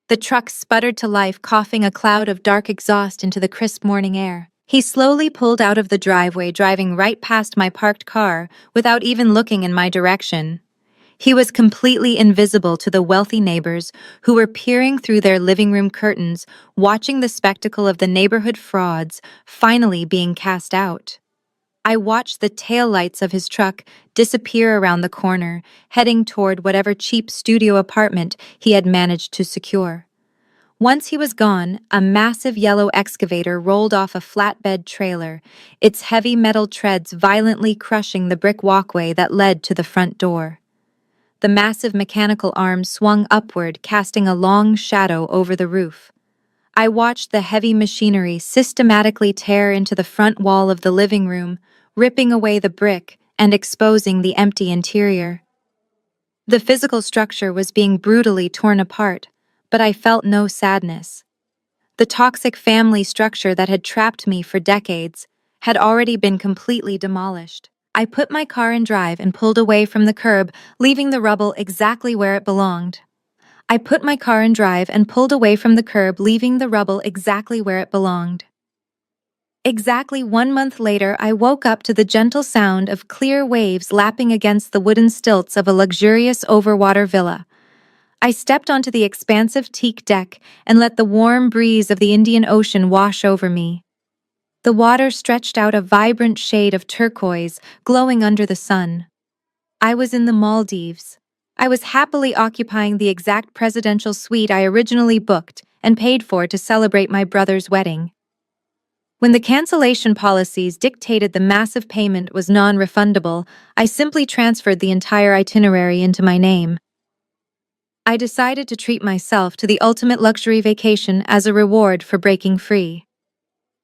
The truck sputtered to life, coughing a cloud of dark exhaust into the crisp morning air. He slowly pulled out of the driveway, driving right past my parked car without even looking in my direction. He was completely invisible to the wealthy neighbors who were peering through their living room curtains, watching the spectacle of the neighborhood frauds finally being cast out. I watched the taillights of his truck disappear around the corner, heading toward whatever cheap studio apartment he had managed to secure. Once he was gone, a massive yellow excavator rolled off a flatbed trailer, its heavy metal treads violently crushing the brick walkway that led to the front door. The massive mechanical arm swung upward, casting a long shadow over the roof. I watched the heavy machinery systematically tear into the front wall of the living room, ripping away the brick and exposing the empty interior. The physical structure was being brutally torn apart, but I felt no sadness. The toxic family structure that had trapped me for decades had already been completely demolished. I put my car in drive and pulled away from the curb, leaving the rubble exactly where it belonged. I put my car in drive and pulled away from the curb, leaving the rubble exactly where it belonged. Exactly 1 month later, I woke up to the gentle sound of clear waves lapping against the wooden stilts of a luxurious overwater villa. I stepped onto the expansive teak deck and let the warm breeze of the Indian Ocean wash over me. The water stretched out a vibrant shade of turquoise, glowing under the sun. I was in the Maldives. I was happily occupying the exact presidential suite I originally booked and paid for to celebrate my brother's wedding. When the cancellation policies dictated the massive payment was non-refundable, I simply transferred the entire itinerary into my name. I decided to treat myself to the ultimate luxury vacation as a reward for breaking free.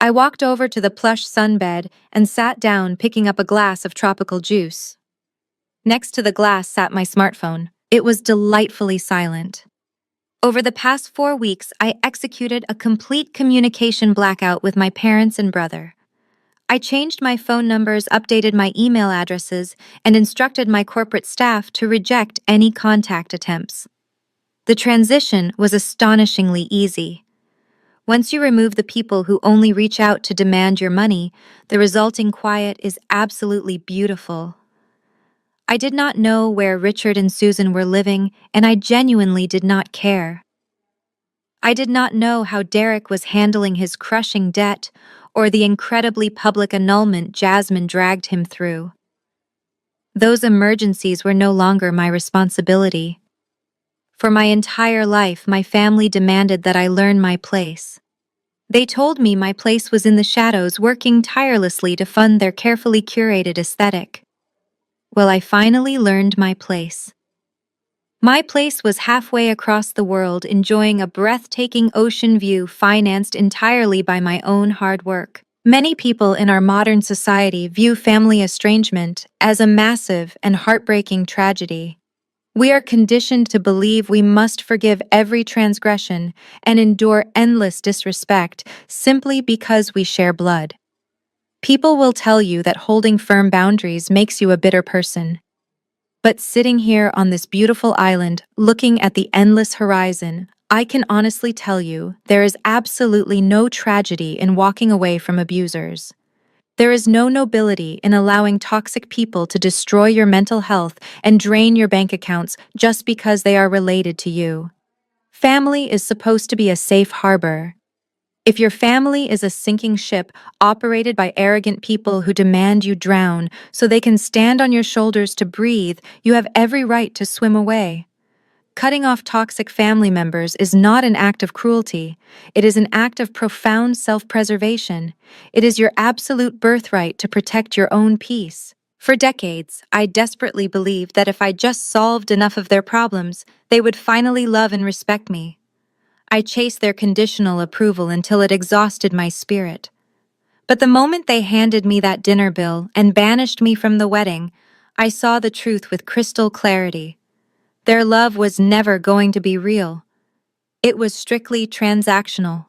I walked over to the plush sunbed and sat down, picking up a glass of tropical juice. Next to the glass sat my smartphone. It was delightfully silent. Over the past 4 weeks, I executed a complete communication blackout with my parents and brother. I changed my phone numbers, updated my email addresses, and instructed my corporate staff to reject any contact attempts. The transition was astonishingly easy. Once you remove the people who only reach out to demand your money, the resulting quiet is absolutely beautiful. I did not know where Richard and Susan were living, and I genuinely did not care. I did not know how Derek was handling his crushing debt or the incredibly public annulment Jasmine dragged him through. Those emergencies were no longer my responsibility. For my entire life, my family demanded that I learn my place. They told me my place was in the shadows, working tirelessly to fund their carefully curated aesthetic. Well, I finally learned my place. My place was halfway across the world, enjoying a breathtaking ocean view financed entirely by my own hard work. Many people in our modern society view family estrangement as a massive and heartbreaking tragedy. We are conditioned to believe we must forgive every transgression and endure endless disrespect simply because we share blood. People will tell you that holding firm boundaries makes you a bitter person. But sitting here on this beautiful island, looking at the endless horizon, I can honestly tell you there is absolutely no tragedy in walking away from abusers. There is no nobility in allowing toxic people to destroy your mental health and drain your bank accounts just because they are related to you. Family is supposed to be a safe harbor. If your family is a sinking ship operated by arrogant people who demand you drown so they can stand on your shoulders to breathe, you have every right to swim away. Cutting off toxic family members is not an act of cruelty. It is an act of profound self-preservation. It is your absolute birthright to protect your own peace. For decades, I desperately believed that if I just solved enough of their problems, they would finally love and respect me. I chased their conditional approval until it exhausted my spirit. But the moment they handed me that dinner bill and banished me from the wedding, I saw the truth with crystal clarity. Their love was never going to be real. It was strictly transactional.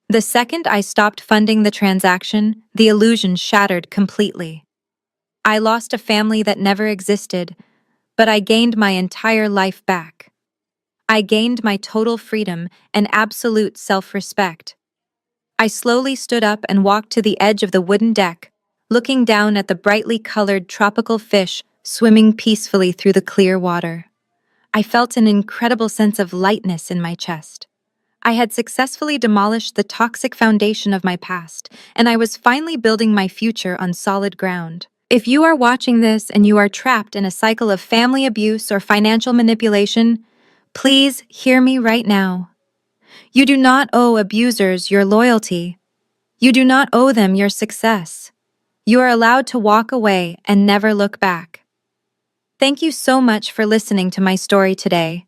The second I stopped funding the transaction, the illusion shattered completely. I lost a family that never existed, but I gained my entire life back. I gained my total freedom and absolute self-respect. I slowly stood up and walked to the edge of the wooden deck, looking down at the brightly colored tropical fish swimming peacefully through the clear water. I felt an incredible sense of lightness in my chest. I had successfully demolished the toxic foundation of my past, and I was finally building my future on solid ground. If you are watching this and you are trapped in a cycle of family abuse or financial manipulation, please hear me right now. You do not owe abusers your loyalty. You do not owe them your success. You are allowed to walk away and never look back. Thank you so much for listening to my story today.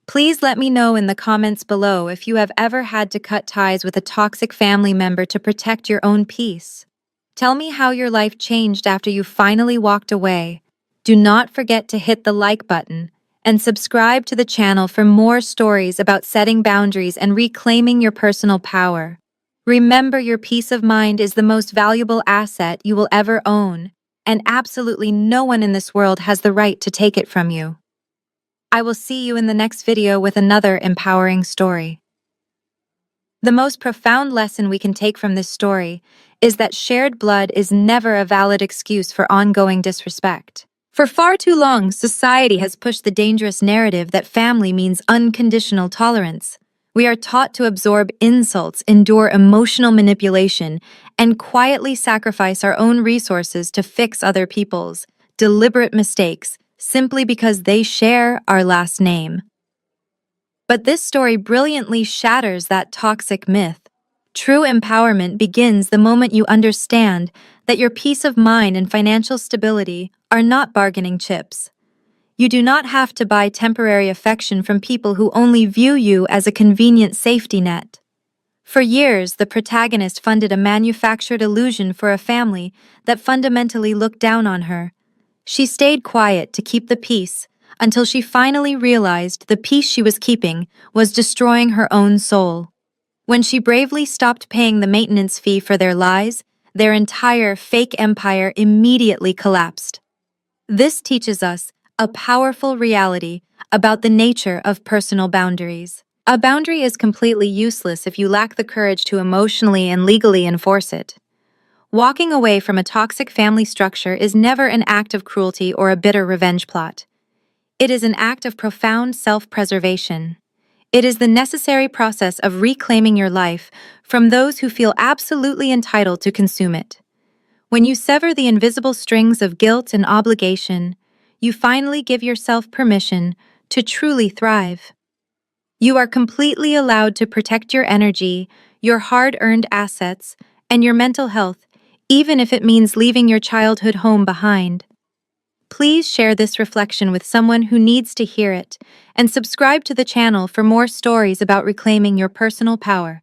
Please let me know in the comments below if you have ever had to cut ties with a toxic family member to protect your own peace. Tell me how your life changed after you finally walked away. Do not forget to hit the like button and subscribe to the channel for more stories about setting boundaries and reclaiming your personal power. Remember, your peace of mind is the most valuable asset you will ever own, and absolutely no one in this world has the right to take it from you. I will see you in the next video with another empowering story. The most profound lesson we can take from this story is that shared blood is never a valid excuse for ongoing disrespect. For far too long, society has pushed the dangerous narrative that family means unconditional tolerance. We are taught to absorb insults, endure emotional manipulation, and quietly sacrifice our own resources to fix other people's deliberate mistakes simply because they share our last name. But this story brilliantly shatters that toxic myth. True empowerment begins the moment you understand that your peace of mind and financial stability are not bargaining chips. You do not have to buy temporary affection from people who only view you as a convenient safety net. For years, the protagonist funded a manufactured illusion for a family that fundamentally looked down on her. She stayed quiet to keep the peace until she finally realized the peace she was keeping was destroying her own soul. When she bravely stopped paying the maintenance fee for their lies, their entire fake empire immediately collapsed. This teaches us a powerful reality about the nature of personal boundaries. A boundary is completely useless if you lack the courage to emotionally and legally enforce it. Walking away from a toxic family structure is never an act of cruelty or a bitter revenge plot. It is an act of profound self-preservation. It is the necessary process of reclaiming your life from those who feel absolutely entitled to consume it. When you sever the invisible strings of guilt and obligation, you finally give yourself permission to truly thrive. You are completely allowed to protect your energy, your hard-earned assets, and your mental health, even if it means leaving your childhood home behind. Please share this reflection with someone who needs to hear it, and subscribe to the channel for more stories about reclaiming your personal power.